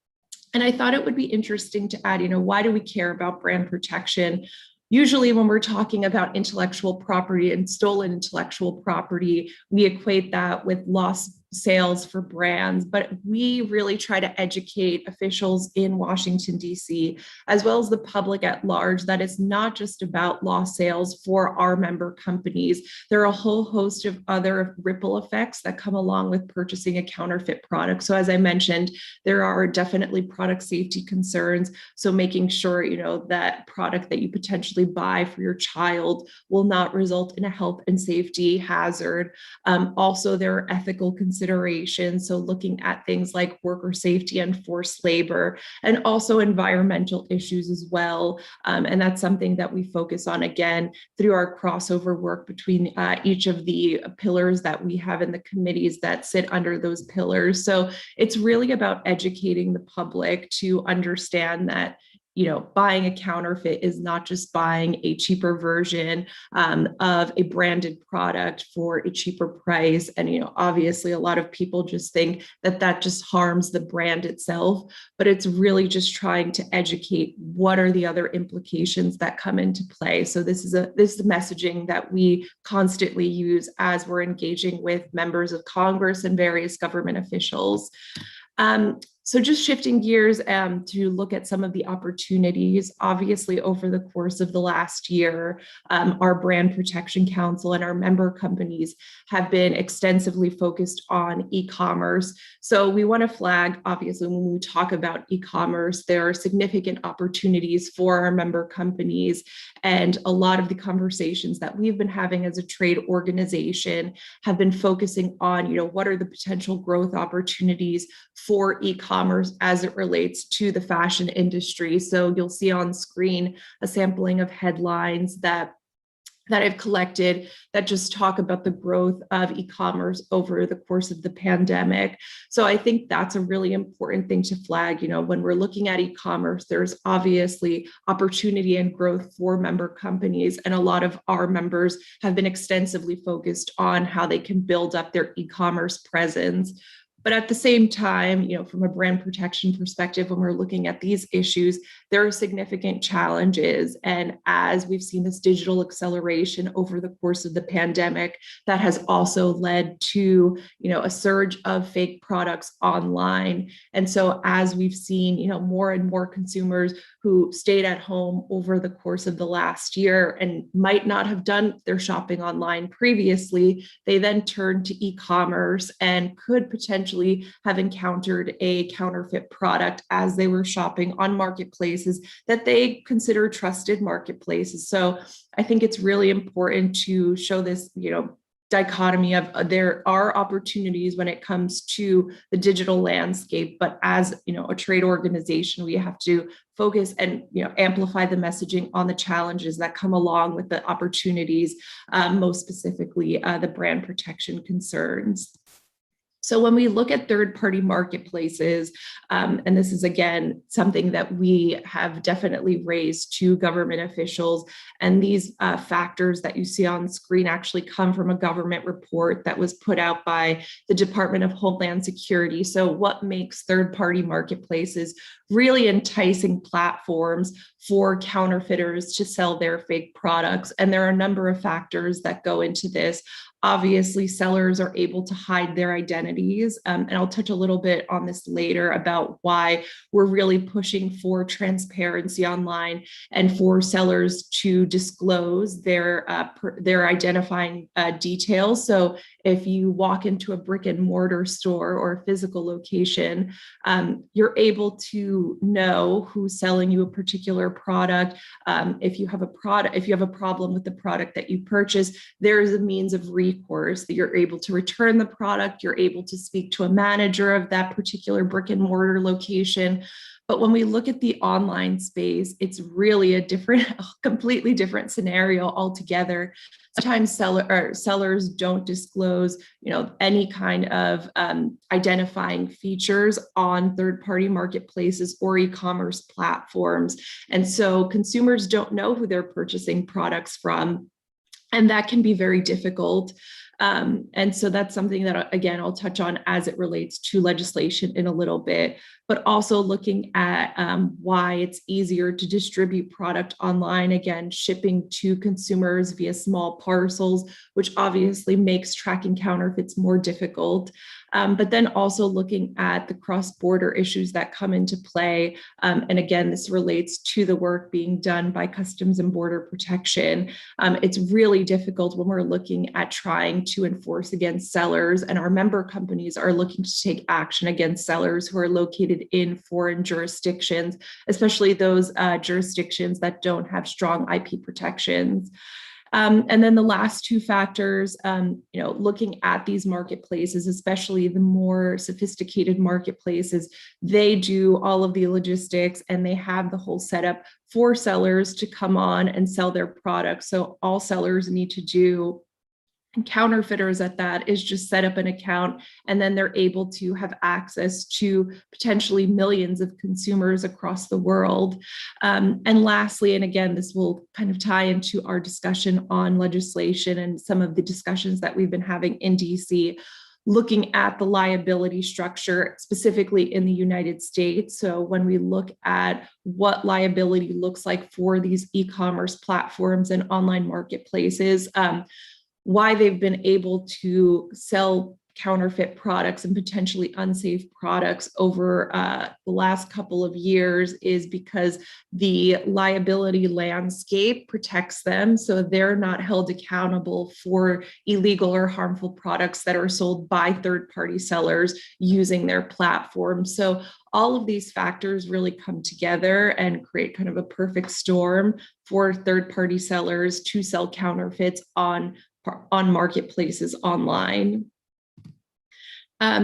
And I thought it would be interesting to add, why do we care about brand protection? Usually when we're talking about intellectual property and stolen intellectual property, we equate that with lost sales for brands, but we really try to educate officials in Washington, DC, as well as the public at large, that it's not just about lost sales for our member companies. There are a whole host of other ripple effects that come along with purchasing a counterfeit product. So as I mentioned, there are definitely product safety concerns. So making sure, that product that you potentially buy for your child will not result in a health and safety hazard. Also, there are ethical considerations considerations. So looking at things like worker safety and forced labor, and also environmental issues as well. And that's something that we focus on again through our crossover work between each of the pillars that we have in the committees that sit under those pillars. So it's really about educating the public to understand that, you know, buying a counterfeit is not just buying a cheaper version of a branded product for a cheaper price. And, you know, obviously a lot of people just think that that just harms the brand itself, but it's really just trying to educate what are the other implications that come into play. So this is the messaging that we constantly use as we're engaging with members of Congress and various government officials. So just shifting gears to look at some of the opportunities, obviously over the course of the last year, our Brand Protection Council and our member companies have been extensively focused on e-commerce. So we want to flag, obviously, when we talk about e-commerce, there are significant opportunities for our member companies. And a lot of the conversations that we've been having as a trade organization have been focusing on, you know, what are the potential growth opportunities for e-commerce as it relates to the fashion industry. So you'll see on screen a sampling of headlines that I've collected that just talk about the growth of e-commerce over the course of the pandemic. So I think that's a really important thing to flag. You know, when we're looking at e-commerce, there's obviously opportunity and growth for member companies. And a lot of our members have been extensively focused on how they can build up their e-commerce presence. But at the same time, you know, from a brand protection perspective, when we're looking at these issues, there are significant challenges. And as we've seen this digital acceleration over the course of the pandemic, that has also led to, you know, a surge of fake products online. And so as we've seen, you know, more and more consumers who stayed at home over the course of the last year and might not have done their shopping online previously, they then turned to e-commerce and could potentially have encountered a counterfeit product as they were shopping on marketplaces that they consider trusted marketplaces. So I think it's really important to show this, you know, dichotomy of there are opportunities when it comes to the digital landscape, but as, you know, a trade organization, we have to focus and, you know, amplify the messaging on the challenges that come along with the opportunities, most specifically the brand protection concerns. So when we look at third-party marketplaces, and this is, again, something that we have definitely raised to government officials, and these factors that you see on screen actually come from a government report that was put out by the Department of Homeland Security. So what makes third-party marketplaces really enticing platforms for counterfeiters to sell their fake products? And there are a number of factors that go into this. Obviously, sellers are able to hide their identities. And I'll touch a little bit on this later about why we're really pushing for transparency online and for sellers to disclose their identifying details. So if you walk into a brick and mortar store or a physical location, you're able to know who's selling you a particular product. If you have a problem with the product that you purchase, there is a means of recourse that you're able to return the product. You're able to speak to a manager of that particular brick and mortar location. But when we look at the online space, it's really a completely different scenario altogether. Sometimes sellers don't disclose, you know, any kind of identifying features on third-party marketplaces or e-commerce platforms. And so consumers don't know who they're purchasing products from. And that can be very difficult. And so that's something that, again, I'll touch on as it relates to legislation in a little bit, but also looking at why it's easier to distribute product online, again, shipping to consumers via small parcels, which obviously makes tracking counterfeits more difficult. But then also looking at the cross-border issues that come into play. And again, this relates to the work being done by Customs and Border Protection. It's really difficult when we're looking at trying to enforce against sellers, and our member companies are looking to take action against sellers who are located in foreign jurisdictions, especially those jurisdictions that don't have strong IP protections. And then the last two factors, looking at these marketplaces, especially the more sophisticated marketplaces, they do all of the logistics and they have the whole setup for sellers to come on and sell their products. So all sellers need to do, and counterfeiters at that, is just set up an account, and then they're able to have access to potentially millions of consumers across the world. And lastly, and again, this will kind of tie into our discussion on legislation and some of the discussions that we've been having in DC, looking at the liability structure specifically in the United States. So when we look at what liability looks like for these e-commerce platforms and online marketplaces, why they've been able to sell counterfeit products and potentially unsafe products over the last couple of years is because the liability landscape protects them. So they're not held accountable for illegal or harmful products that are sold by third-party sellers using their platform. So all of these factors really come together and create kind of a perfect storm for third-party sellers to sell counterfeits on marketplaces online.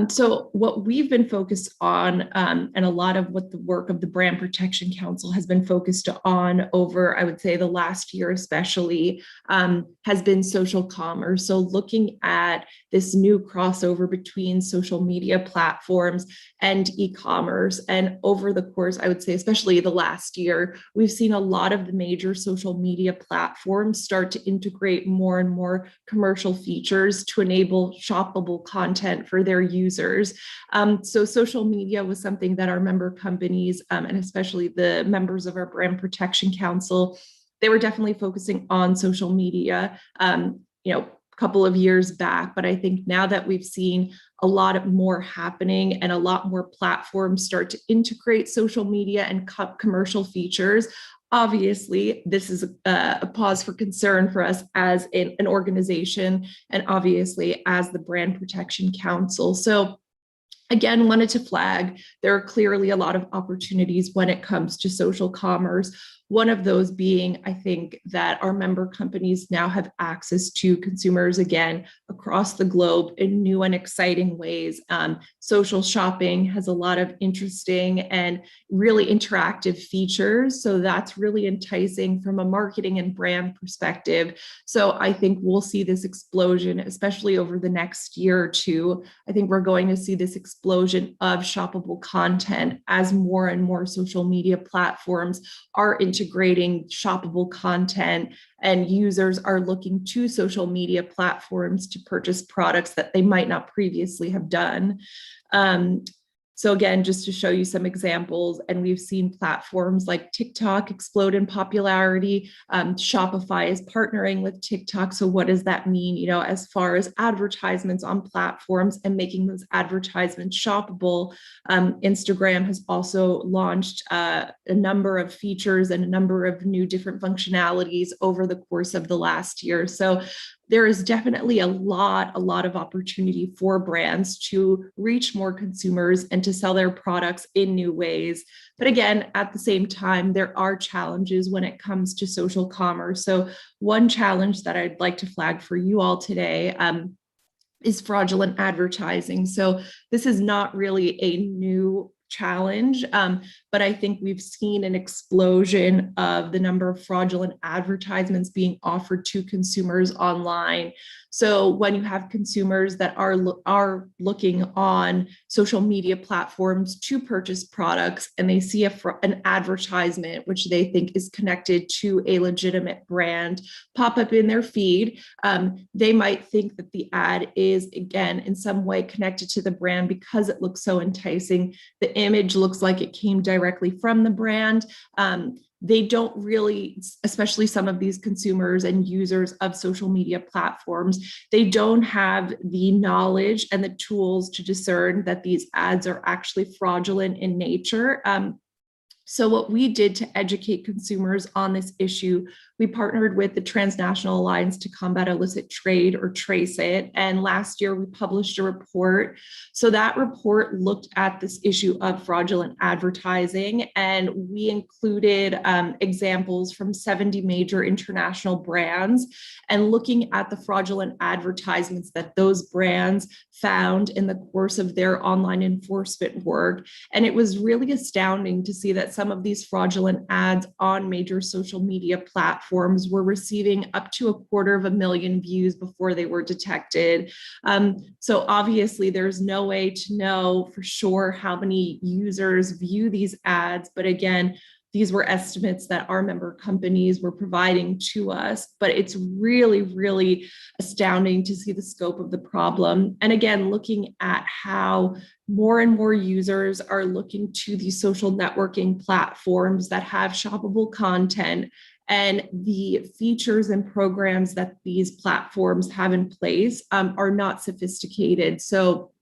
So what we've been focused on, and a lot of what the work of the Brand Protection Council has been focused on over, I would say, the last year especially, has been social commerce. So looking at this new crossover between social media platforms and e-commerce. And over the course, I would say, especially the last year, we've seen a lot of the major social media platforms start to integrate more and more commercial features to enable shoppable content for their users. So social media was something that our member companies, and especially the members of our Brand Protection Council, they were definitely focusing on social media, couple of years back, but I think now that we've seen a lot more happening and a lot more platforms start to integrate social media and commercial features, obviously this is a pause for concern for us as an organization and obviously as the Brand Protection Council. So again, wanted to flag, there are clearly a lot of opportunities when it comes to social commerce. One of those being, I think, that our member companies now have access to consumers again across the globe in new and exciting ways. Social shopping has a lot of interesting and really interactive features. So that's really enticing from a marketing and brand perspective. So I think we'll see this explosion, especially over the next year or two. I think we're going to see this explosion of shoppable content as more and more social media platforms are integrating shoppable content and users are looking to social media platforms to purchase products that they might not previously have done. So again, just to show you some examples, and we've seen platforms like TikTok explode in popularity. Shopify is partnering with TikTok. So what does that mean, as far as advertisements on platforms and making those advertisements shoppable? Instagram has also launched a number of features and a number of new different functionalities over the course of the last year. So there is definitely a lot of opportunity for brands to reach more consumers and to sell their products in new ways. But again, at the same time, there are challenges when it comes to social commerce. So one challenge that I'd like to flag for you all today is fraudulent advertising. So this is not really a new challenge, but I think we've seen an explosion of the number of fraudulent advertisements being offered to consumers online. So when you have consumers that are looking on social media platforms to purchase products and they see an advertisement which they think is connected to a legitimate brand pop up in their feed, they might think that the ad is, again, in some way connected to the brand because it looks so enticing. The image looks like it came directly from the brand. They don't really, especially some of these consumers and users of social media platforms, they don't have the knowledge and the tools to discern that these ads are actually fraudulent in nature. So what we did to educate consumers on this issue we partnered with the Transnational Alliance to Combat Illicit Trade, or TRACE IT, and last year we published a report. So that report looked at this issue of fraudulent advertising, and we included examples from 70 major international brands, and looking at the fraudulent advertisements that those brands found in the course of their online enforcement work. And it was really astounding to see that some of these fraudulent ads on major social media platforms were receiving up to 250,000 views before they were detected. So obviously there's no way to know for sure how many users view these ads, but again, these were estimates that our member companies were providing to us, but it's really, really astounding to see the scope of the problem. And again, looking at how more and more users are looking to these social networking platforms that have shoppable content, and the features and programs that these platforms have in place are not sophisticated. So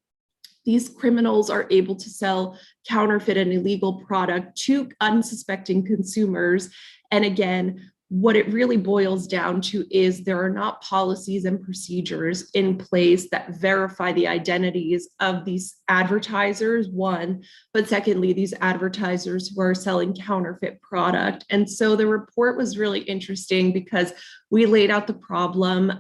these criminals are able to sell counterfeit and illegal product to unsuspecting consumers. And again, what it really boils down to is there are not policies and procedures in place that verify the identities of these advertisers, one, but secondly, these advertisers who are selling counterfeit product. And so the report was really interesting because we laid out the problem,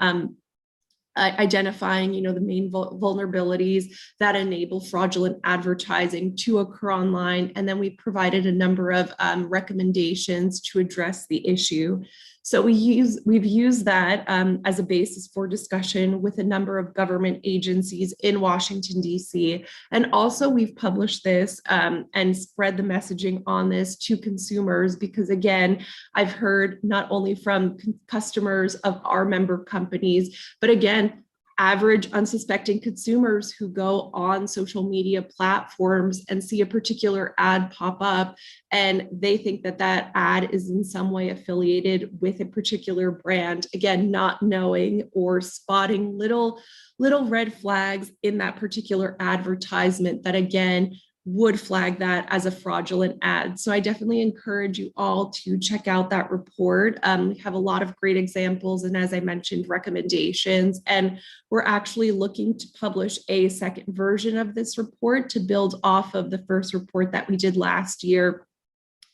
identifying, the main vulnerabilities that enable fraudulent advertising to occur online. And then we provided a number of recommendations to address the issue. So we've used that as a basis for discussion with a number of government agencies in Washington, D.C. And also we've published this and spread the messaging on this to consumers, because again, I've heard not only from customers of our member companies, but again, average unsuspecting consumers who go on social media platforms and see a particular ad pop up, and they think that that ad is in some way affiliated with a particular brand, again, not knowing or spotting little red flags in that particular advertisement that again would flag that as a fraudulent ad. So I definitely encourage you all to check out that report. We have a lot of great examples, and as I mentioned, recommendations, and we're actually looking to publish a second version of this report to build off of the first report that we did last year.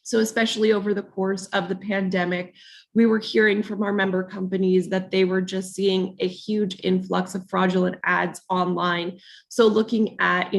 So especially over the course of the pandemic, we were hearing from our member companies that they were just seeing a huge influx of fraudulent ads online. So looking at,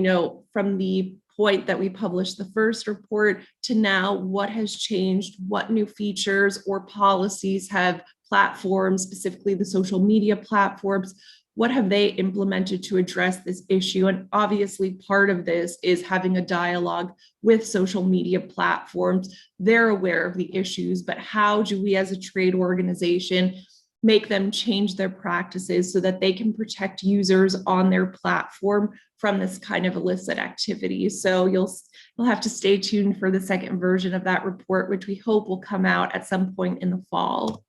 from the point that we published the first report to now, what has changed, what new features or policies have platforms, specifically the social media platforms, what have they implemented to address this issue? And obviously part of this is having a dialogue with social media platforms. They're aware of the issues, but how do we as a trade organization make them change their practices so that they can protect users on their platform from this kind of illicit activity? So you'll have to stay tuned for the second version of that report, which we hope will come out at some point in the fall.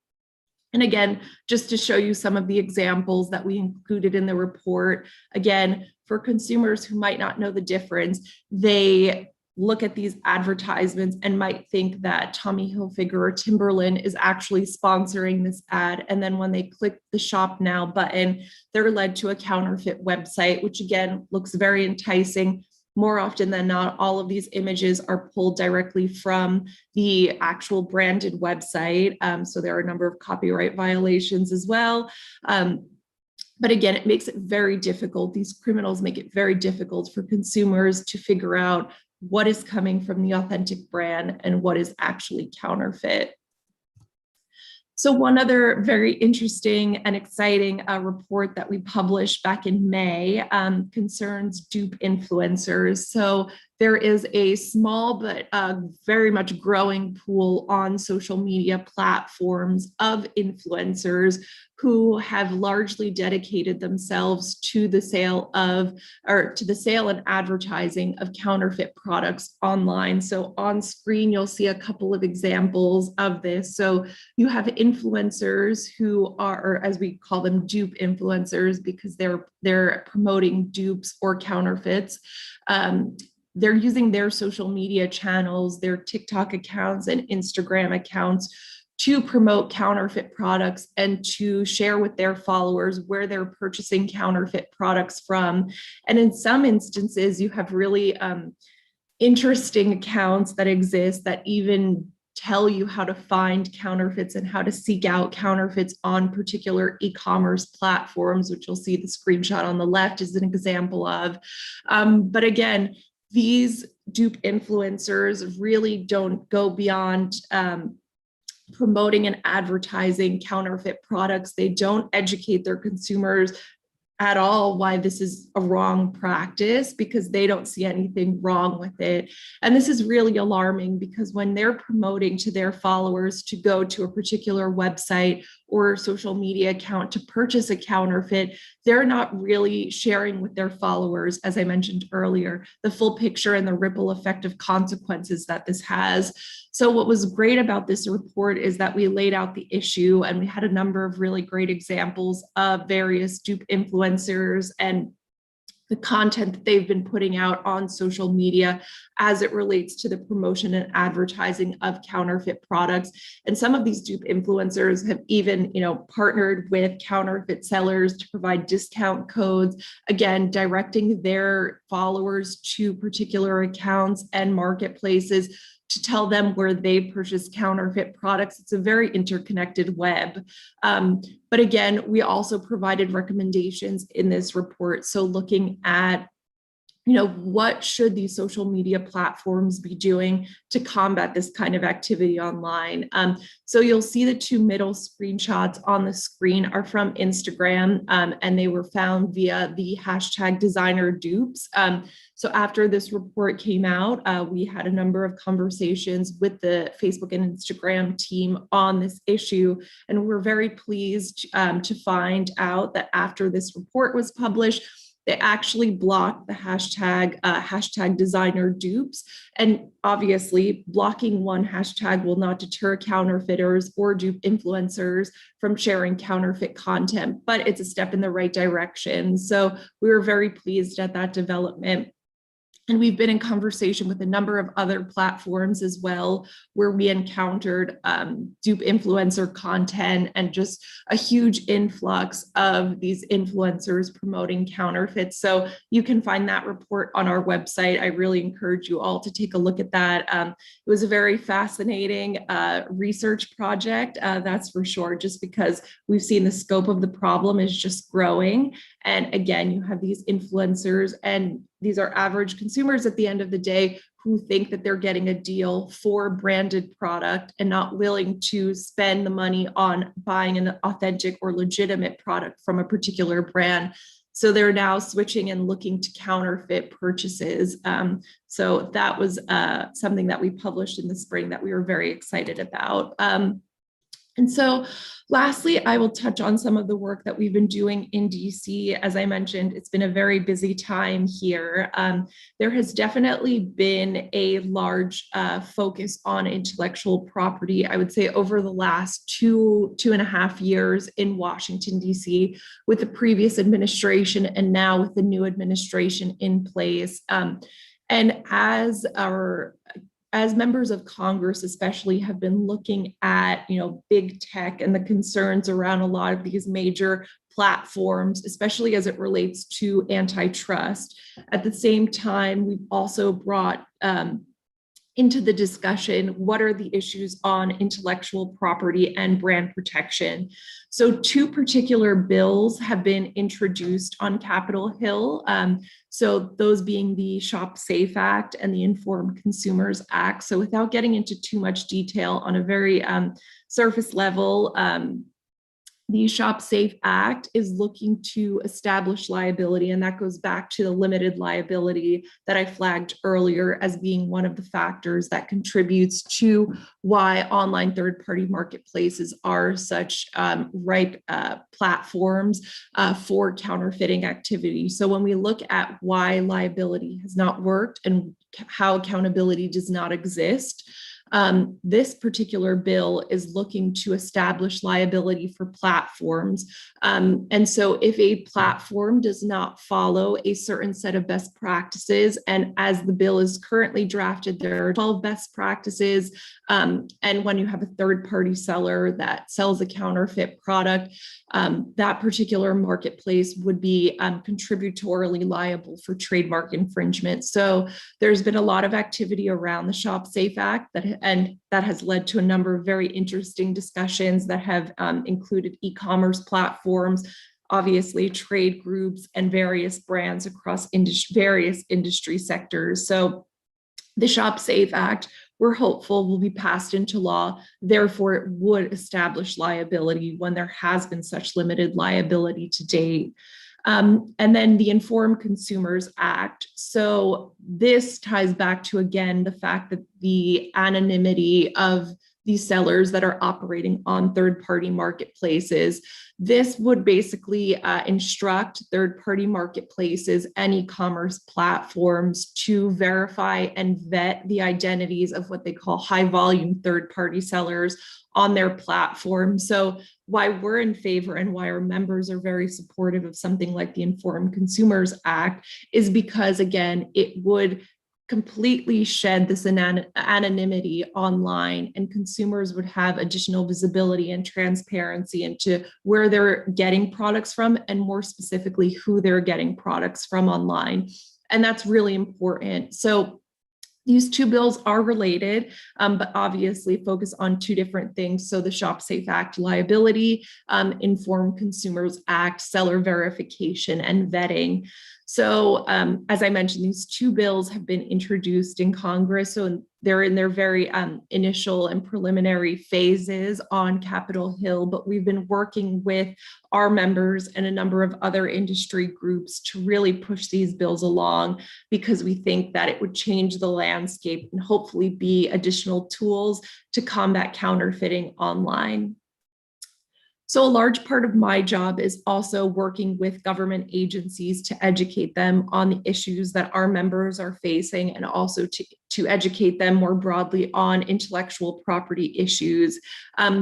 And again, just to show you some of the examples that we included in the report, again, for consumers who might not know the difference, they look at these advertisements and might think that Tommy Hilfiger or Timberland is actually sponsoring this ad. And then when they click the Shop Now button, they're led to a counterfeit website, which again, looks very enticing. More often than not, all of these images are pulled directly from the actual branded website. So there are a number of copyright violations as well. But again, it makes it very difficult. These criminals make it very difficult for consumers to figure out what is coming from the authentic brand and what is actually counterfeit. So one other very interesting and exciting report that we published back in May concerns dupe influencers. So there is a small but very much growing pool on social media platforms of influencers who have largely dedicated themselves to the sale of, or to the sale and advertising of counterfeit products online. So on screen, you'll see a couple of examples of this. So you have influencers who are, or as we call them, dupe influencers, because they're promoting dupes or counterfeits. They're using their social media channels, their TikTok accounts and Instagram accounts to promote counterfeit products and to share with their followers where they're purchasing counterfeit products from. And in some instances, you have really interesting accounts that exist that even tell you how to find counterfeits and how to seek out counterfeits on particular e-commerce platforms, which you'll see the screenshot on the left is an example of. But again, these dupe influencers really don't go beyond promoting and advertising counterfeit products. They don't educate their consumers at all why this is a wrong practice, because they don't see anything wrong with it. And this is really alarming, because when they're promoting to their followers to go to a particular website or social media account to purchase a counterfeit, they're not really sharing with their followers, as I mentioned earlier, the full picture and the ripple effect of consequences that this has. So what was great about this report is that we laid out the issue, and we had a number of really great examples of various dupe influencers and the content that they've been putting out on social media as it relates to the promotion and advertising of counterfeit products. And some of these dupe influencers have even, partnered with counterfeit sellers to provide discount codes, again, directing their followers to particular accounts and marketplaces to tell them where they purchase counterfeit products. It's a very interconnected web. But again, we also provided recommendations in this report. So looking at, what should these social media platforms be doing to combat this kind of activity online? So you'll see the two middle screenshots on the screen are from Instagram, and they were found via the hashtag designer dupes. So after this report came out, we had a number of conversations with the Facebook and Instagram team on this issue. And we're very pleased to find out that after this report was published, they actually blocked the hashtag designer dupes. And obviously, blocking one hashtag will not deter counterfeiters or dupe influencers from sharing counterfeit content, but it's a step in the right direction. So we were very pleased at that development. And we've been in conversation with a number of other platforms as well, where we encountered dupe influencer content and just a huge influx of these influencers promoting counterfeits. So you can find that report on our website. I really encourage you all to take a look at that. It was a very fascinating research project, that's for sure, just because we've seen the scope of the problem is just growing. And again, you have these influencers, and these are average consumers at the end of the day who think that they're getting a deal for branded product and not willing to spend the money on buying an authentic or legitimate product from a particular brand. So they're now switching and looking to counterfeit purchases. So that was something that we published in the spring that we were very excited about. And so lastly, I will touch on some of the work that we've been doing in DC. As I mentioned, it's been a very busy time here. There has definitely been a large focus on intellectual property, I would say over the last two and a half years in Washington, DC, with the previous administration and now with the new administration in place. And as members of Congress especially have been looking at, big tech and the concerns around a lot of these major platforms, especially as it relates to antitrust. At the same time, we've also brought into the discussion, what are the issues on intellectual property and brand protection? So two particular bills have been introduced on Capitol Hill. So those being the Shop Safe Act and the Informed Consumers Act. So without getting into too much detail on a very surface level, the Shop Safe Act is looking to establish liability, and that goes back to the limited liability that I flagged earlier as being one of the factors that contributes to why online third-party marketplaces are such ripe platforms for counterfeiting activity. So when we look at why liability has not worked and how accountability does not exist, This particular bill is looking to establish liability for platforms. And so if a platform does not follow a certain set of best practices, and as the bill is currently drafted, there are 12 best practices. And when you have a third-party seller that sells a counterfeit product, that particular marketplace would be contributorily liable for trademark infringement. So there's been a lot of activity around the Shop Safe Act that has led to a number of very interesting discussions that have included e-commerce platforms, obviously trade groups, and various brands across various industry sectors. So the Shop Safe Act, we're hopeful, will be passed into law. Therefore, it would establish liability when there has been such limited liability to date. And then the Informed Consumers Act. So this ties back to, again, the fact that the anonymity of these sellers that are operating on third-party marketplaces. This would basically instruct third-party marketplaces and e-commerce platforms to verify and vet the identities of what they call high-volume third-party sellers on their platform. So why we're in favor and why our members are very supportive of something like the Informed Consumers Act is because, again, it would completely shed this anonymity online, and consumers would have additional visibility and transparency into where they're getting products from, and more specifically, who they're getting products from online. And that's really important. So these two bills are related, but obviously focus on two different things. So the Shop Safe Act, liability, Informed Consumers Act, seller verification and vetting. So as I mentioned, these two bills have been introduced in Congress. So they're in their very initial and preliminary phases on Capitol Hill, but we've been working with our members and a number of other industry groups to really push these bills along, because we think that it would change the landscape and hopefully be additional tools to combat counterfeiting online. So a large part of my job is also working with government agencies to educate them on the issues that our members are facing, and also to educate them more broadly on intellectual property issues.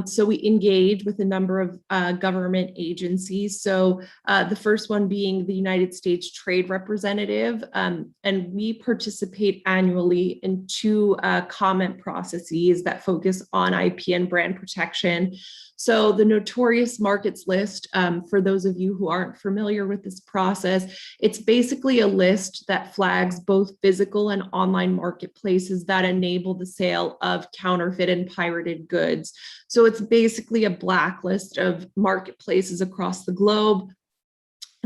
So we engage with a number of government agencies. So the first one being the United States Trade Representative, and we participate annually in two comment processes that focus on IP and brand protection. So the Notorious Markets List, for those of you who aren't familiar with this process, it's basically a list that flags both physical and online marketplaces that enable the sale of counterfeit and pirated goods. So it's basically a blacklist of marketplaces across the globe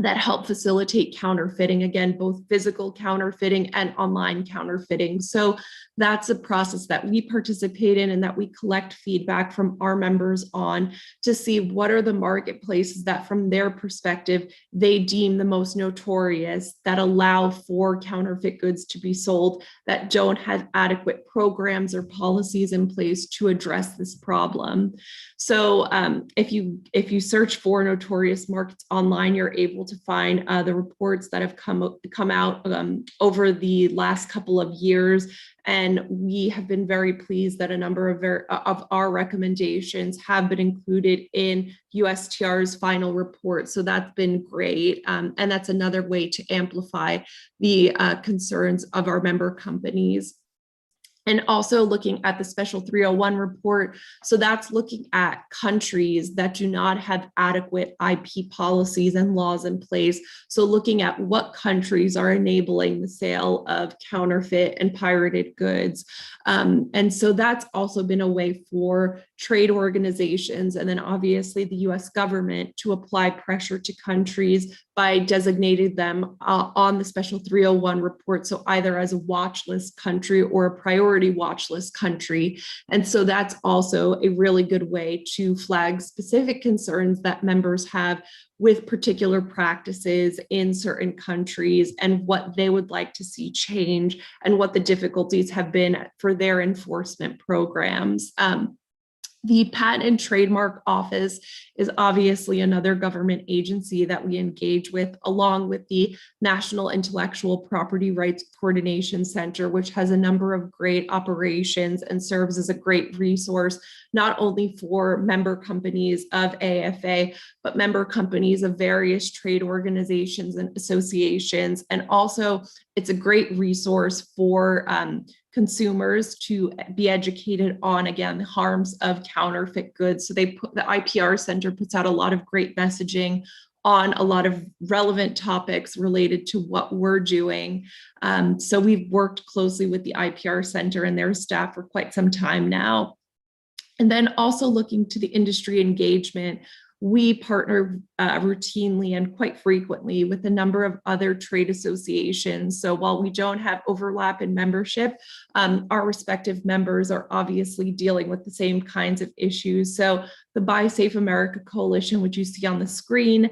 that help facilitate counterfeiting, again, both physical counterfeiting and online counterfeiting. So that's a process that we participate in and that we collect feedback from our members on to see what are the marketplaces that from their perspective, they deem the most notorious, that allow for counterfeit goods to be sold, that don't have adequate programs or policies in place to address this problem. So if you search for notorious markets online, you're able to find the reports that have come out over the last couple of years. And we have been very pleased that a number of our recommendations have been included in USTR's final report. So that's been great. And that's another way to amplify the concerns of our member companies. And also looking at the Special 301 report. So that's looking at countries that do not have adequate IP policies and laws in place. So looking at what countries are enabling the sale of counterfeit and pirated goods. And so that's also been a way for trade organizations, and then obviously the US government, to apply pressure to countries by designating them on the Special 301 report. So either as a watch list country or a priority watch list country. And so that's also a really good way to flag specific concerns that members have with particular practices in certain countries and what they would like to see change and what the difficulties have been for their enforcement programs. The Patent and Trademark Office is obviously another government agency that we engage with, along with the National Intellectual Property Rights Coordination Center, which has a number of great operations and serves as a great resource, not only for member companies of AFA, but member companies of various trade organizations and associations. And also, it's a great resource for consumers to be educated on, again, the harms of counterfeit goods. So the IPR Center puts out a lot of great messaging on a lot of relevant topics related to what we're doing. So we've worked closely with the IPR Center and their staff for quite some time now. And then also looking to the industry engagement, we partner routinely and quite frequently with a number of other trade associations. So while we don't have overlap in membership, our respective members are obviously dealing with the same kinds of issues. So the Buy Safe America Coalition, which you see on the screen,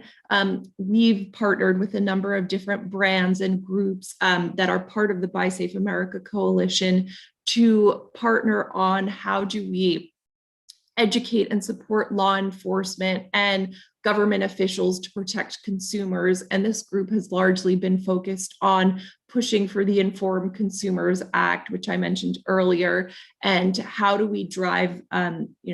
we've partnered with a number of different brands and groups that are part of the Buy Safe America Coalition to partner on how do we educate and support law enforcement and government officials to protect consumers. And this group has largely been focused on pushing for the Informed Consumers Act, which I mentioned earlier, and how do we drive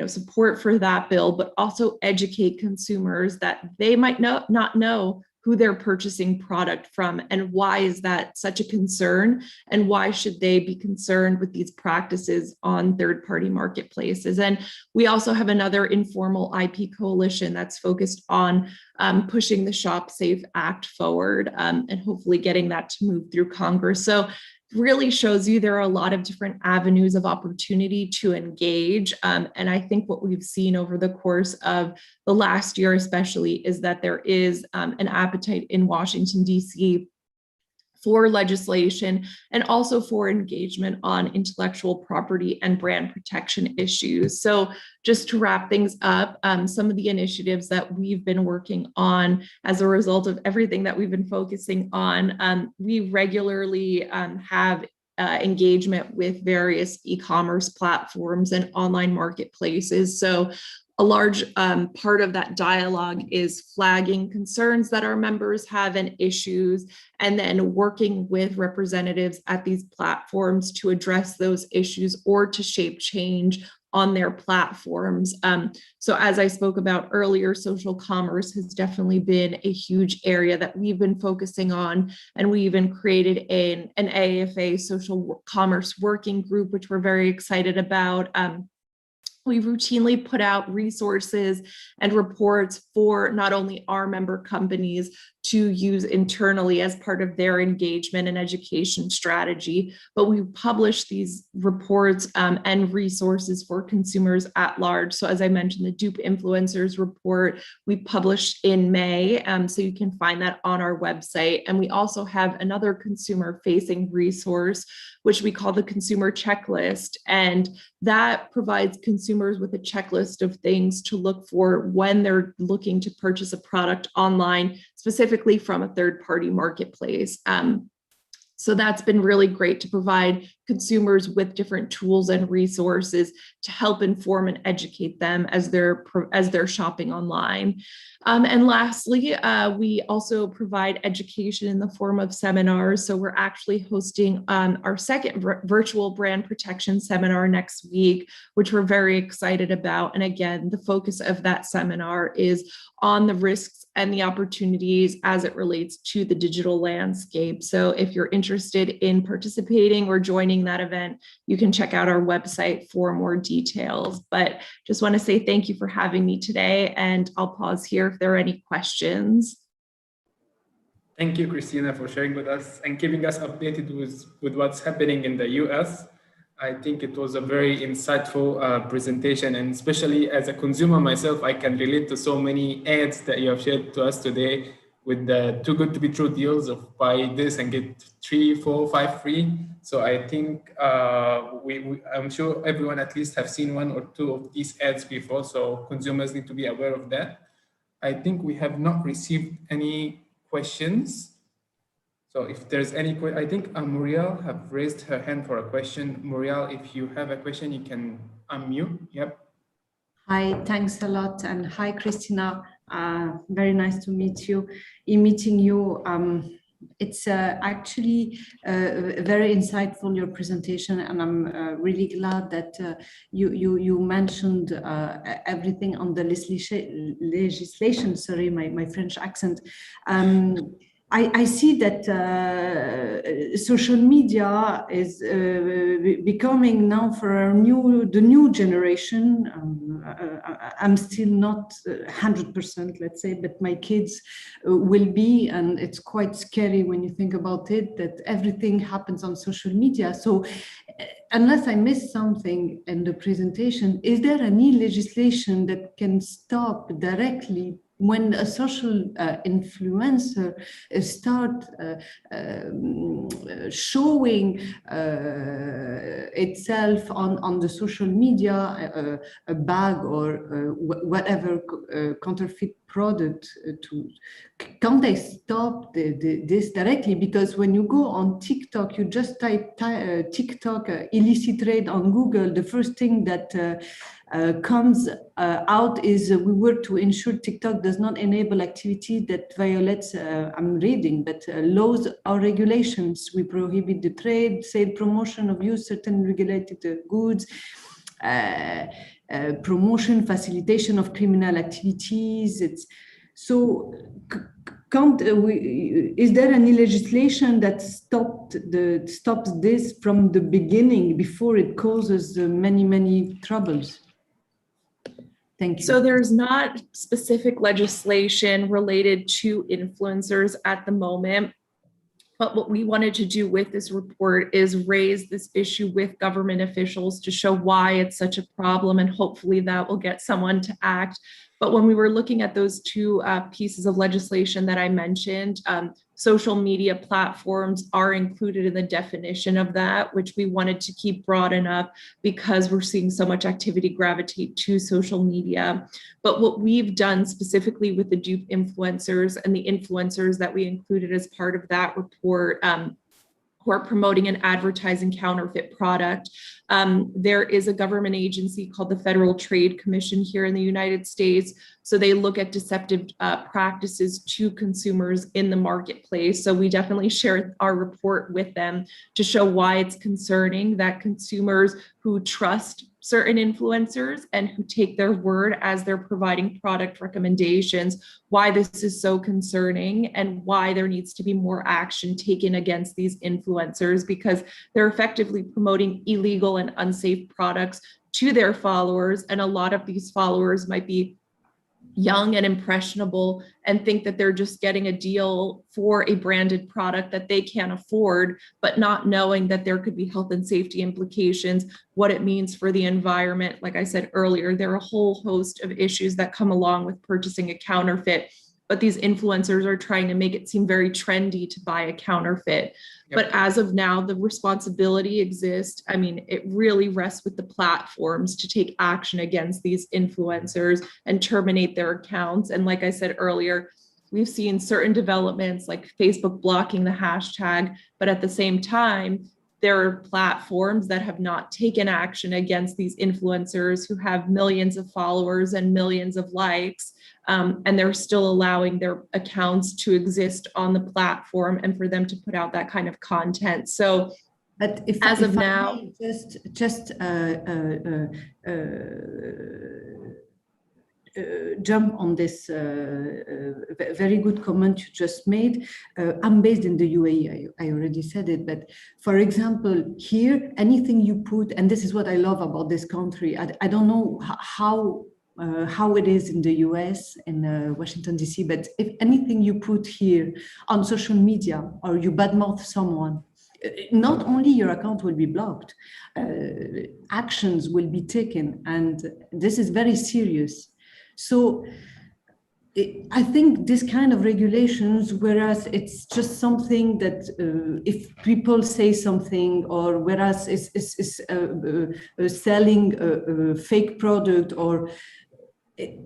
support for that bill, but also educate consumers that they might not know who they're purchasing product from, and why is that such a concern, and why should they be concerned with these practices on third-party marketplaces. And we also have another informal IP coalition that's focused on pushing the Shop Safe Act forward and hopefully getting that to move through Congress. So really shows you there are a lot of different avenues of opportunity to engage. And I think what we've seen over the course of the last year especially is that there is an appetite in Washington, D.C. for legislation and also for engagement on intellectual property and brand protection issues. So just to wrap things up, some of the initiatives that we've been working on as a result of everything that we've been focusing on, we regularly have engagement with various e-commerce platforms and online marketplaces. So a large part of that dialogue is flagging concerns that our members have and issues, and then working with representatives at these platforms to address those issues or to shape change on their platforms. So as I spoke about earlier, social commerce has definitely been a huge area that we've been focusing on, and we even created an AFA social commerce working group, which we're very excited about. We routinely put out resources and reports for not only our member companies to use internally as part of their engagement and education strategy, but we publish these reports and resources for consumers at large. So as I mentioned, the Dupe Influencers report we published in May, so you can find that on our website. And we also have another consumer-facing resource, which we call the Consumer Checklist, and that provides consumers with a checklist of things to look for when they're looking to purchase a product online, specifically from a third-party marketplace. So that's been really great to provide consumers with different tools and resources to help inform and educate them as they're shopping online. And lastly, we also provide education in the form of seminars. So we're actually hosting our second virtual brand protection seminar next week, which we're very excited about. And again, the focus of that seminar is on the risks and the opportunities as it relates to the digital landscape. So if you're interested in participating or joining that event, you can check out our website for more details. But just want to say thank you for having me today, and I'll pause here if there are any questions. Thank you, Christina, for sharing with us and keeping us updated with what's happening in the US. I think it was a very insightful presentation, and especially as a consumer myself, I can relate to so many ads that you have shared to us today with the too good to be true deals of buy this and get 3, 4, 5 free. So I think I'm sure everyone at least have seen 1 or 2 of these ads before, so consumers need to be aware of that. I think we have not received any questions. So if there's any, I think Muriel have raised her hand for a question. Muriel, if you have a question, you can unmute. Yep. Hi, thanks a lot. And hi, Christina. Very nice to meet you. In meeting you, it's actually very insightful, your presentation, and I'm really glad that you mentioned everything on the legislation. Sorry, my French accent. I see that social media is becoming now for the new generation. I'm still not 100%, let's say, but my kids will be, and it's quite scary when you think about it, that everything happens on social media. So unless I missed something in the presentation, is there any legislation that can stop directly when a social influencer start showing itself on the social media, a bag or whatever counterfeit product, can't they stop this directly? Because when you go on TikTok, you just type TikTok illicit trade on Google, the first thing that comes out is we work to ensure TikTok does not enable activity that violates, I'm reading, but laws or regulations. We prohibit the trade, sale, promotion of use certain regulated goods, promotion, facilitation of criminal activities. So is there any legislation that stops this from the beginning before it causes many troubles? Thank you. So there's not specific legislation related to influencers at the moment. But what we wanted to do with this report is raise this issue with government officials to show why it's such a problem, and hopefully that will get someone to act. But when we were looking at those two pieces of legislation that I mentioned, social media platforms are included in the definition of that, which we wanted to keep broad enough because we're seeing so much activity gravitate to social media. But what we've done specifically with the dupe influencers and the influencers that we included as part of that report, who are promoting and advertising counterfeit product. There is a government agency called the Federal Trade Commission here in the United States. So they look at deceptive practices to consumers in the marketplace. So we definitely share our report with them to show why it's concerning that consumers who trust certain influencers and who take their word as they're providing product recommendations, why this is so concerning and why there needs to be more action taken against these influencers, because they're effectively promoting illegal and unsafe products to their followers. And a lot of these followers might be young and impressionable and think that they're just getting a deal for a branded product that they can't afford, but not knowing that there could be health and safety implications, what it means for the environment. Like I said earlier, there are a whole host of issues that come along with purchasing a counterfeit, but these influencers are trying to make it seem very trendy to buy a counterfeit. But as of now, the responsibility exists. I mean, it really rests with the platforms to take action against these influencers and terminate their accounts. And like I said earlier, we've seen certain developments like Facebook blocking the hashtag, but at the same time, there are platforms that have not taken action against these influencers who have millions of followers and millions of likes, and they're still allowing their accounts to exist on the platform and for them to put out that kind of content. So but if now, jump on this very good comment you just made. I'm based in the UAE, I already said it, but for example, here, anything you put, and this is what I love about this country, I don't know how it is in the US, in Washington, DC, but if anything you put here on social media or you badmouth someone, not only your account will be blocked, actions will be taken, and this is very serious. So I think this kind of regulations, whereas it's just something that if people say something, or whereas is selling a fake product, or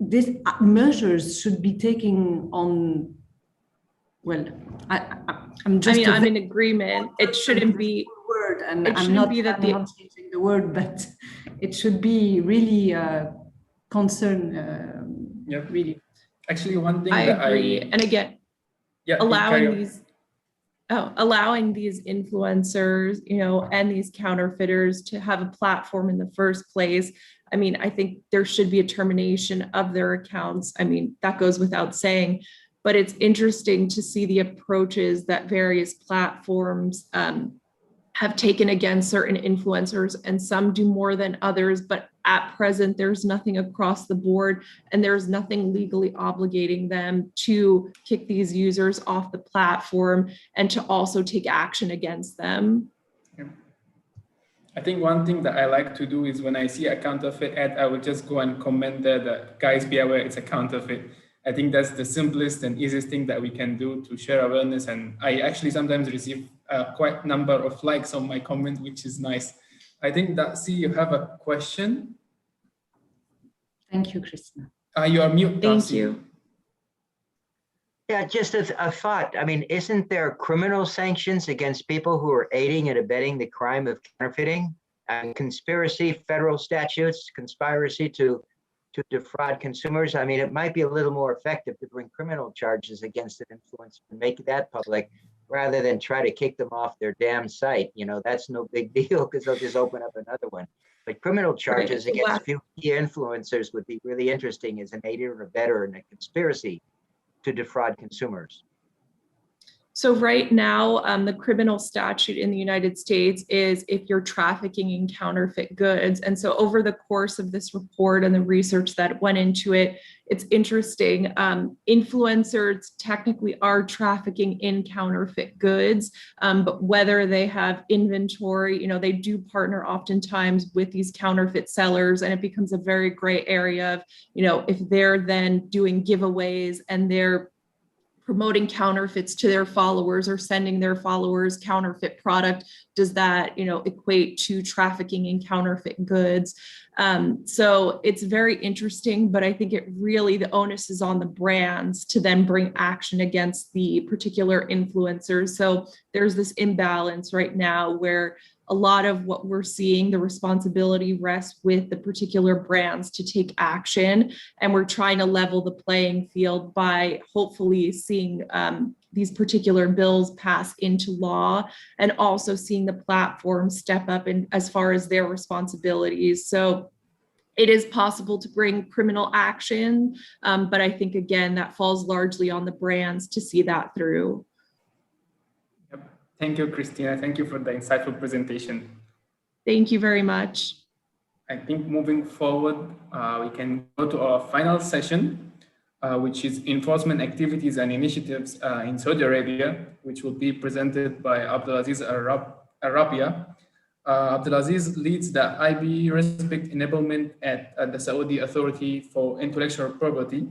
these measures should be taken on. Well, I'm in agreement. It shouldn't be word, and I'm not changing the word, but it should be really concern, really. Actually, one thing I that agree. And again, allowing these influencers, and these counterfeiters to have a platform in the first place. I mean, I think there should be a termination of their accounts. I mean, that goes without saying, but it's interesting to see the approaches that various platforms have taken against certain influencers, and some do more than others. But at present, there's nothing across the board, and there's nothing legally obligating them to kick these users off the platform and to also take action against them. I think one thing that I like to do is when I see a counterfeit ad, I will just go and comment there that, guys, be aware it's a counterfeit. I think that's the simplest and easiest thing that we can do to share awareness. And I actually sometimes receive quite a number of likes on my comment, which is nice. I think that, see, you have a question. Thank you, Christina. You are mute. Thank you. Yeah, just a thought. I mean, isn't there criminal sanctions against people who are aiding and abetting the crime of counterfeiting? Conspiracy, federal statutes, conspiracy to defraud consumers. I mean, it might be a little more effective to bring criminal charges against an influencer and make that public rather than try to kick them off their damn site. That's no big deal because they'll just open up another one. But criminal charges against few key influencers would be really interesting as an aider or abetter in a conspiracy to defraud consumers. So right now, the criminal statute in the United States is if you're trafficking in counterfeit goods. And so over the course of this report and the research that went into it, it's interesting. Influencers technically are trafficking in counterfeit goods, but whether they have inventory, they do partner oftentimes with these counterfeit sellers, and it becomes a very gray area of, if they're then doing giveaways and they're promoting counterfeits to their followers or sending their followers counterfeit product, does that, equate to trafficking in counterfeit goods? So it's very interesting, but I think the onus is on the brands to then bring action against the particular influencers. So there's this imbalance right now where a lot of what we're seeing, the responsibility rests with the particular brands to take action. And we're trying to level the playing field by hopefully seeing these particular bills pass into law, and also seeing the platforms step up in as far as their responsibilities. So it is possible to bring criminal action, but I think, again, that falls largely on the brands to see that through. Thank you, Christina. Thank you for the insightful presentation. Thank you very much. I think moving forward, we can go to our final session, which is enforcement activities and initiatives in Saudi Arabia, which will be presented by Abdulaziz Arabia. Abdulaziz leads the IB Respect Enablement at the Saudi Authority for Intellectual Property.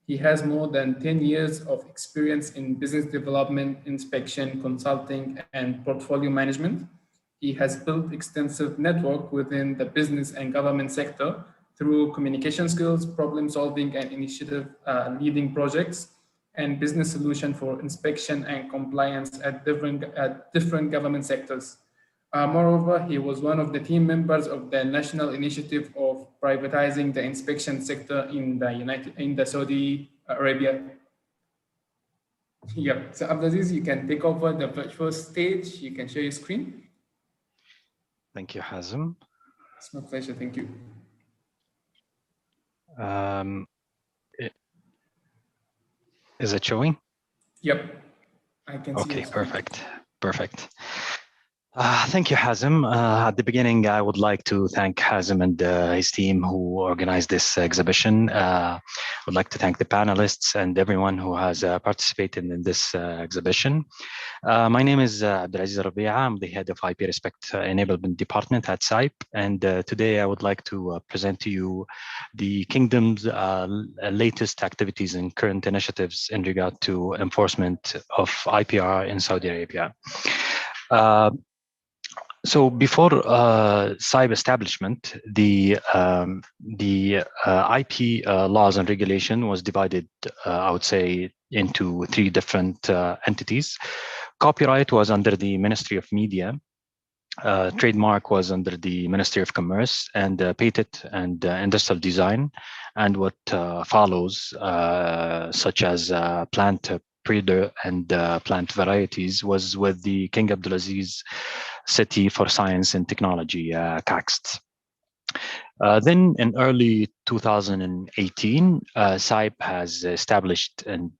He has more than 10 years of experience in business development, inspection, consulting, and portfolio management. He has built extensive network within the business and government sector through communication skills, problem solving, and initiative leading projects, and business solution for inspection and compliance at different government sectors. Moreover, he was one of the team members of the national initiative of privatizing the inspection sector in the Saudi Arabia. Yeah, so Abdulaziz, you can take over the virtual stage. You can share your screen. Thank you, Hazem. It's my pleasure. Thank you. Is it showing? Yep, I can see. Okay, perfect. Thank you, Hazem. At the beginning, I would like to thank Hazem and his team who organized this exhibition. I would like to thank the panelists and everyone who has participated in this exhibition. My name is Abdulaziz Rabia. I'm the head of IP Respect Enablement Department at SAIP. And today I would like to present to you the Kingdom's latest activities and current initiatives in regard to enforcement of IPR in Saudi Arabia. So before SAIP establishment, the IP laws and regulation was divided, I would say, into three different entities. Copyright was under the Ministry of Media. Trademark was under the Ministry of Commerce, and patent and industrial design, and what follows, such as plant breeder and plant varieties, was with the King Abdulaziz City for Science and Technology, CAXT. Then in early 2018, SAIP has established and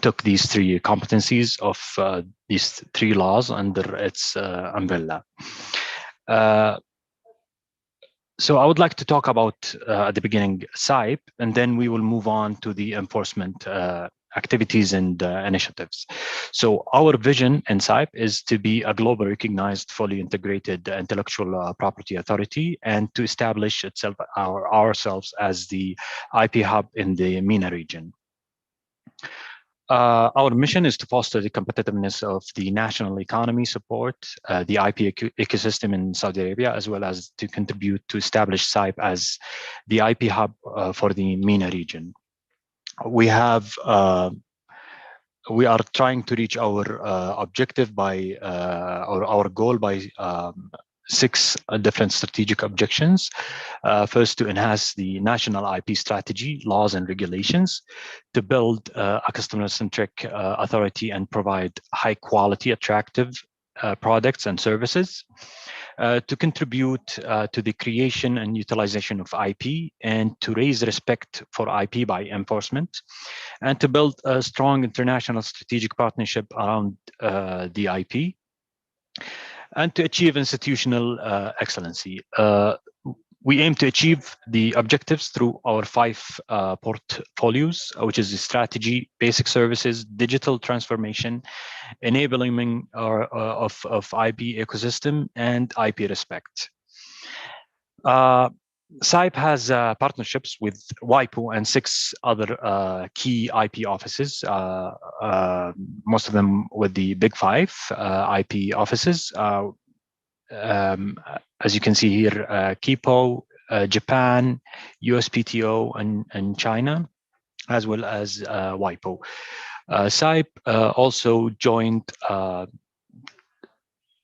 took these three competencies of these three laws under its umbrella. So I would like to talk about at the beginning SAIP, and then we will move on to the enforcement activities and initiatives. So our vision in SAIP is to be a global recognized, fully integrated intellectual property authority, and to establish itself ourselves as the IP hub in the MENA region. Our mission is to foster the competitiveness of the national economy, support the IP ecosystem in Saudi Arabia, as well as to contribute to establish SAIP as the IP hub for the MENA region. We are trying to reach our objective by, or our goal by 6 different strategic objectives. First, to enhance the national IP strategy, laws and regulations, to build a customer-centric authority and provide high quality, attractive products and services, to contribute to the creation and utilization of IP, and to raise respect for IP by enforcement, and to build a strong international strategic partnership around the IP, and to achieve institutional excellency. We aim to achieve the objectives through our 5 portfolios, which is the strategy, basic services, digital transformation, enabling of IP ecosystem, and IP respect. SAIP has partnerships with WIPO and 6 other key IP offices, most of them with the big 5 IP offices. As you can see here, KIPO, Japan, USPTO, and China, as well as WIPO. SAIP also joined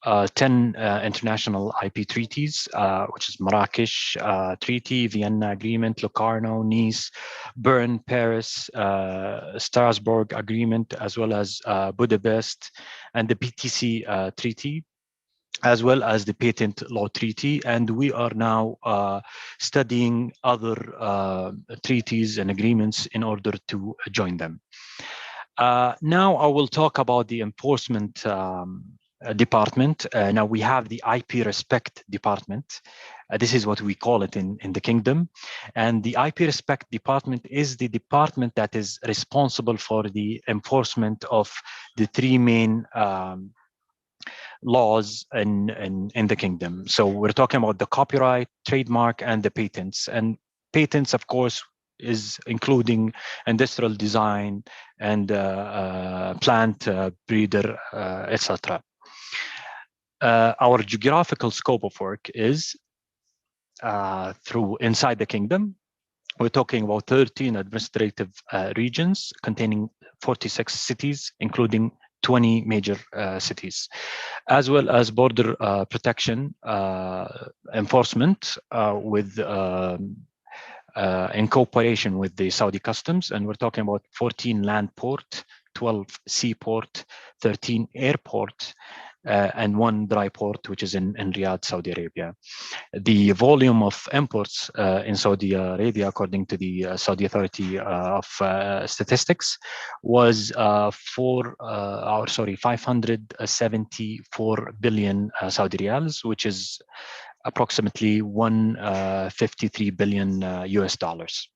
10 international IP treaties, which is Marrakesh Treaty, Vienna Agreement, Locarno, Nice, Bern, Paris, Strasbourg Agreement, as well as Budapest, and the PTC Treaty, as well as the Patent Law Treaty. And we are now studying other treaties and agreements in order to join them. Now I will talk about the enforcement department. Now we have the IP Respect Department. This is what we call it in the kingdom. And the IP Respect Department is the department that is responsible for the enforcement of the 3 main laws in the kingdom. So we're talking about the copyright, trademark, and the patents. And patents, of course, is including industrial design and plant breeder, etc. Our geographical scope of work is through inside the kingdom. We're talking about 13 administrative regions containing 46 cities, including 20 major cities, as well as border protection enforcement with in cooperation with the Saudi Customs. And we're talking about 14 land port, 12 seaport, 13 airport, and 1 dry port, which is in Riyadh, Saudi Arabia. The volume of imports in Saudi Arabia, according to the Saudi Authority of Statistics, was 574 billion Saudi riyals, which is approximately 153 billion US dollars.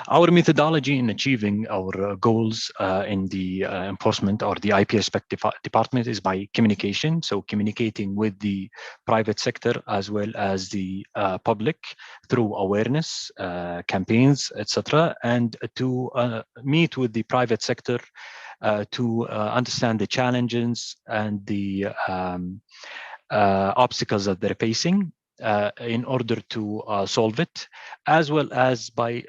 Our methodology in achieving our goals in the enforcement or the IP Respect Department is by communication. So communicating with the private sector as well as the public through awareness campaigns, etc., and to meet with the private sector to understand the challenges and the obstacles that they're facing in order to solve it, as well as by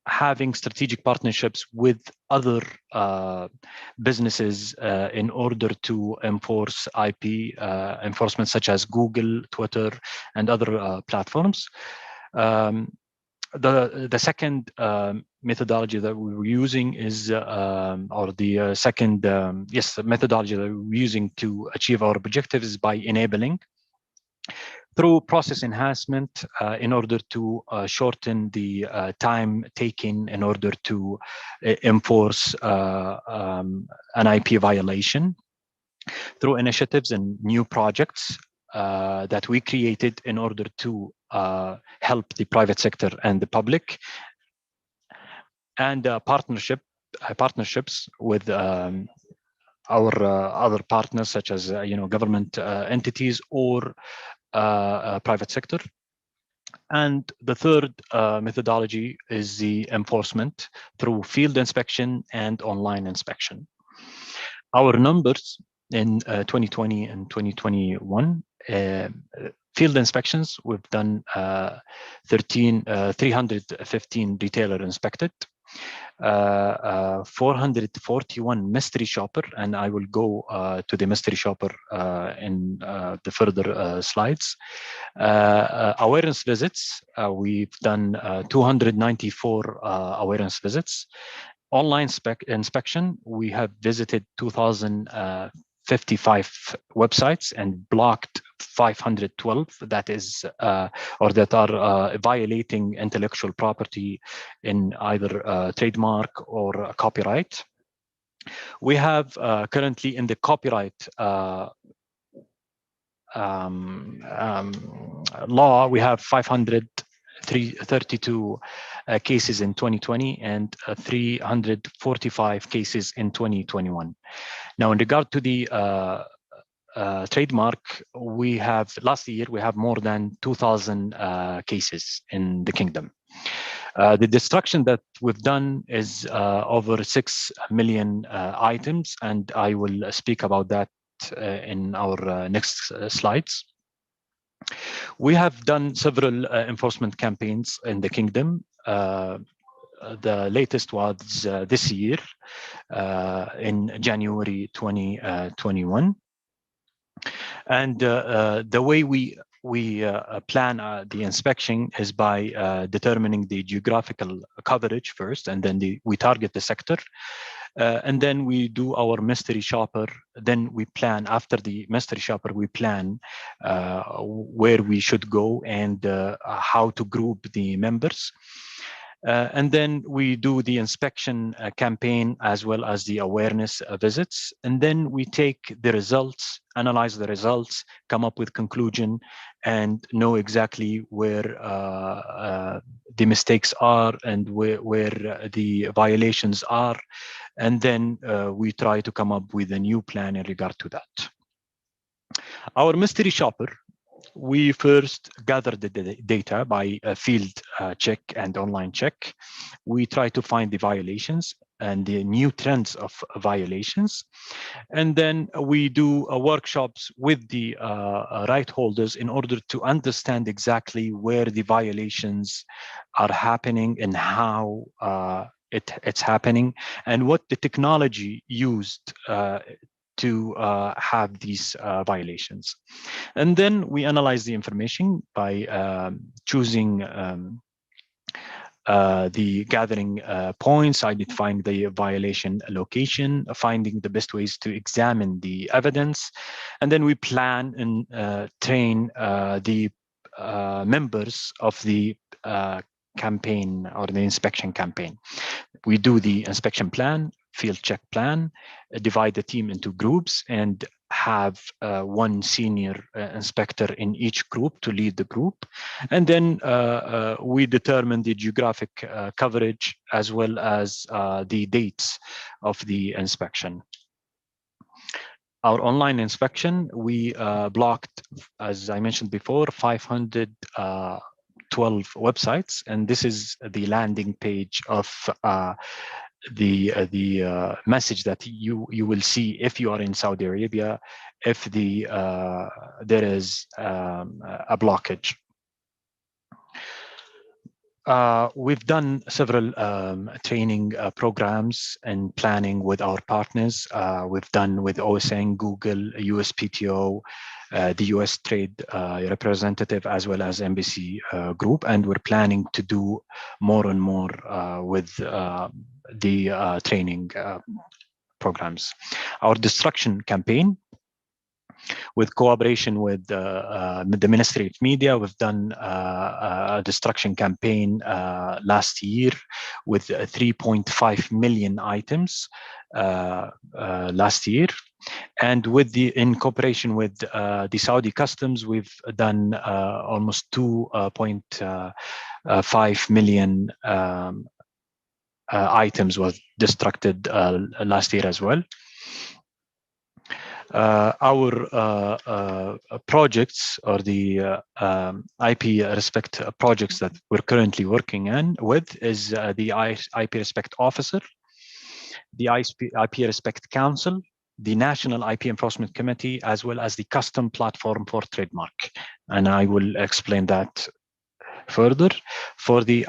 having strategic partnerships with other businesses in order to enforce IP enforcement, such as Google, Twitter, and other platforms. The second methodology that we were using is, or the second, the methodology that we're using to achieve our objectives is by enabling through process enhancement in order to shorten the time taken in order to enforce an IP violation, through initiatives and new projects that we created in order to help the private sector and the public, and partnerships with our other partners, such as government entities or private sector. And the third methodology is the enforcement through field inspection and online inspection. Our numbers in 2020 and 2021, field inspections, we've done 315 retailer inspected, 441 mystery shopper, and I will go to the mystery shopper in the further slides. Awareness visits, we've done 294 awareness visits. Online inspection, we have visited 2,055 websites and blocked 512 that is or that are violating intellectual property in either trademark or copyright. We have currently in the copyright law, we have 532 cases in 2020 and 345 cases in 2021. Now, in regard to the trademark, we have last year we have more than 2,000 cases in the kingdom. The destruction that we've done is over 6 million items, and I will speak about that in our next slides. We have done several enforcement campaigns in the kingdom. The latest was this year in January 2021. And the way we plan the inspection is by determining the geographical coverage first, and then we target the sector. And then we do our mystery shopper. Then we plan, after the mystery shopper, we plan where we should go and how to group the members. And then we do the inspection campaign as well as the awareness visits. And then we take the results, analyze the results, come up with conclusion, and know exactly where the mistakes are and where the violations are. And then we try to come up with a new plan in regard to that. Our mystery shopper, we first gather the data by a field check and online check. We try to find the violations and the new trends of violations. And then we do workshops with the right holders in order to understand exactly where the violations are happening and how it's happening, and what the technology used to have these violations. And then we analyze the information by choosing the gathering points, identifying the violation location, finding the best ways to examine the evidence. And then we plan and train the members of the campaign or the inspection campaign. We do the inspection plan, field check plan, divide the team into groups, and have one senior inspector in each group to lead the group. And then we determine the geographic coverage as well as the dates of the inspection. Our online inspection, we blocked, as I mentioned before, 512 websites, and this is the landing page of the message that you will see if you are in Saudi Arabia, if there is a blockage. We've done several training programs and planning with our partners. We've done with OSN, Google, USPTO, the US Trade Representative, as well as Embassy Group, and we're planning to do more and more with the training programs. Our destruction campaign, with cooperation with the Ministry of Media, we've done a destruction campaign last year with 3.5 million items last year. And in cooperation with the Saudi Customs, we've done almost 2.5 million items was destructed last year as well. Our projects, or the IP Respect projects that we're currently working with, is the IP Respect Officer, the IP Respect Council, the National IP Enforcement Committee, as well as the Custom Platform for Trademark. And I will explain that further. For the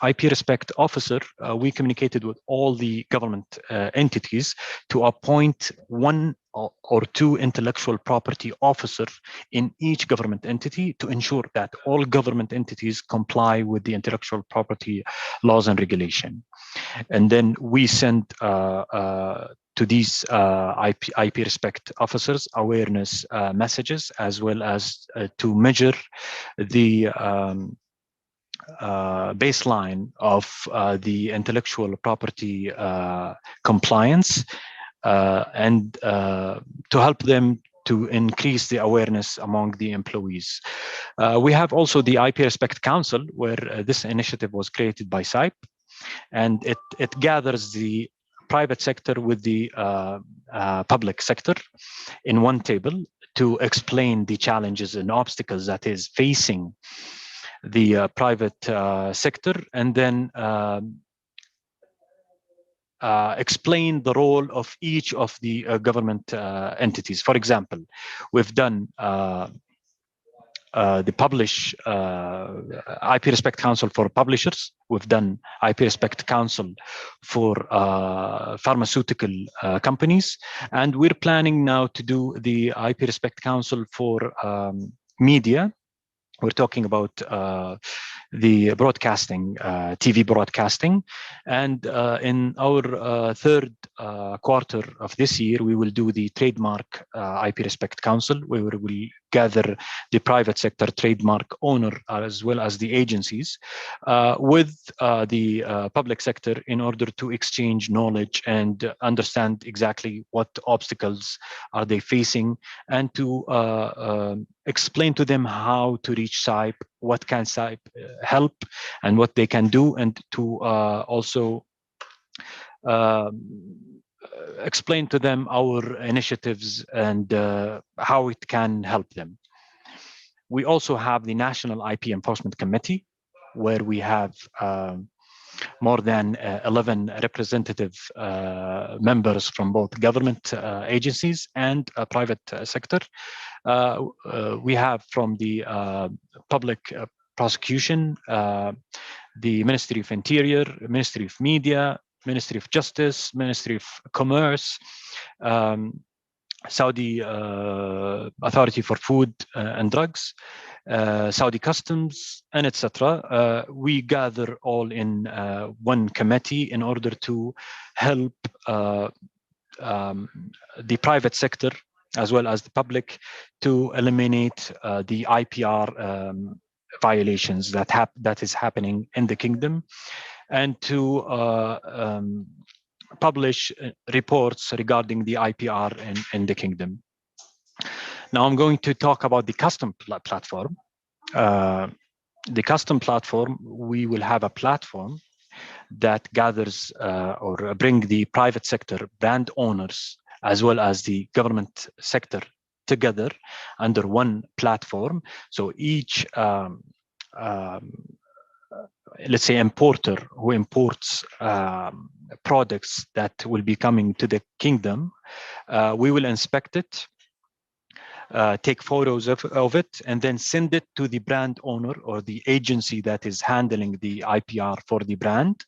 IP Respect Officer, we communicated with all the government entities to appoint one or two intellectual property officer in each government entity to ensure that all government entities comply with the intellectual property laws and regulation. And then we send to these IP Respect officers awareness messages, as well as to measure the baseline of the intellectual property compliance, and to help them to increase the awareness among the employees. We have also the IP Respect Council, where this initiative was created by SIPE, and it gathers the private sector with the public sector in one table to explain the challenges and obstacles that is facing the private sector, and then explain the role of each of the government entities. For example, we've done the IP Respect Council for publishers. We've done IP Respect Council for pharmaceutical companies, and we're planning now to do the IP Respect Council for media. We're talking about the broadcasting, TV broadcasting. And in our third quarter of this year, we will do the trademark IP Respect Council, where we will gather the private sector trademark owner, as well as the agencies, with the public sector, in order to exchange knowledge and understand exactly what obstacles are they facing, and to explain to them how to reach SIPE, what can SIPE help, and what they can do, and to also explain to them our initiatives and how it can help them. We also have the National IP Enforcement Committee, where we have more than 11 representative members from both government agencies and private sector. We have from the public prosecution, the Ministry of Interior, Ministry of Media, Ministry of Justice, Ministry of Commerce, Saudi Authority for Food and Drugs, Saudi Customs, and etc. We gather all in one committee in order to help the private sector as well as the public to eliminate the IPR violations that is happening in the kingdom, and to publish reports regarding the IPR in the kingdom. Now I'm going to talk about the custom platform. The custom platform, we will have a platform that gathers or bring the private sector brand owners as well as the government sector together under one platform. So each let's say importer who imports products that will be coming to the kingdom, we will inspect it. take photos of it, and then send it to the brand owner or the agency that is handling the IPR for the brand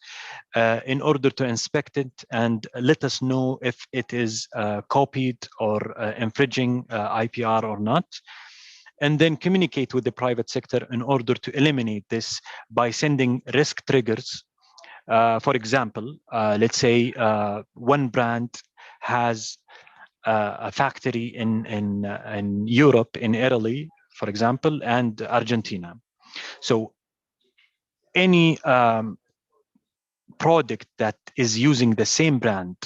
in order to inspect it and let us know if it is copied or infringing IPR or not. And then communicate with the private sector in order to eliminate this by sending risk triggers. For example, let's say one brand has a factory in Europe, in Italy, for example, and Argentina. So any product that is using the same brand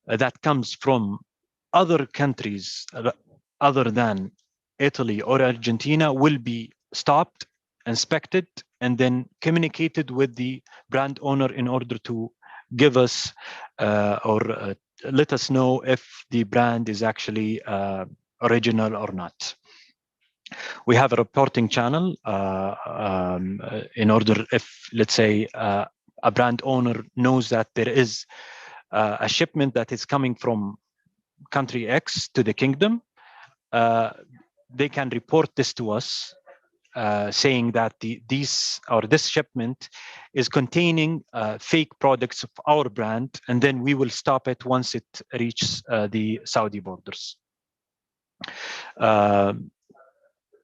that comes from other countries other than Italy or Argentina will be stopped, inspected, and then communicated with the brand owner in order to give us or let us know if the brand is actually original or not. We have a reporting channel in order if, let's say, a brand owner knows that there is a shipment that is coming from country X to the kingdom, they can report this to us, saying that this shipment is containing fake products of our brand, and then we will stop it once it reaches the Saudi borders.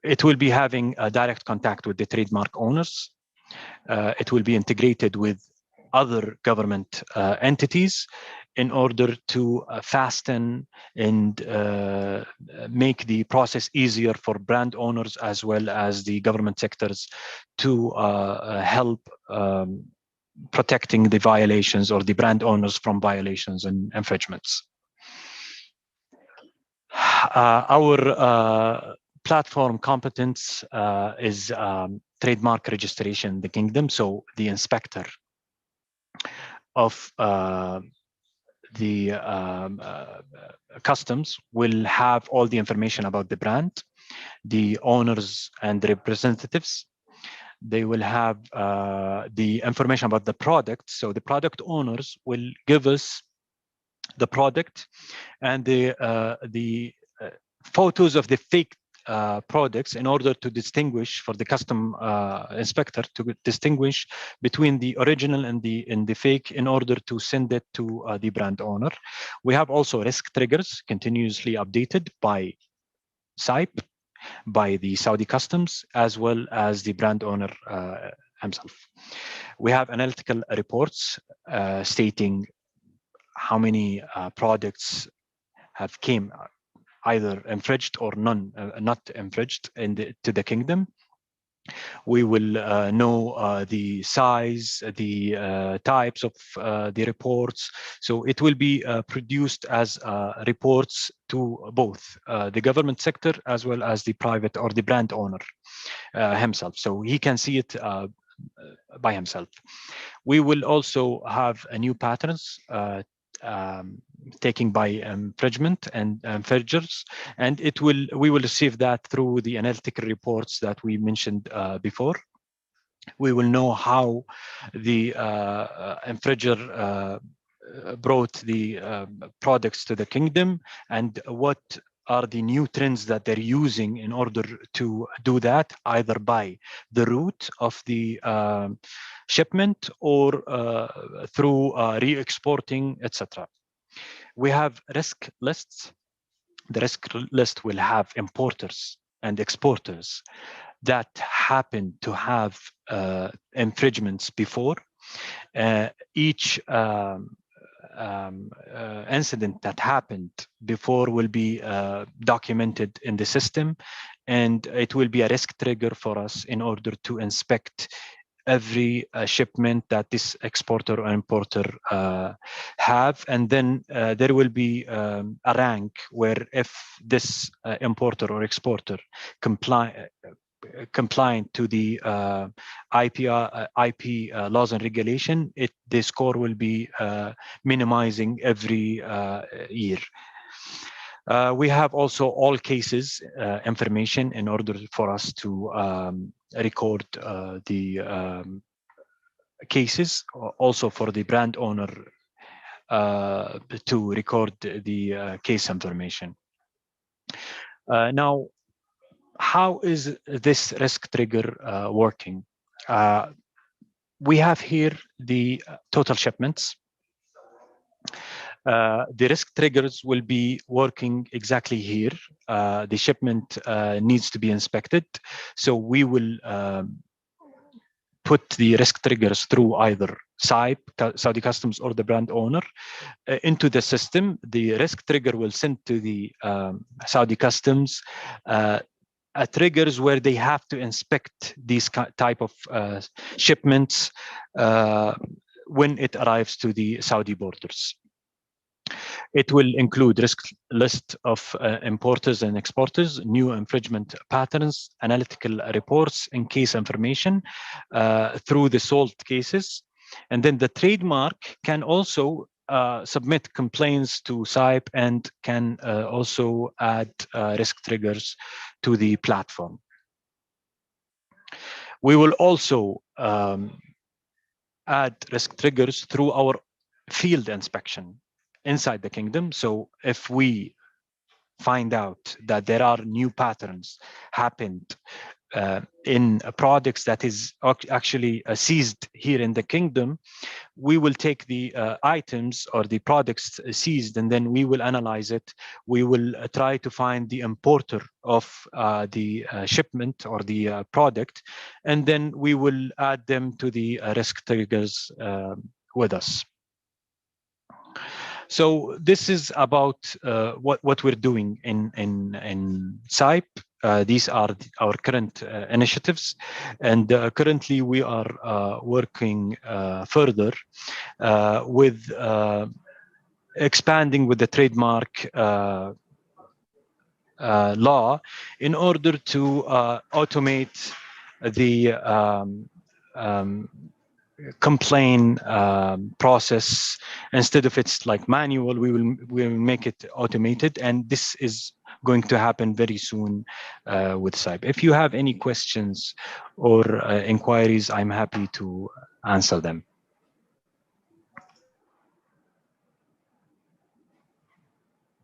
It will be having a direct contact with the trademark owners. It will be integrated with other government entities in order to fasten and make the process easier for brand owners as well as the government sectors to help protecting the violations or the brand owners from violations and infringements. Our platform competence is trademark registration in the kingdom. So the inspector of the customs will have all the information about the brand, the owners and the representatives. They will have the information about the product. So the product owners will give us the product and the photos of the fake products in order to distinguish, for the custom inspector to distinguish between the original and the fake in order to send it to the brand owner. We have also risk triggers continuously updated by SAIP, by the Saudi customs, as well as the brand owner himself. We have analytical reports stating how many products have came either infringed or not infringed to the kingdom. We will know the size, the types of the reports. So it will be produced as reports to both the government sector as well as the private or the brand owner himself. So he can see it by himself. We will also have new patterns taken by infringement and infringers, and we will receive that through the analytical reports that we mentioned before. We will know how the infringer brought the products to the kingdom and what are the new trends that they're using in order to do that, either by the route of the shipment or through re-exporting, etc. We have risk lists. The risk list will have importers and exporters that happen to have infringements before. Each incident that happened before will be documented in the system, and it will be a risk trigger for us in order to inspect every shipment that this exporter or importer have. And then there will be a rank where if this importer or exporter compliant to the IP laws and regulation, the score will be minimizing every year. We have also all cases information in order for us to record the cases, also for the brand owner to record the case information. Now, how is this risk trigger working? We have here the total shipments. The risk triggers will be working exactly here. The shipment needs to be inspected. So we will put the risk triggers through either SAIP, Saudi Customs, or the brand owner into the system. The risk trigger will send to the Saudi Customs triggers where they have to inspect these type of shipments when it arrives to the Saudi borders. It will include risk list of importers and exporters, new infringement patterns, analytical reports, and case information through the solved cases. And then the trademark can also submit complaints to SAIP and can also add risk triggers to the platform. We will also add risk triggers through our field inspection inside the kingdom. So if we find out that there are new patterns happened in products that is actually seized here in the kingdom, we will take the items or the products seized, and then we will analyze it. We will try to find the importer of the shipment or the product, and then we will add them to the risk triggers with us. So this is about what we're doing in SAIP. These are our current initiatives, and currently we are working further with expanding with the trademark law in order to automate the complaint process. Instead of it's like manual, we will make it automated, and this is going to happen very soon with SAIP. If you have any questions or inquiries, I'm happy to answer them.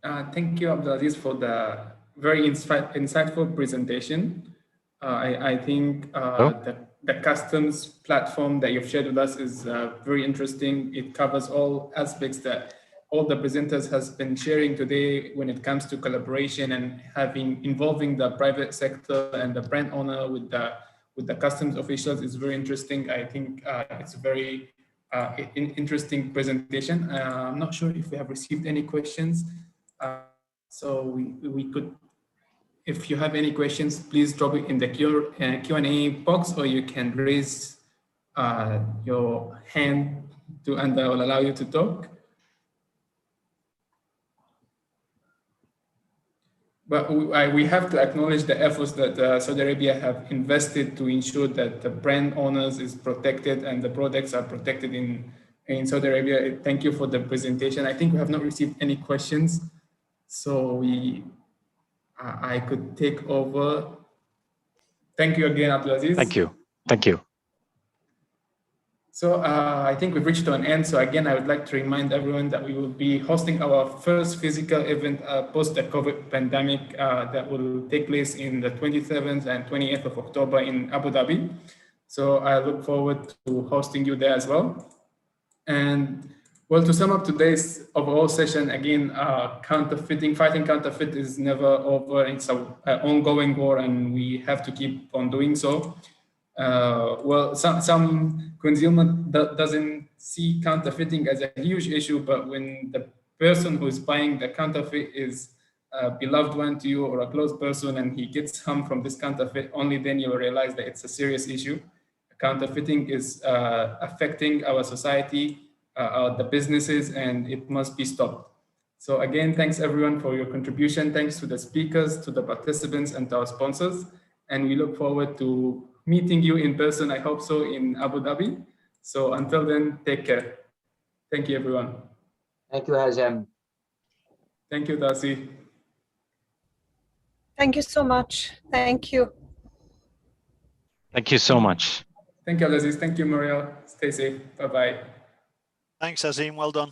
Thank you, Abdulaziz, for the very insightful presentation. I think the customs platform that you've shared with us is very interesting. It covers all aspects that all the presenters has been sharing today when it comes to collaboration and involving the private sector and the brand owner with the customs officials is very interesting. I think it's a very interesting presentation. I'm not sure if we have received any questions. So we could, if you have any questions, please drop it in the Q&A box, or you can raise your hand and I will allow you to talk. But we have to acknowledge the efforts that Saudi Arabia have invested to ensure that the brand owners is protected and the products are protected in Saudi Arabia. Thank you for the presentation. I think we have not received any questions, so I could take over. Thank you again, Abdulaziz. Thank you. Thank you. So I think we've reached an end. So again, I would like to remind everyone that we will be hosting our first physical event post the COVID pandemic that will take place in the 27th and 28th of October in Abu Dhabi. So I look forward to hosting you there as well. And well, to sum up today's overall session, again, fighting counterfeit is never over. It's an ongoing war, and we have to keep on doing so. Well, some consumer doesn't see counterfeiting as a huge issue, but when the person who is buying the counterfeit is a beloved one to you or a close person and he gets harm from this counterfeit, only then you will realize that it's a serious issue. Counterfeiting is affecting our society, the businesses, and it must be stopped. So again, thanks everyone for your contribution. Thanks to the speakers, to the participants, and to our sponsors. And we look forward to meeting you in person, I hope so, in Abu Dhabi. So until then, take care. Thank you, everyone. Thank you, Hazem. Thank you, Darcy. Thank you so much. Thank you. Thank you so much. Thank you, Aziz. Thank you, Mariel. Stay safe. Bye-bye. Thanks, Azim. Well done.